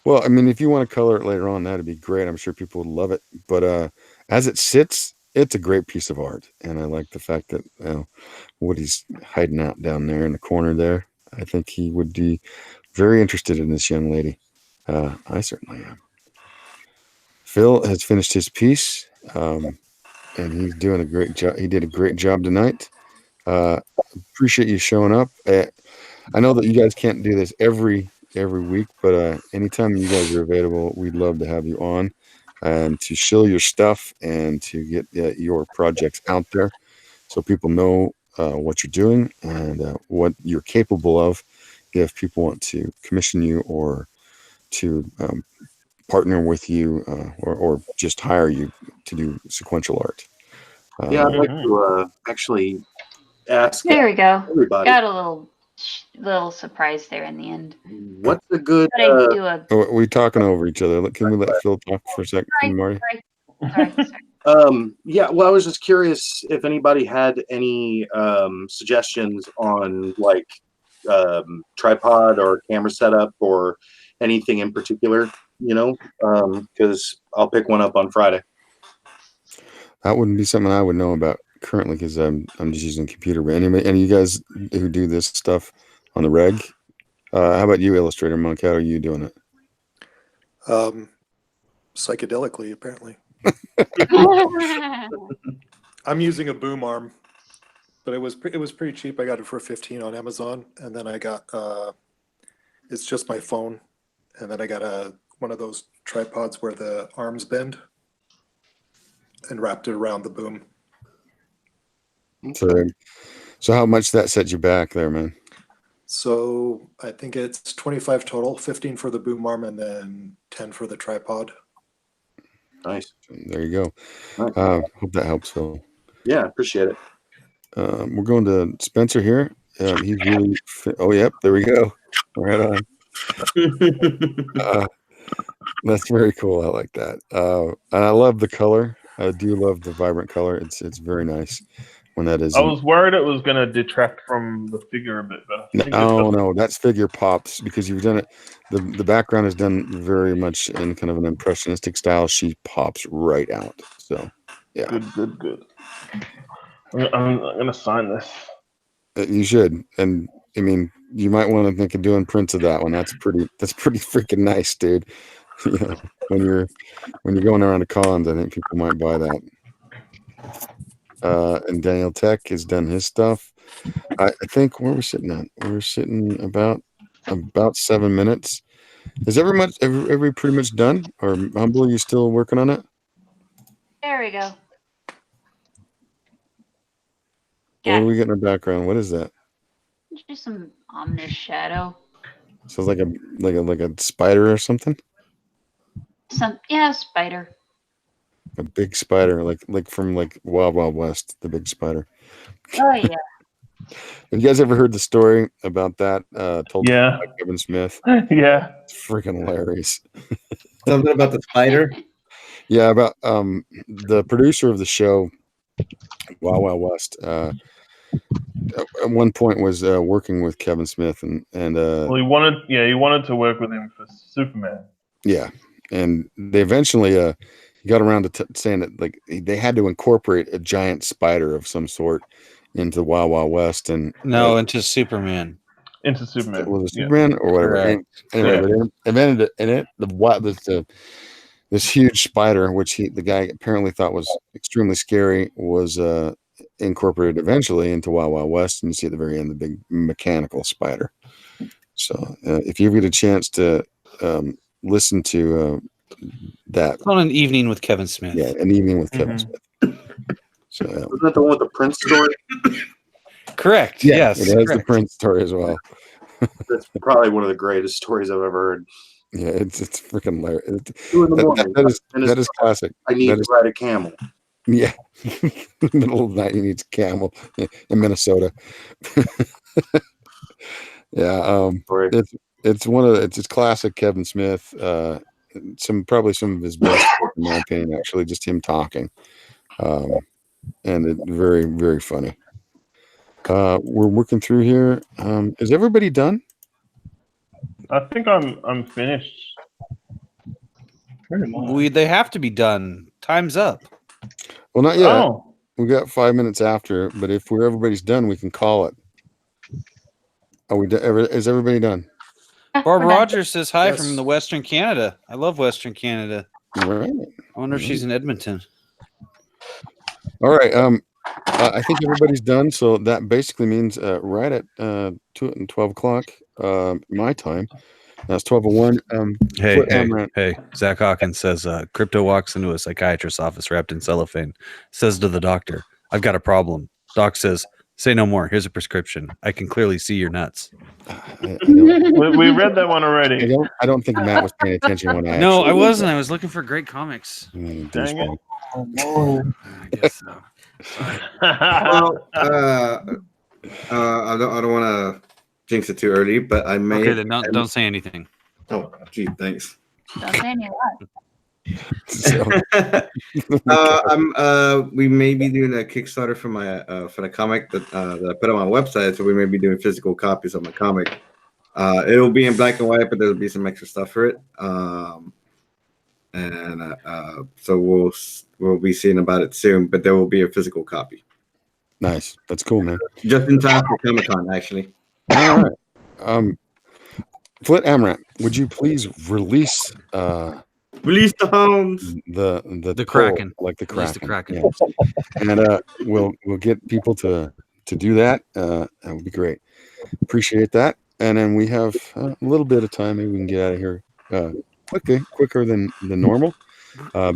Well, I mean, if you want to color it later on, that'd be great. I'm sure people would love it. But as it sits, it's a great piece of art, and I like the fact that Woody's hiding out down there in the corner there. I think he would be very interested in this young lady. I certainly am. Phil has finished his piece, and he's doing a great job. He did a great job tonight. Appreciate you showing up. I know that you guys can't do this every week, but anytime you guys are available, we'd love to have you on and to show your stuff and to get your projects out there so people know what you're doing and what you're capable of if people want to commission you or to partner with you or just hire you to do sequential art. Yeah, I'd like to actually ask There we go. everybody. Got a little surprise there in the end. What's a good? But I do a Are we talking over each other? Can we let Phil talk for a second, Marty? sorry. Yeah, well, I was just curious if anybody had any suggestions on like tripod or camera setup or anything in particular, because I'll pick one up on Friday. That wouldn't be something I would know about currently because I'm just using a computer. But anyway, and you guys who do this stuff on the reg, how about you, Illustrator Monk? How are you doing it? Psychedelically, apparently. I'm using a boom arm, but it was pretty cheap. I got it for $15 on Amazon, and then I got it's just my phone, and then I got one of those tripods where the arms bend, and wrapped it around the boom. So how much that set you back there, man? So I think it's 25 total, 15 for the boom arm, and then 10 for the tripod. Nice. There you go. Nice. Hope that helps, Phil. Yeah, appreciate it. We're going to Spencer here. He's really. Oh, yep. There we go. Right on. That's very cool. I like that. And I love the color. I do love the vibrant color. It's very nice when that is. I was worried it was going to detract from the figure a bit, but no, that figure pops because you've done it. The background is done very much in kind of an impressionistic style. She pops right out. So, yeah. Good. I'm going to sign this. You should, and I mean, you might want to think of doing prints of that one. That's pretty freaking nice, dude. When you're going around to cons, I think people might buy that. And Daniel Tech has done his stuff. I think where we're sitting at, we're sitting about 7 minutes. Is every pretty much done? Or Humble, are you still working on it? There we go. What do we get in the background? What is that? Just some ominous shadow. So it's like a spider or something? Spider. A big spider, like from Wild Wild West, the big spider. Oh yeah. Have you guys ever heard the story about that? Told by Kevin Smith. Yeah. It's freaking hilarious. Something about the spider. Yeah, about the producer of the show, Wild Wild West. At one point was working with Kevin Smith and well, he wanted to work with him for Superman. Yeah, and they eventually got around to saying that like they had to incorporate a giant spider of some sort into the Wild Wild West and into Superman. Into Superman. Was it Yeah. Superman or whatever? Correct. Anyway, Yeah. but it invented it. This huge spider, which the guy apparently thought was extremely scary, was incorporated eventually into Wild Wild West, and you see at the very end the big mechanical spider. So if you get a chance to listen to that, It's on An Evening with Kevin Smith. yeah, An Evening with Kevin Mhm. Smith. So Wasn't that the one with the Prince story? Correct. yeah, Yes. it has the correct. Prince story as well. That's probably one of the greatest stories I've ever heard. Yeah, it's freaking hilarious. 2 in the morning. That is classic. I need That to is, ride a camel. yeah. Middle of the night, he needs a camel in Minnesota. Yeah, Right. it's just classic Kevin Smith. Probably some of his best, in my opinion. Actually, just him talking, and it very very funny. We're working through here. Is everybody done? I think I'm finished. Pretty much. They have to be done. Time's up. Well, not yet. Oh, We got 5 minutes after, but if everybody's done, we can call it. Are we? Is everybody done? Barb We're done. Rogers says hi Yes. from the Western Canada. I love Western Canada. All right. I wonder if she's in Edmonton. All right. I think everybody's done. So that basically means right at 12 o'clock my time. That's 12:01. Hey. Zach Hawkins says crypto walks into a psychiatrist's office wrapped in cellophane. Says to the doctor, "I've got a problem." Doc says, "Say no more. Here's a prescription. I can clearly see your nuts." we read that one already. I don't think Matt was paying attention when I. No, actually I wasn't. I was looking for great comics. Dang it. Oh, Lord. I guess so. Well, I don't want to jinx it too early, but I may. Okay, then don't say anything. Oh, gee, thanks. Don't say any lot. So, We may be doing a Kickstarter for my for the comic that I put on my website, so we may be doing physical copies of my comic. It'll be in black and white, but there'll be some extra stuff for it. So we'll be seeing about it soon, but there will be a physical copy. nice. That's cool, man. Just in time for Comic-Con, actually. All right. Flit Amaranth, would you please release Release the homes. the Kraken. poll, like the Release the Kraken. Kraken. Yeah. And we'll get people to do that. That would be great. Appreciate that. And then we have a little bit of time. Maybe we can get out of here quicker than normal,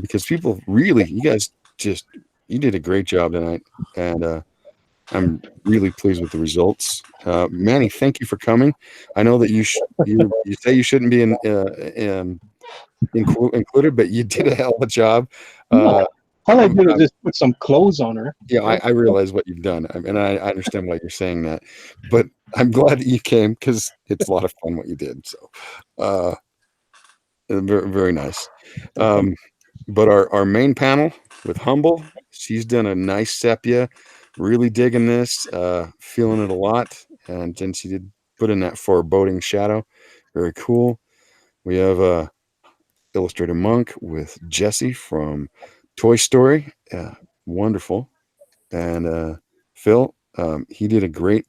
because people really, you guys you did a great job tonight, and I'm really pleased with the results. Manny, thank you for coming. I know that you say you shouldn't be included, but you did a hell of a job. No. All I did was just put some clothes on her. Yeah, I realize what you've done, and I understand why you're saying that. But I'm glad that you came, because it's a lot of fun what you did. So, very, very nice. But our main panel with Humble, she's done a nice sepia. Really digging this, feeling it a lot, and then she did put in that foreboding shadow. Very cool. We have Illustrator Monk with Jesse from Toy Story. Wonderful. And Phil, he did a great,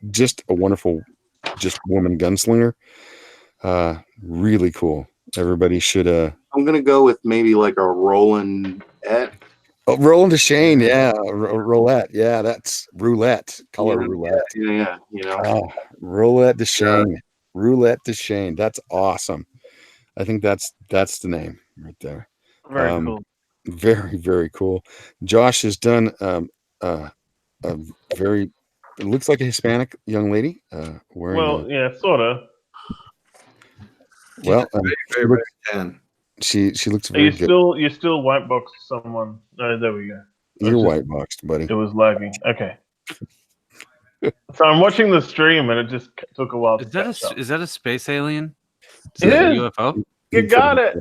just a wonderful, woman gunslinger. Really cool. Everybody should. I'm gonna go with maybe like a Roland et. Oh, Roland Deschain, yeah, roulette, yeah, that's roulette. Color roulette. Yeah. Roulette Deschain, roulette Deschain. That's awesome. I think that's the name right there. Very cool. Very, very cool. Josh has done a very. It looks like a Hispanic young lady wearing. Yeah, sort of. Well, Very, very tan. she looks Are very you good. you still white boxed someone? No, there we go. You're white boxed, buddy. It was lagging. Okay. So I'm watching the stream and it just took a while. Is that a space alien? Is It that is. a UFO? You got it.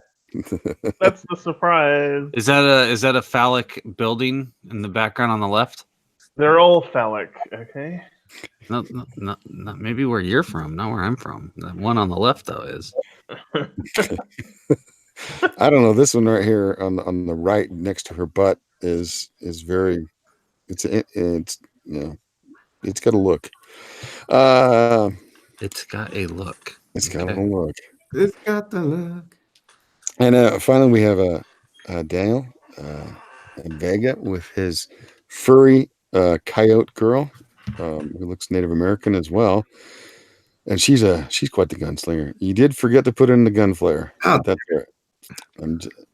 That's the surprise. Is that a phallic building in the background on the left? They're all phallic. Okay. No, maybe where you're from, not where I'm from. The one on the left though is. I don't know. This one right here on the right next to her butt is very. It's got a look. It's got a look. It's got a look. It's got the look. And finally, we have Daniel Vega with his furry coyote girl, who looks Native American as well. And she's quite the gunslinger. You did forget to put in the gun flare. Oh. That's right.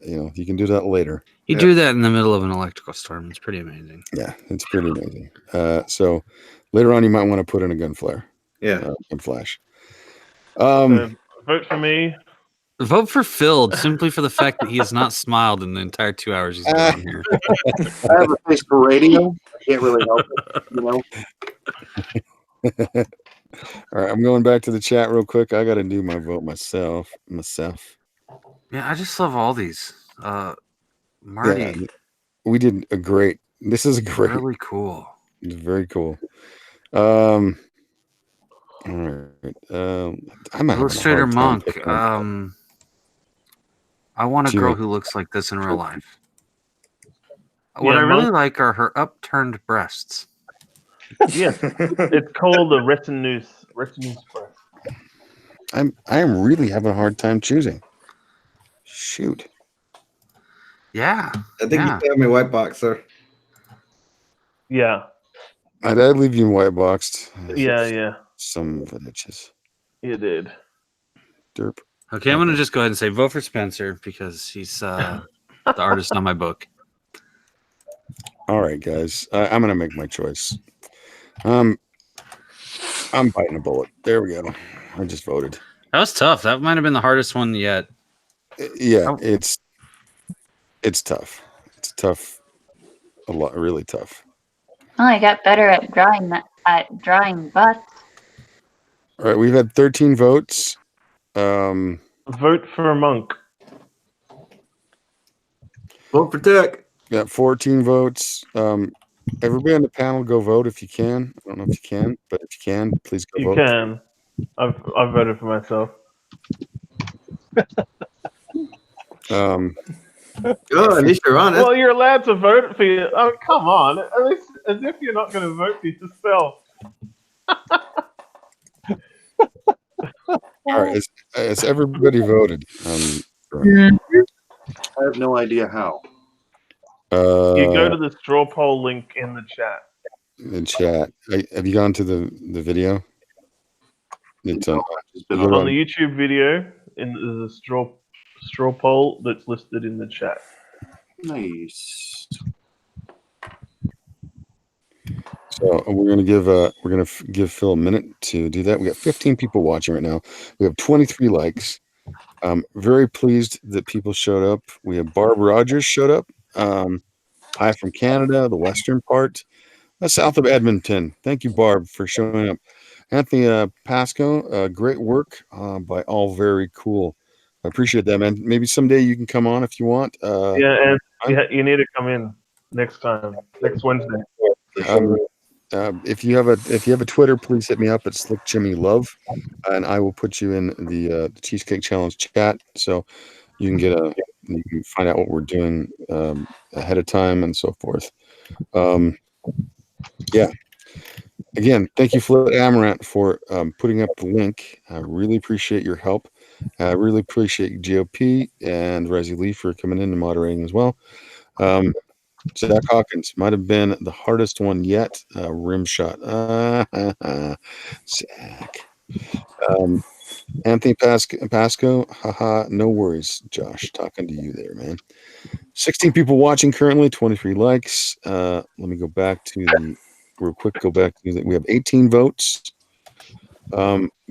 You can do that later. He drew that in the middle of an electrical storm. It's pretty amazing. Yeah, it's pretty amazing. So later on, you might want to put in a gun flare. Yeah, gun flash. So, vote for me. Vote for Phil simply for the fact that he has not smiled in the entire 2 hours he's been on here. I have a face for radio. I can't really help it, you know. All right, I'm going back to the chat real quick. I got to do my vote myself. Yeah, I just love all these. Marty. Yeah, we did a great. This is great. Really cool. It's very cool. All right. I'm Illustrator Monk. I want a girl who looks like this in real life. What I really like are her upturned breasts. Yes, it's called the retinues breast. I am really having a hard time choosing. Shoot. Yeah. I think you have me white box, sir. Yeah. I'd leave you white boxed. Yeah. Some bitches. You did. Derp. Okay, I'm going to just go ahead and say vote for Spencer because he's the artist on my book. All right, guys. I'm going to make my choice. I'm biting a bullet. There we go. I just voted. That was tough. That might have been the hardest one yet. Yeah, it's tough. It's tough. Really tough. Oh, I got better at drawing butts. All right, we've had 13 votes. Vote for Monk. Vote for Tech. Got 14 votes. Everybody on the panel, go vote if you can. I don't know if you can, but if you can, please go vote. You can. I've voted for myself. Oh, at least you're honest. Well, you're allowed to vote for you. Oh, come on. At least as if you're not going to vote for yourself. All right, it's everybody voted. I have no idea how. You go to the straw poll link in the chat. In chat. Have you gone to the video? It's on the YouTube video. There's a straw poll that's listed in the chat. Nice. So we're gonna give Phil a minute to do that. We got 15 people watching right now. We have 23 likes. Very pleased that people showed up. We have Barb Rogers showed up. Hi from Canada, the western part, south of Edmonton. Thank you, Barb, for showing up. Anthony Pasco, great work by all. Very cool. I appreciate that, man. Maybe someday you can come on if you want. And you need to come in next Wednesday. If you have a Twitter, please hit me up at Slick Jimmy Love, and I will put you in the Cheesecake Challenge chat, so you can you can find out what we're doing ahead of time and so forth. Yeah. Again, thank you, Flit Amaranth, for putting up the link. I really appreciate your help. I really appreciate GOP and Racy Lee for coming in and moderating as well. Zach Hawkins might have been the hardest one yet. Rim shot. Zach. Anthony Pasco. Haha, no worries, Josh. Talking to you there, man. 16 people watching currently, 23 likes. Let me go back to real quick. We have 18 votes.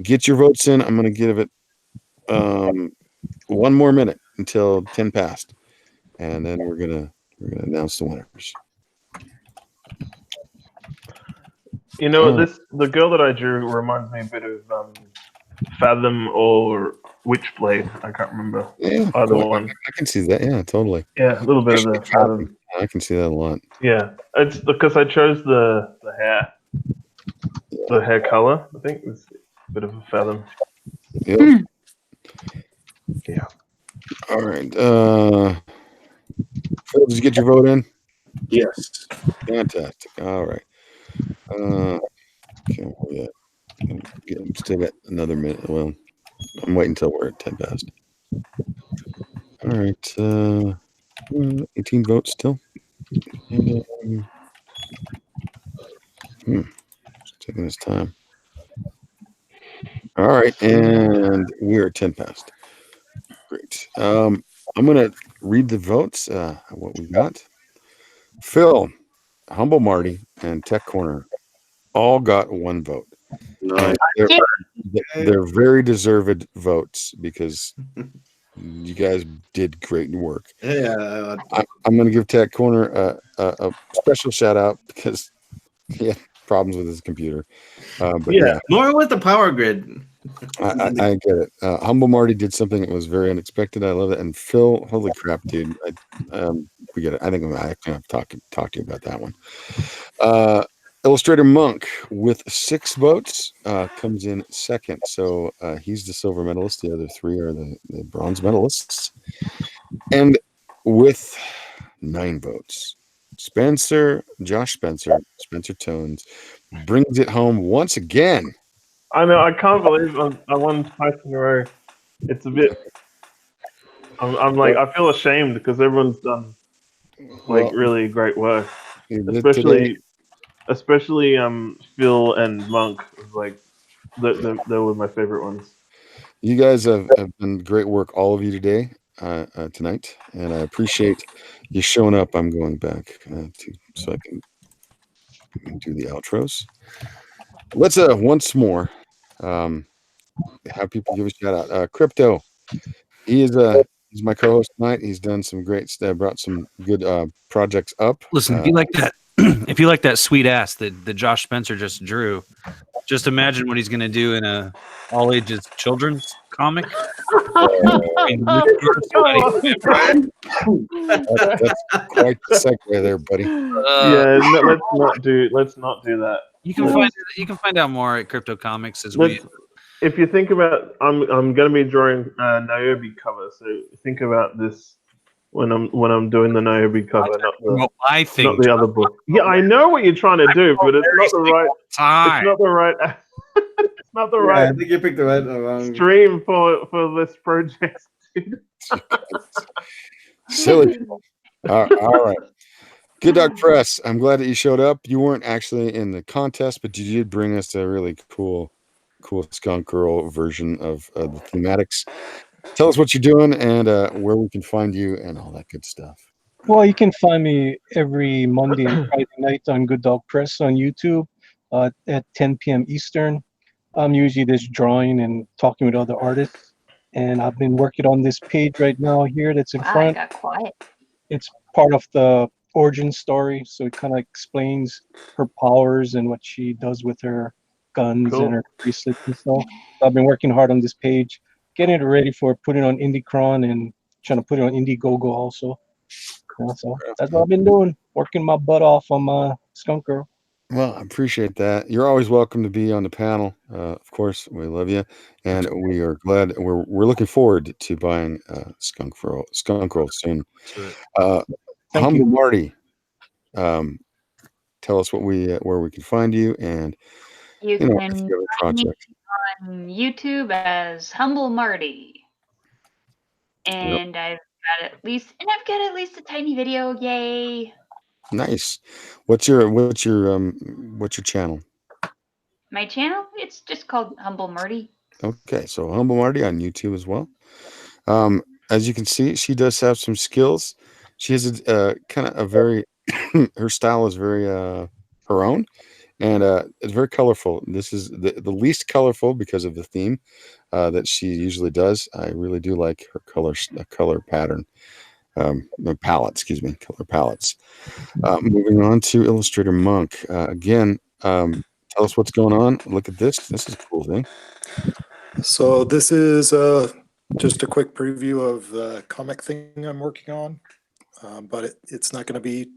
Get your votes in. I'm going to give it one more minute until 10 past, and then we're gonna announce the winners. You know, the girl that I drew reminds me a bit of Fathom or Witchblade. I can't remember either one. I can see that. Yeah, totally. Yeah, a little bit of the Fathom. I can see that a lot. Yeah, it's because I chose the hair, the hair color. I think it's a bit of a Fathom. Yep. Yeah. All right. Phil, did you get your vote in? Yes. Fantastic. All right. Okay, where we at? Still got another minute. Well, I'm waiting until we're at 10 past. All right. 18 votes still. And, just taking this time. All right. And we're at 10 past. Great. I'm going to read the votes, what we got. Phil, Humble Marty, and Tech Corner all got 1 vote. Nice. They're very deserved votes because you guys did great work. Yeah. I'm going to give Tech Corner a special shout out because he had problems with his computer. But yeah, Nor with the power grid. I get it. Humble Marty did something that was very unexpected. I love it. And Phil, holy crap, dude! We get it. I think I have to talk to you about that one. Illustrator Monk with 6 votes comes in second. So he's the silver medalist. The other 3 are the bronze medalists. And with 9 votes, Josh Spencer Tones brings it home once again. I know. I can't believe I won twice in a row. It's a bit. I'm like, I feel ashamed because everyone's done like really great work, especially Phil and Monk. Like, they were my favorite ones. You guys have done great work, all of you today, tonight, and I appreciate you showing up. I'm going back so I can do the outros. Let's once more have people give a shout out. Crypto, he's my co-host tonight. He's done some great stuff, brought some good projects up. Listen, if you like that, if you like that sweet ass that Josh Spencer just drew, just imagine what he's going to do in a all ages children's comic. That's quite the segue there, buddy. Let's not do that. You can find out more at Crypto Comics as we. If you think about, I'm going to be drawing a Niobe cover, so think about this when I'm doing the Niobe cover, not the other book. Yeah, I know what you're trying to do, but it's not the right time. It's not the right. It's not the right. I think you picked the right stream for this project. Silly. All right. Good Dog Press. I'm glad that you showed up. You weren't actually in the contest, but you did bring us a really cool Skunk Girl version of the thematics. Tell us what you're doing and where we can find you and all that good stuff. Well, you can find me every Monday and Friday night on Good Dog Press on YouTube at 10 p.m. Eastern. I'm usually just drawing and talking with other artists. And I've been working on this page right now here that's in front. I got quiet. It's part of the origin story, so it kind of explains her powers and what she does with her guns and her bracelets and stuff. So I've been working hard on this page, getting it ready for putting it on IndieCron and trying to put it on Indiegogo also. So that's what I've been doing, working my butt off on my Skunk Girl. Well, I appreciate that. You're always welcome to be on the panel. Of course, we love you, and we are glad. We're looking forward to buying Skunk Girl soon. Humble Marty, tell us where we can find you, and you can find me on YouTube as Humble Marty, and I've got at least a tiny video. Yay! Nice. What's your channel? My channel? It's just called Humble Marty. Okay, so Humble Marty on YouTube as well. As you can see, she does have some skills. She has a kind of a very her style is very her own, and it's very colorful. This is the least colorful because of the theme that she usually does. I really do like her color pattern. Color palettes. Moving on to Illustrator Monk. Again, tell us what's going on. Look at this. This is a cool thing. So this is just a quick preview of the comic thing I'm working on, but it's not going to be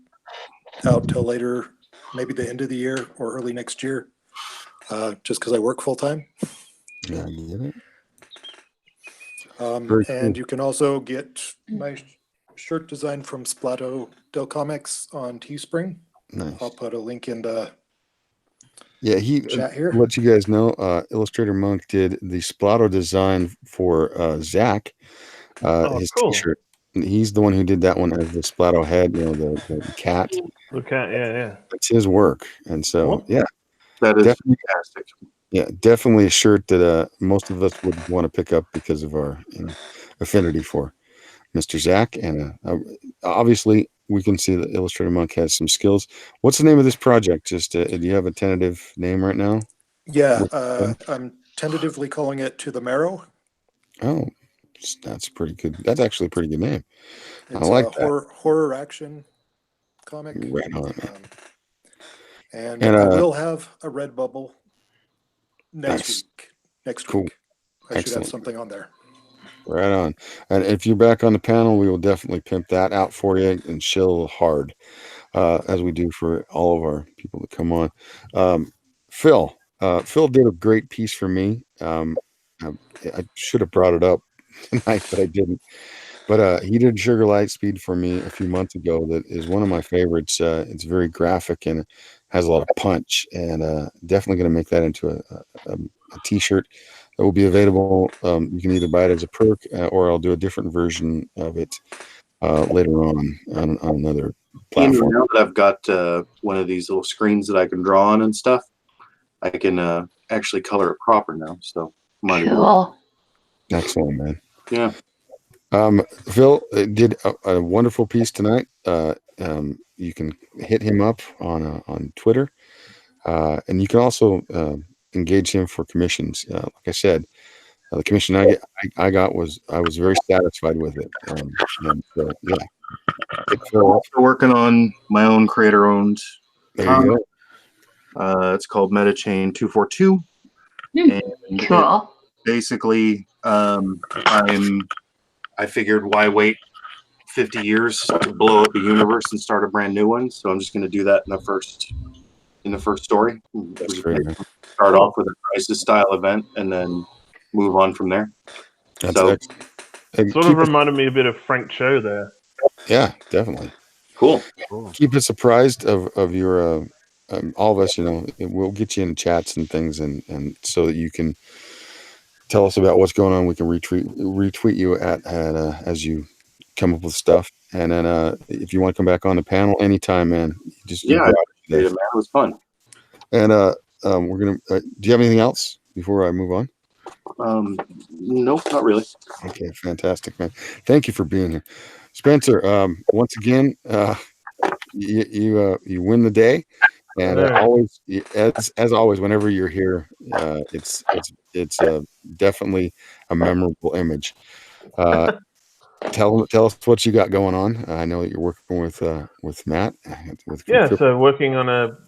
out till later, maybe the end of the year or early next year, just because I work full time. Yeah, I get it. And you can also get my shirt design from Splato Del Comics on Teespring. Nice. I'll put a link in the Yeah, he chat here. let you guys know. Illustrator Monk did the Splato design for Zach, his cool. T-shirt. He's the one who did that one as the Splato head, the cat. The cat, yeah. It's his work, and so yeah, That is definitely, fantastic. yeah, definitely a shirt that most of us would want to pick up because of our affinity for Mr. Zach, and obviously we can see that Illustrator Monk has some skills. What's the name of this project? Just do you have a tentative name right now? Yeah, I'm tentatively calling it To the Marrow. Oh, that's pretty good. That's actually a pretty good name. It's I like a that. horror action comic. Right on. And And I will have a Redbubble next nice. week. Next Cool. week. I should Excellent. have something on there. Right on. And if you're back on the panel, we will definitely pimp that out for you and chill hard, as we do for all of our people that come on. Phil did a great piece for me. I should have brought it up tonight, but I didn't. But he did Sugar Lightspeed for me a few months ago. That is one of my favorites. It's very graphic and has a lot of punch, and definitely going to make that into a T-shirt that will be available. You can either buy it as a perk, or I'll do a different version of it later on another platform. Now that I've got one of these little screens that I can draw on and stuff, I can actually color it proper now. So Cool. Excellent, man. Yeah. Phil did a wonderful piece tonight. You can hit him up on Twitter, and you can also engage him for commissions. Like I said, the commission I got I was very satisfied with it. And so yeah, I'm also working on my own creator-owned comic. It's called Metachain 242, and cool. Basically, I figured why wait 50 years to blow up a universe and start a brand new one. So I'm just going to do that in the first story. That's great, man. Start off with a crisis style event and then move on from there. That's so sort of reminded me a bit of Frank Cho there. Yeah, definitely. Cool. Keep us apprised of your all of us. We'll get you in chats and things, and so that you can tell us about what's going on. We can retweet you at as you come up with stuff. And then if you want to come back on the panel anytime, man, it was fun. And we're gonna. Do you have anything else before I move on? Nope, not really. Okay, fantastic, man. Thank you for being here, Spencer. Once again, you win the day, and always, as always, whenever you're here, it's definitely a memorable image. Tell us what you got going on. I know that you're working with Matt. So working on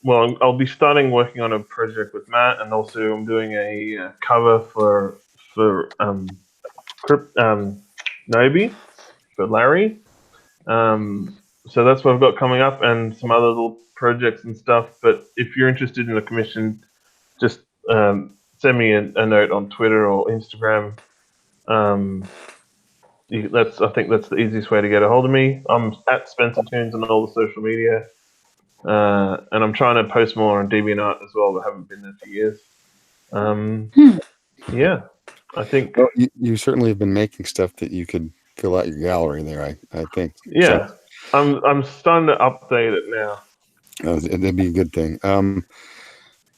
well, I'll be starting working on a project with Matt, and also I'm doing a cover for Nobi for Larry. So that's what I've got coming up, and some other little projects and stuff. But if you're interested in a commission, just send me a note on Twitter or Instagram. I think that's the easiest way to get a hold of me. I'm at Spencer Tunes on all the social media. And I'm trying to post more on DeviantArt as well, but haven't been there for years. Yeah, I think. Well, you certainly have been making stuff that you could fill out your gallery there. I think. Yeah, so, I'm starting to update it now. That'd be a good thing.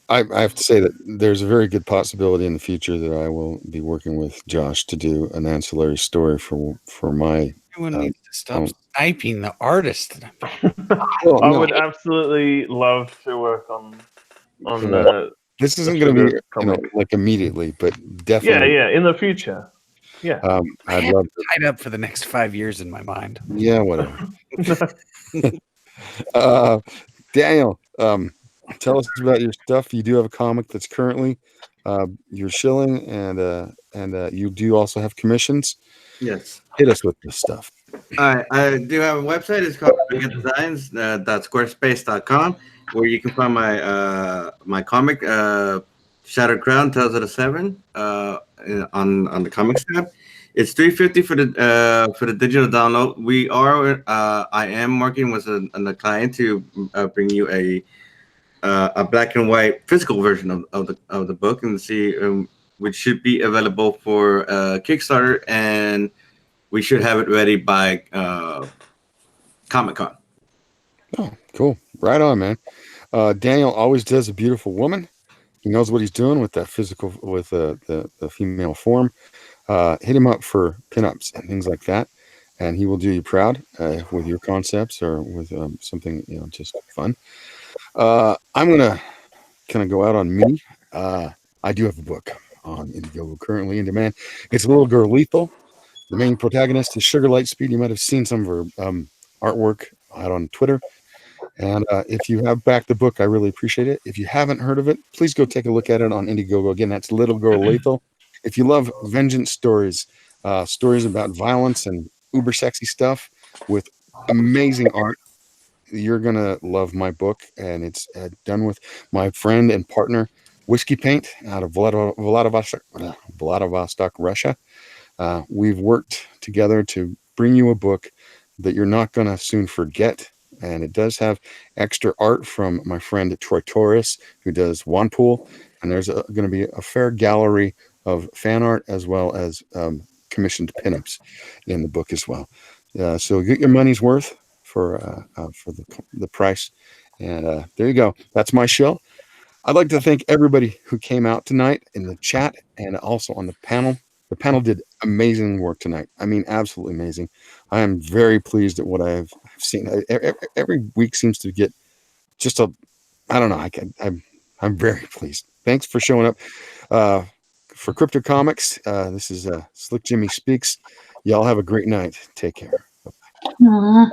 I have to say that there's a very good possibility in the future that I will be working with Josh to do an ancillary story for my. Everyone needs to stop sniping the artist. I would absolutely love to work on this isn't going to be like immediately, but definitely. Yeah, in the future. Yeah. I'd love to. Tied up for the next 5 years in my mind. Yeah, whatever. Daniel, tell us about your stuff. You do have a comic that's currently you're shilling, and you do also have commissions. Yes. Hit us with this stuff. All right. I do have a website. It's called designs.squarespace.com, where you can find my comic, Shattered Crown, Tales of the Seven, on the comics tab. It's $3.50 for the digital download. I am working with a client to bring you a black and white physical version of the book, and see which should be available for Kickstarter, and we should have it ready by Comic-Con. Oh, cool. Right on, man. Daniel always does a beautiful woman. He knows what he's doing with that physical, with the female form. Hit him up for pinups and things like that, and he will do you proud with your concepts or with something, just fun. I'm gonna kind of go out on me. I do have a book on Indiegogo currently in demand. It's Little Girl Lethal. The main protagonist is Sugar Lightspeed. You might have seen some of her artwork out on Twitter. And if you have backed the book, I really appreciate it. If you haven't heard of it, please go take a look at it on Indiegogo. Again, that's Little Girl Lethal. If you love vengeance stories, stories about violence and uber sexy stuff with amazing art, you're going to love my book. And it's done with my friend and partner, Whiskey Paint, out of Vladivostok, Russia. We've worked together to bring you a book that you're not going to soon forget. And it does have extra art from my friend Troy Torres, who does Wanton. And there's going to be a fair gallery of fan art as well as commissioned pinups in the book as well. So get your money's worth for the price. And there you go. That's my show. I'd like to thank everybody who came out tonight in the chat and also on the panel. The panel did amazing work tonight. I mean, absolutely amazing. I am very pleased at what I've seen. Every week seems to get just I don't know. I'm very pleased. Thanks for showing up. For Crypto Comics, this is Slick Jimmy Speaks. Y'all have a great night. Take care. Aww.